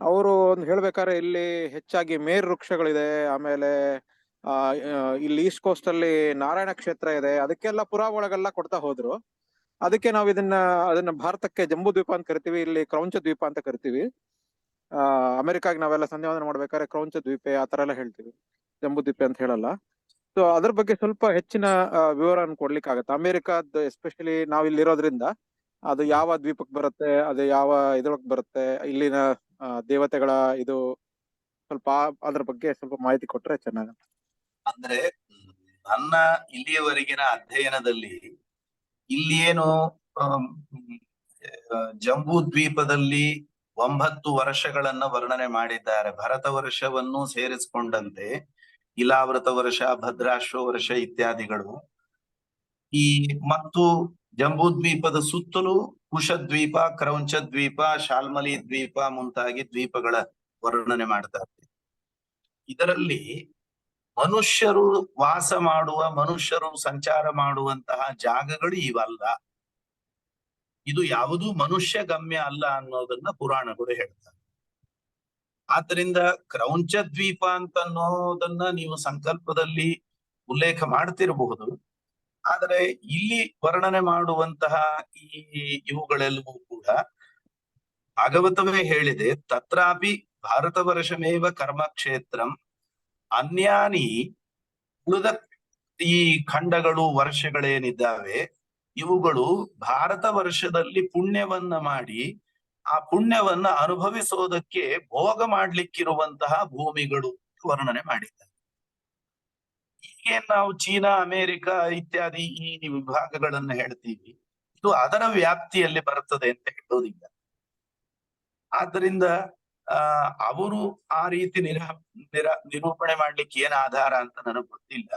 ಅವರು ಒಂದು ಹೇಳ್ಬೇಕಾದ್ರೆ ಇಲ್ಲಿ ಹೆಚ್ಚಾಗಿ ಮೇರು ವೃಕ್ಷಗಳಿದೆ, ಆಮೇಲೆ ಇಲ್ಲಿ ಈಸ್ಟ್ ಕೋಸ್ಟ್ ಅಲ್ಲಿ ನಾರಾಯಣ ಕ್ಷೇತ್ರ ಇದೆ, ಅದಕ್ಕೆಲ್ಲ ಪುರಾವೆಗಳೆಲ್ಲ ಕೊಡ್ತಾ ಹೋದ್ರು. ಅದಕ್ಕೆ ನಾವು ಅದನ್ನ ಭಾರತಕ್ಕೆ ಜಂಬೂ ದ್ವೀಪ ಅಂತ ಕರಿತೀವಿ, ಇಲ್ಲಿ ಕ್ರೌಂಚ ದ್ವೀಪ ಅಂತ ಕರಿತೀವಿ. ಅಮೆರಿಕಾಗೆ ನಾವೆಲ್ಲ ಸಂಧ್ಯಾವಂದನೆ ಮಾಡ್ಬೇಕಾದ್ರೆ ಕ್ರೌಂಚ ದ್ವೀಪೆ ಆತರ ಎಲ್ಲ ಹೇಳ್ತೀವಿ, ಜಂಬೂ ದ್ವೀಪೆ ಅಂತ ಹೇಳಲ್ಲ. ಸೊ ಅದ್ರ ಬಗ್ಗೆ ಸ್ವಲ್ಪ ಹೆಚ್ಚಿನ ವಿವರವನ್ನು ಕೊಡ್ಲಿಕ್ಕೆ ಆಗತ್ತೆ. ಅಮೆರಿಕಾದ ಎಸ್ಪೆಷಲಿ ನಾವ್ ಇಲ್ಲಿ ಇರೋದ್ರಿಂದ ಅದು ಯಾವ ದ್ವೀಪಕ್ಕೆ ಬರುತ್ತೆ, ಅದು ಯಾವ ಇದ್ರೊಳಗೆ ಬರುತ್ತೆ, ಇಲ್ಲಿನ ದೇವತೆಗಳ ಇದು ಸ್ವಲ್ಪ ಅದ್ರ ಬಗ್ಗೆ ಸ್ವಲ್ಪ ಮಾಹಿತಿ ಕೊಟ್ರೆ ಚೆನ್ನಾಗತ್ತೆ. ಅಂದ್ರೆ ನನ್ನ ಇಲ್ಲಿಯವರೆಗಿನ ಅಧ್ಯಯನದಲ್ಲಿ ಇಲ್ಲಿ ಏನು ಜಂಬೂ ದ್ವೀಪದಲ್ಲಿ 9 ವರ್ಷಗಳನ್ನ ವರ್ಣನೆ ಮಾಡಿದ್ದಾರೆ. ಭರತ ವರ್ಷವನ್ನು ಸೇರಿಸಿಕೊಂಡಂತೆ ಇಲಾವೃತ ವರ್ಷ, ಭದ್ರಾಶ್ವ ವರ್ಷ ಇತ್ಯಾದಿಗಳು. ಮತ್ತು ಜಂಬೂ ದ್ವೀಪದ ಸುತ್ತಲೂ ಕುಶದ್ವೀಪ, ಕ್ರೌಂಚ ದ್ವೀಪ, ಶಾಲ್ಮಲಿ ದ್ವೀಪ ಮುಂತಾಗಿ ದ್ವೀಪಗಳ ವರ್ಣನೆ ಮಾಡ್ತಾರೆ. ಇದರಲ್ಲಿ ಮನುಷ್ಯರು ವಾಸ ಮಾಡುವ, ಮನುಷ್ಯರು ಸಂಚಾರ ಮಾಡುವಂತಹ ಜಾಗಗಳು ಇವಲ್ಲ. ಇದು ಯಾವುದೂ ಮನುಷ್ಯ ಗಮ್ಯ ಅಲ್ಲ ಅನ್ನೋದನ್ನ ಪುರಾಣಗಳು ಹೇಳ್ತಾರೆ. ಆದ್ರಿಂದ ಕ್ರೌಂಚ ದ್ವೀಪ ಅಂತ ಅನ್ನೋದನ್ನ ನೀವು ಸಂಕಲ್ಪದಲ್ಲಿ ಉಲ್ಲೇಖ ಮಾಡ್ತಿರಬಹುದು, ಆದರೆ ಇಲ್ಲಿ ವರ್ಣನೆ ಮಾಡುವಂತಹ ಇವುಗಳೆಲ್ಲವೂ ಕೂಡ ಭಾಗವತವೇ ಹೇಳಿದೆ. ತತ್ರಾಪಿ ಭಾರತ ವರ್ಷಮೇವ ಕರ್ಮಕ್ಷೇತ್ರಂ ಅನ್ಯಾನಿ, ಉಳಿದ ಈ ಖಂಡಗಳು ವರ್ಷಗಳೇನಿದ್ದಾವೆ ಇವುಗಳು ಭಾರತ ವರ್ಷದಲ್ಲಿ ಪುಣ್ಯವನ್ನ ಮಾಡಿ ಆ ಪುಣ್ಯವನ್ನ ಅನುಭವಿಸೋದಕ್ಕೆ ಭೋಗ ಮಾಡ್ಲಿಕ್ಕಿರುವಂತಹ ಭೂಮಿಗಳು ವರ್ಣನೆ ಮಾಡಿದ್ದಾರೆ. ಈಗೇನ್ ನಾವು ಚೀನಾ, ಅಮೆರಿಕ ಇತ್ಯಾದಿ ಈ ವಿಭಾಗಗಳನ್ನ ಹೇಳ್ತೀವಿ, ಇದು ಅದರ ವ್ಯಾಪ್ತಿಯಲ್ಲಿ ಬರ್ತದೆ ಅಂತ ಹೇಳೋದಿಲ್ಲ. ಆದ್ದರಿಂದ ಅವರು ಆ ರೀತಿ ನಿರೂಪಣೆ ಮಾಡ್ಲಿಕ್ಕೆ ಏನ್ ಆಧಾರ ಅಂತ ನನಗೆ ಗೊತ್ತಿಲ್ಲ.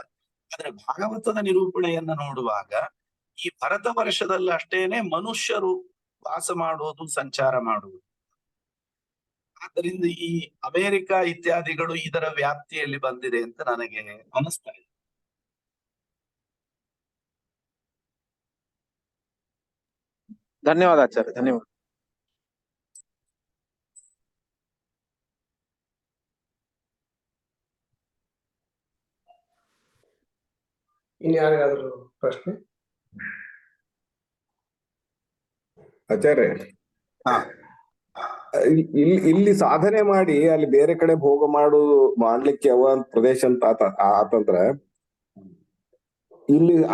ಆದ್ರೆ ಭಾಗವತದ ನಿರೂಪಣೆಯನ್ನ ನೋಡುವಾಗ ಈ ಭರತ ವರ್ಷದಲ್ಲಿ ಅಷ್ಟೇನೆ ಮನುಷ್ಯರು ವಾಸ ಮಾಡುವುದು, ಸಂಚಾರ ಮಾಡುವುದು. ಆದ್ದರಿಂದ ಈ ಅಮೆರಿಕ ಇತ್ಯಾದಿಗಳು ಇದರ ವ್ಯಾಪ್ತಿಯಲ್ಲಿ ಬಂದಿದೆ ಅಂತ ನನಗೆ ಅನಿಸ್ತಾ ಇದೆ. ಧನ್ಯವಾದ ಆಚಾರ್ಯ, ಧನ್ಯವಾದ. ಇನ್ಯಾರಿಗಾದ್ರೂ ಪ್ರಶ್ನೆ? ಆಚಾರ್ಯ, ಇಲ್ಲಿ ಸಾಧನೆ ಮಾಡಿ ಅಲ್ಲಿ ಬೇರೆ ಕಡೆ ಭೋಗ ಮಾಡ್ಲಿಕ್ಕೆ ಯಾವ ಪ್ರದೇಶ ಅಂತ ಆತಂದ್ರ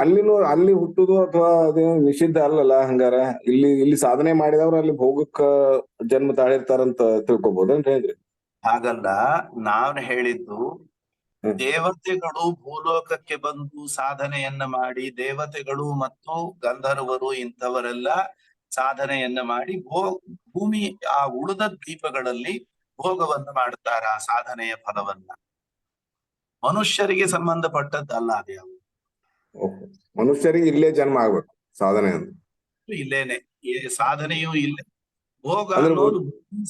ಅಲ್ಲಿ ಹುಟ್ಟುದು ಅಥವಾ ಅದೇ ನಿಷಿದ್ಧ ಅಲ್ಲಲ್ಲ? ಹಂಗಾರ ಇಲ್ಲಿ ಸಾಧನೆ ಮಾಡಿದವ್ರು ಅಲ್ಲಿ ಭೋಗಕ್ಕ ಜನ್ಮ ತಾಳಿರ್ತಾರಂತ ತಿಳ್ಕೊಬಹುದೇನ್ರಿ? ಹೇಳ್ರಿ. ಹಾಗಲ್ಲ, ನಾನು ಹೇಳಿದ್ದು ದೇವತೆಗಳು ಭೂಲೋಕಕ್ಕೆ ಬಂದು ಸಾಧನೆಯನ್ನ ಮಾಡಿ, ದೇವತೆಗಳು ಮತ್ತು ಗಂಧರ್ವರು ಇಂಥವರೆಲ್ಲ ಸಾಧನೆಯನ್ನ ಮಾಡಿ ಭೂಮಿ ಆ ಉಳಿದ ದ್ವೀಪಗಳಲ್ಲಿ ಭೋಗವನ್ನು ಮಾಡ್ತಾರ. ಆ ಸಾಧನೆಯ ಫಲವನ್ನ ಮನುಷ್ಯರಿಗೆ ಸಂಬಂಧಪಟ್ಟದ್ದಲ್ಲ ಅದ್ಯಾವುದು. ಮನುಷ್ಯರಿಗೆ ಇಲ್ಲೇ ಜನ್ಮ ಆಗ್ಬೇಕು ಸಾಧನೆ ಅಂತ? ಇಲ್ಲೇನೆ ಸಾಧನೆಯೂ ಇಲ್ಲೇ, ಭೋಗ ಅನ್ನೋದು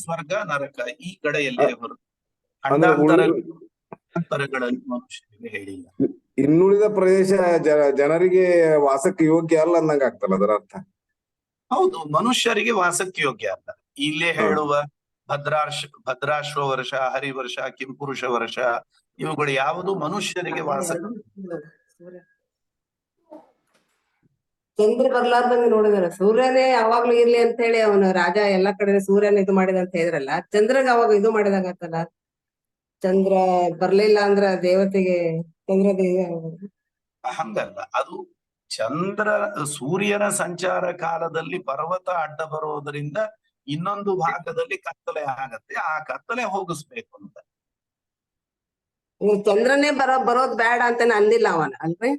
ಸ್ವರ್ಗ ನರಕ ಈ ಕಡೆಯಲ್ಲೇ ಹೊರತು ಅಂತರಗಳಲ್ಲಿ ಮನುಷ್ಯರಿಗೆ ಹೇಳಿಲ್ಲ. ಇನ್ನುಳಿದ ಪ್ರದೇಶ ಜನರಿಗೆ ವಾಸಕ್ಕೆ ಯೋಗ್ಯ ಅಲ್ಲ ಅಂದಂಗ ಆಗ್ತಲ್ಲ ಅದರ ಅರ್ಥ? ಹೌದು, ಮನುಷ್ಯರಿಗೆ ವಾಸಕ್ಕೆ ಯೋಗ್ಯ ಅಲ್ಲ. ಇಲ್ಲೇ ಹೇಳುವ ಭದ್ರಾಶ್ವ ವರ್ಷ, ಹರಿವರ್ಷ, ಕಿಂಪುರುಷ ವರ್ಷ ಇವುಗಳು ಯಾವುದು ಮನುಷ್ಯರಿಗೆ ವಾಸ. ಚಂದ್ರ ಬರ್ಲಾರ್ದಂಗ ನೋಡಿದಾರ. ಸೂರ್ಯನೇ ಯಾವಾಗ್ಲೂ ಇರ್ಲಿ ಅಂತ ಹೇಳಿ ಅವನು ರಾಜ ಎಲ್ಲಾ ಕಡೆ ಸೂರ್ಯನ ಇದು ಮಾಡಿದ ಅಂತ ಹೇಳಿದ್ರಲ್ಲ, ಚಂದ್ರಗ ಅವಾಗ ಇದು ಮಾಡಿದಂಗತ್ತಲ್ಲ. ಚಂದ್ರ ಬರ್ಲಿಲ್ಲ ಅಂದ್ರ ದೇವತೆಗೆ ಹಂಗಲ್ಲ, ಅದು ಸೂರ್ಯನ ಸಂಚಾರ ಕಾಲದಲ್ಲಿ ಪರ್ವತ ಅಡ್ಡ ಬರೋದ್ರಿಂದ ಇನ್ನೊಂದು ಭಾಗದಲ್ಲಿ ಕತ್ತಲೆ ಆಗತ್ತೆ, ಆ ಕತ್ತಲೆ ಹೋಗಿಸ್ಬೇಕು ಅಂತ. ಚಂದ್ರನೇ ಬರೋದ್ ಬೇಡ ಅಂತ ಅಂದಿಲ್ಲ ಅವನ ಅಲ್ರಿ?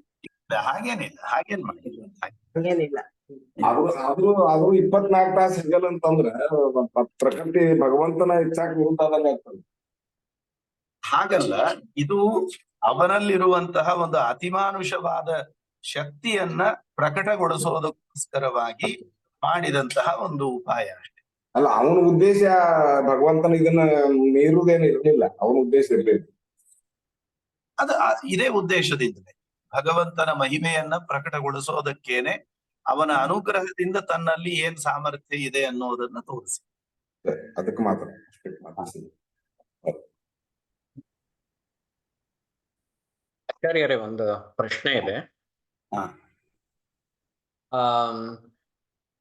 ಹಾಗೇನಿಲ್ಲ, ಹಾಗೇನ್ ಮಾಡಿಲ್ಲ, ಹಾಗೇನಿಲ್ಲ. ಅದು 24 ತಾಸು ಸಿಗಲ್ಲ ಅಂತಂದ್ರ ಪ್ರಕೃತಿ ಭಗವಂತನ ಇಚ್ಛಾಕ್ ವಿರುದ್ಧಾದಂಗ ಆಗ್ತದೆ. ಹಾಗಲ್ಲ, ಇದು ಅವನಲ್ಲಿರುವಂತಹ ಒಂದು ಅತಿಮಾನುಷವಾದ ಶಕ್ತಿಯನ್ನ ಪ್ರಕಟಗೊಳಿಸೋದಕ್ಕೋಸ್ಕರವಾಗಿ ಮಾಡಿದಂತಹ ಒಂದು ಉಪಾಯ ಅಷ್ಟೇ. ಅಲ್ಲ, ಅವನ ಉದ್ದೇಶ ಭಗವಂತನ ಇದನ್ನ ಮೀರುವುದೇನು ಇರ್ಲಿಲ್ಲ, ಅವನ ಉದ್ದೇಶ ಇರ್ಲಿಲ್ಲ. ಅದು ಇದೇ ಉದ್ದೇಶದಿಂದಲೇ ಭಗವಂತನ ಮಹಿಮೆಯನ್ನ ಪ್ರಕಟಗೊಳಿಸೋದಕ್ಕೇನೆ, ಅವನ ಅನುಗ್ರಹದಿಂದ ತನ್ನಲ್ಲಿ ಏನ್ ಸಾಮರ್ಥ್ಯ ಇದೆ ಅನ್ನೋದನ್ನ ತೋರಿಸಿ. ಅದಕ್ಕೆ ಮಾತ್ರ. ಆಚಾರ್ಯರೇ, ಒಂದು ಪ್ರಶ್ನೆ ಇದೆ.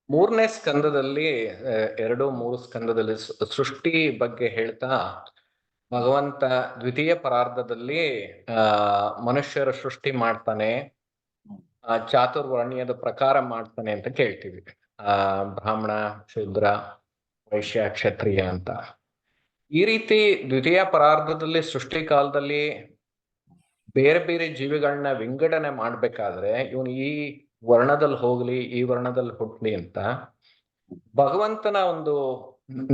ಮೂರನೇ ಸ್ಕಂದದಲ್ಲಿ 2-3 ಸ್ಕಂದದಲ್ಲಿ ಸೃಷ್ಟಿ ಬಗ್ಗೆ ಹೇಳ್ತಾ ಭಗವಂತ ದ್ವಿತೀಯ ಪರಾರ್ಧದಲ್ಲಿ ಮನುಷ್ಯರ ಸೃಷ್ಟಿ ಮಾಡ್ತಾನೆ, ಚಾತುರ್ವರ್ಣ್ಯದ ಪ್ರಕಾರ ಮಾಡ್ತಾನೆ ಅಂತ ಕೇಳ್ತೀವಿ. ಬ್ರಾಹ್ಮಣ, ಶೂದ್ರ, ವೈಶ್ಯ, ಕ್ಷತ್ರಿಯ ಅಂತ. ಈ ರೀತಿ ದ್ವಿತೀಯ ಪರಾರ್ಧದಲ್ಲಿ ಸೃಷ್ಟಿ ಕಾಲದಲ್ಲಿ ಬೇರೆ ಬೇರೆ ಜೀವಿಗಳನ್ನ ವಿಂಗಡಣೆ ಮಾಡ್ಬೇಕಾದ್ರೆ ಇವನು ಈ ವರ್ಣದಲ್ಲಿ ಹೋಗ್ಲಿ, ಈ ವರ್ಣದಲ್ಲಿ ಹುಟ್ಲಿ ಅಂತ ಭಗವಂತನ ಒಂದು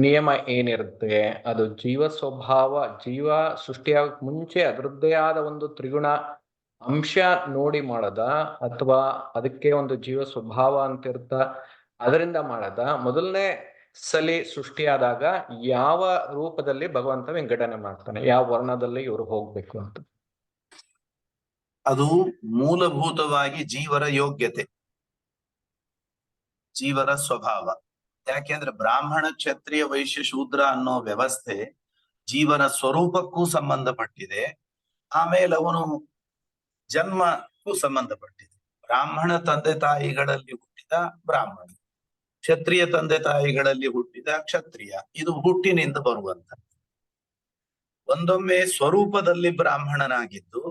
ನಿಯಮ ಏನಿರುತ್ತೆ, ಅದು ಜೀವ ಸ್ವಭಾವ, ಜೀವ ಸೃಷ್ಟಿಯಾಗಕ್ ಮುಂಚೆ ಅದರದ್ದೇ ಆದ ಒಂದು ತ್ರಿಗುಣ ಅಂಶ ನೋಡಿ ಮಾಡದ, ಅಥವಾ ಅದಕ್ಕೆ ಒಂದು ಜೀವ ಸ್ವಭಾವ ಅಂತ ಇರ್ತ ಅದರಿಂದ ಮಾಡದ, ಮೊದಲನೇ ಸಲಿ ಸೃಷ್ಟಿಯಾದಾಗ ಯಾವ ರೂಪದಲ್ಲಿ ಭಗವಂತ ವಿಂಗಡಣೆ ಮಾಡ್ತಾನೆ, ಯಾವ ವರ್ಣದಲ್ಲಿ ಇವರು ಹೋಗ್ಬೇಕು ಅಂತ? ಅದು ಮೂಲಭೂತವಾಗಿ ಜೀವರ ಯೋಗ್ಯತೆ. ಜೀವನ ಸ್ವಭಾವ. ಯಾಕೆಂದ್ರೆ ಬ್ರಾಹ್ಮಣ, ಕ್ಷತ್ರಿಯ, ವೈಶ್ಯ, ಶೂದ್ರ ಅನ್ನೋ ವ್ಯವಸ್ಥೆ ಜೀವನ ಸ್ವರೂಪಕ್ಕೂ ಸಂಬಂಧಪಟ್ಟಿದೆ, ಆಮೇಲೆ ಅವನು ಜನ್ಮಕ್ಕೂ ಸಂಬಂಧಪಟ್ಟಿದೆ. ಬ್ರಾಹ್ಮಣ ತಂದೆ ತಾಯಿಗಳಲ್ಲಿ ಹುಟ್ಟಿದ ಬ್ರಾಹ್ಮಣ, ಕ್ಷತ್ರಿಯ ತಂದೆ ತಾಯಿಗಳಲ್ಲಿ ಹುಟ್ಟಿದ ಕ್ಷತ್ರಿಯ. ಇದು ಹುಟ್ಟಿನಿಂದ ಬರುವಂತ. ಒಂದೊಮ್ಮೆ ಸ್ವರೂಪದಲ್ಲಿ ಬ್ರಾಹ್ಮಣನಾಗಿದ್ದು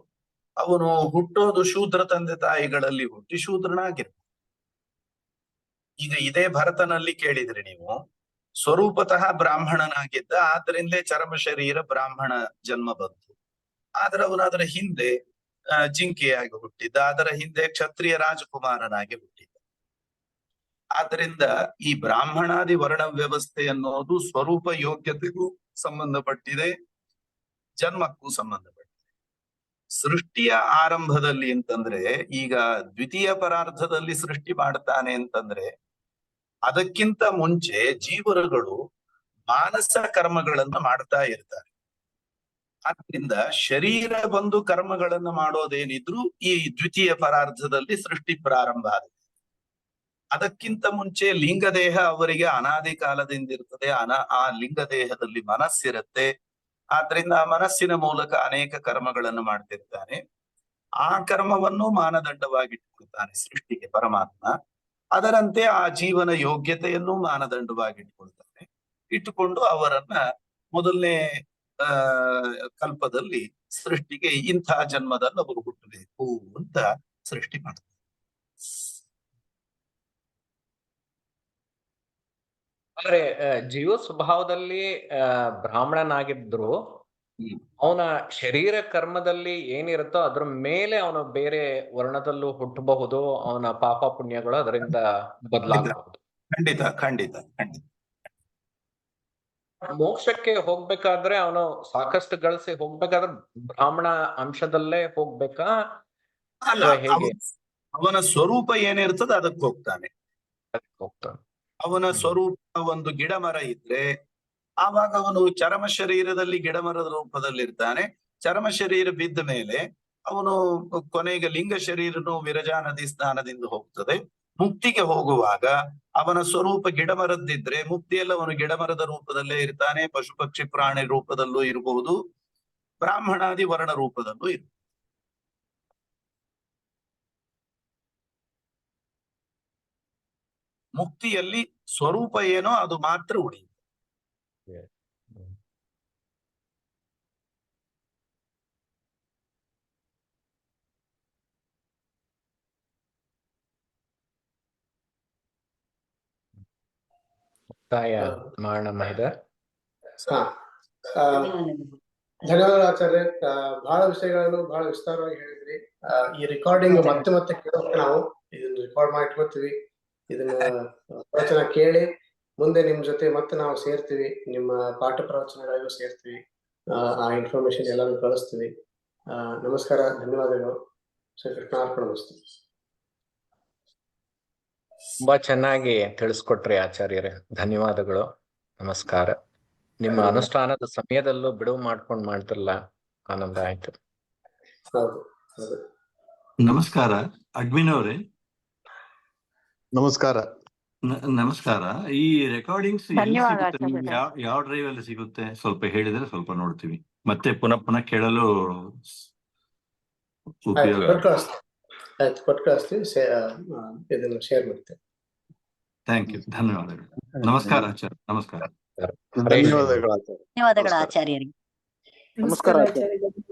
ಅವನು ಹುಟ್ಟೋದು ಶೂದ್ರ ತಂದೆ ತಾಯಿಗಳಲ್ಲಿ ಹುಟ್ಟಿ ಶೂದ್ರನಾಗಿರ್ಬೋದು. ಈಗ ಇದೇ ಭರತನಲ್ಲಿ ಕೇಳಿದ್ರಿ ನೀವು, ಸ್ವರೂಪತಃ ಬ್ರಾಹ್ಮಣನಾಗಿದ್ದ, ಆದ್ರಿಂದಲೇ ಚರ್ಮ ಶರೀರ ಬ್ರಾಹ್ಮಣ ಜನ್ಮ ಬಂತು. ಆದ್ರೆ ಅವನು ಅದರ ಹಿಂದೆ ಜಿಂಕೆಯಾಗಿ ಹುಟ್ಟಿದ್ದ, ಅದರ ಹಿಂದೆ ಕ್ಷತ್ರಿಯ ರಾಜಕುಮಾರನಾಗಿ ಹುಟ್ಟಿದ್ದ. ಆದ್ರಿಂದ ಈ ಬ್ರಾಹ್ಮಣಾದಿ ವರ್ಣ ವ್ಯವಸ್ಥೆ ಅನ್ನೋದು ಸ್ವರೂಪ ಯೋಗ್ಯತೆಗೂ ಸಂಬಂಧಪಟ್ಟಿದೆ, ಜನ್ಮಕ್ಕೂ ಸಂಬಂಧಪಟ್ಟಿದೆ. ಸೃಷ್ಟಿಯ ಆರಂಭದಲ್ಲಿ ಅಂತಂದ್ರೆ, ಈಗ ದ್ವಿತೀಯ ಪರಾರ್ಧದಲ್ಲಿ ಸೃಷ್ಟಿ ಮಾಡ್ತಾನೆ ಅಂತಂದ್ರೆ, ಅದಕ್ಕಿಂತ ಮುಂಚೆ ಜೀವರುಗಳು ಮಾನಸ ಕರ್ಮಗಳನ್ನ ಮಾಡ್ತಾ ಇರ್ತಾರೆ. ಆದ್ರಿಂದ ಶರೀರ ಬಂದು ಕರ್ಮಗಳನ್ನ ಮಾಡೋದೇನಿದ್ರು ಈ ದ್ವಿತೀಯ ಪರಾರ್ಧದಲ್ಲಿ ಸೃಷ್ಟಿ ಪ್ರಾರಂಭ ಆಗುತ್ತೆ. ಅದಕ್ಕಿಂತ ಮುಂಚೆ ಲಿಂಗದೇಹ ಅವರಿಗೆ ಅನಾದಿ ಕಾಲದಿಂದ ಇರ್ತದೆ. ಆ ಲಿಂಗದೇಹದಲ್ಲಿ ಮನಸ್ಸಿರುತ್ತೆ. ಆದ್ರಿಂದ ಆ ಮನಸ್ಸಿನ ಮೂಲಕ ಅನೇಕ ಕರ್ಮಗಳನ್ನು ಮಾಡ್ತಿರ್ತಾನೆ. ಆ ಕರ್ಮವನ್ನು ಮಾನದಂಡವಾಗಿಟ್ಕೊಳ್ತಾನೆ ಸೃಷ್ಟಿಗೆ ಪರಮಾತ್ಮ. ಅದರಂತೆ ಆ ಜೀವನ ಯೋಗ್ಯತೆಯನ್ನು ಮಾನದಂಡವಾಗಿಟ್ಕೊಳ್ತಾನೆ. ಇಟ್ಟುಕೊಂಡು ಅವರನ್ನ ಮೊದಲನೇ ಕಲ್ಪದಲ್ಲಿ ಸೃಷ್ಟಿಗೆ ಇಂಥ ಜನ್ಮದಲ್ಲಿ ಅವರು ಹುಟ್ಟಬೇಕು ಅಂತ ಸೃಷ್ಟಿ ಮಾಡ್ತಾರೆ. ಅಂದ್ರೆ ಜೀವ ಸ್ವಭಾವದಲ್ಲಿ ಬ್ರಾಹ್ಮಣನಾಗಿದ್ರು ಅವನ ಶರೀರ ಕರ್ಮದಲ್ಲಿ ಏನಿರುತ್ತೋ ಅದ್ರ ಮೇಲೆ ಅವನು ಬೇರೆ ವರ್ಣದಲ್ಲೂ ಹುಟ್ಟಬಹುದು. ಅವನ ಪಾಪ ಪುಣ್ಯಗಳು ಅದರಿಂದ ಬದಲಾಗಬಹುದು. ಖಂಡಿತ ಖಂಡಿತ ಖಂಡಿತ. ಮೋಕ್ಷಕ್ಕೆ ಹೋಗ್ಬೇಕಾದ್ರೆ ಅವನು ಸಾಕಷ್ಟು ಗಳಿಸಿ ಹೋಗ್ಬೇಕಾದ್ರೆ ಬ್ರಾಹ್ಮಣ ಅಂಶದಲ್ಲೇ ಹೋಗ್ಬೇಕಾ? ಅಲ್ಲ, ಹೇಗೆ? ಅವನ ಸ್ವರೂಪ ಏನಿರ್ತದ ಅದಕ್ಕೆ ಹೋಗ್ತಾನೆ. ಹೋಗ್ತಾನೆ. ಅವನ ಸ್ವರೂಪ ಒಂದು ಗಿಡ ಮರ ಇದ್ರೆ ಆವಾಗ ಅವನು ಚರ್ಮ ಶರೀರದಲ್ಲಿ ಗಿಡ ಮರದ ರೂಪದಲ್ಲಿ ಇರ್ತಾನೆ. ಚರ್ಮ ಶರೀರ ಬಿದ್ದ ಮೇಲೆ ಅವನು ಕೊನೆಗೆ ಲಿಂಗ ಶರೀರನು ವಿರಜಾ ನದಿ ಸ್ನಾನದಿಂದ ಹೋಗ್ತದೆ. ಮುಕ್ತಿಗೆ ಹೋಗುವಾಗ ಅವನ ಸ್ವರೂಪ ಗಿಡಮರದ್ದಿದ್ರೆ ಮುಕ್ತಿಯಲ್ಲಿ ಅವನು ಗಿಡಮರದ ರೂಪದಲ್ಲೇ ಇರ್ತಾನೆ. ಪಶು ಪಕ್ಷಿ ಪ್ರಾಣಿ ರೂಪದಲ್ಲೂ ಇರಬಹುದು, ಬ್ರಾಹ್ಮಣಾದಿ ವರ್ಣ ರೂಪದಲ್ಲೂ ಇರಬಹುದು. ಮುಕ್ತಿಯಲ್ಲಿ ಸ್ವರೂಪ ಏನೋ ಅದು ಮಾತ್ರ ಉಳಿಯುತ್ತೆ. ಮುಕ್ತಾಯ ಮಾಡೋಣ ಮಹಿದರ್. ಧನ್ಯವಾದಗಳು ಆಚಾರ್ಯ. ಬಹಳ ವಿಷಯಗಳನ್ನು ಬಹಳ ವಿಸ್ತಾರವಾಗಿ ಹೇಳಿದ್ರಿ. ಈ ರೆಕಾರ್ಡಿಂಗ್ ಮತ್ತೆ ಮತ್ತೆ ಕೇಳೋಕೆ ನಾವು ಇದನ್ನ ರೆಕಾರ್ಡ್ ಮಾಡಿ ಇಟ್ಕೋತೀವಿ. ಇದನ್ನ ಪ್ರವಚನ ಕೇಳಿ ಮುಂದೆ ನಿಮ್ ಜೊತೆ ಮತ್ತೆ ನಾವು ಸೇರ್ತೀವಿ, ನಿಮ್ಮ ಪಾಠ ಪ್ರವಚನಗಳಿಗೂ ಸೇರ್ತೀವಿ. ಆ ಇನ್ಫಾರ್ಮೇಶನ್ ಎಲ್ಲಾನು ಕಳಿಸ್ತೀವಿ. ನಮಸ್ಕಾರ, ಧನ್ಯವಾದಗಳು. ಶ್ರೀಕೃಷ್ಣಾರ್ಪಣಮಸ್ತು. ತುಂಬಾ ಚೆನ್ನಾಗಿ ತಿಳಿಸ್ಕೊಟ್ರಿ ಆಚಾರ್ಯರೇ, ಧನ್ಯವಾದಗಳು. ನಮಸ್ಕಾರ. ನಿಮ್ಮ ಅನುಷ್ಠಾನದ ಸಮಯದಲ್ಲೂ ಬಿಡುವು ಮಾಡ್ಕೊಂಡು ಮಾಡ್ತಿರಲ್ಲ, ಆನಂದ ಆಯ್ತು. ನಮಸ್ಕಾರ ಅಡ್ಮಿನ್ ಅವರೇ. ನಮಸ್ಕಾರ. ನಮಸ್ಕಾರ. ಈ ರೆಕಾರ್ಡಿಂಗ್ಸ್ ಎಲ್ಲಿ ಸಿಗುತ್ತೆ? ನಿಮ್ಗೆ ಯಾವ ಡ್ರೈವ್ ಅಲ್ಲಿ ಸಿಗುತ್ತೆ? ಸ್ವಲ್ಪ ಹೇಳಿದ್ರೆ ಸ್ವಲ್ಪ ನೋಡ್ತೀವಿ, ಮತ್ತೆ ಪುನಃ ಕೇಳಲು ಉಪಯೋಗ. ಕೊಟ್ಟು ಕಳಿಸ್ತೀವಿ, ಇದನ್ನು ಶೇರ್ ಮಾಡ್ತೇವೆ. ಥ್ಯಾಂಕ್ ಯು, ಧನ್ಯವಾದಗಳು. ನಮಸ್ಕಾರ ಆಚಾರ್ಯ. ನಮಸ್ಕಾರ. ಧನ್ಯವಾದಗಳು ಆಚಾರ್ಯ. ಧನ್ಯವಾದಗಳು ಆಚಾರ್ಯರಿಗೆ. ನಮಸ್ಕಾರ ಆಚಾರ್ಯ.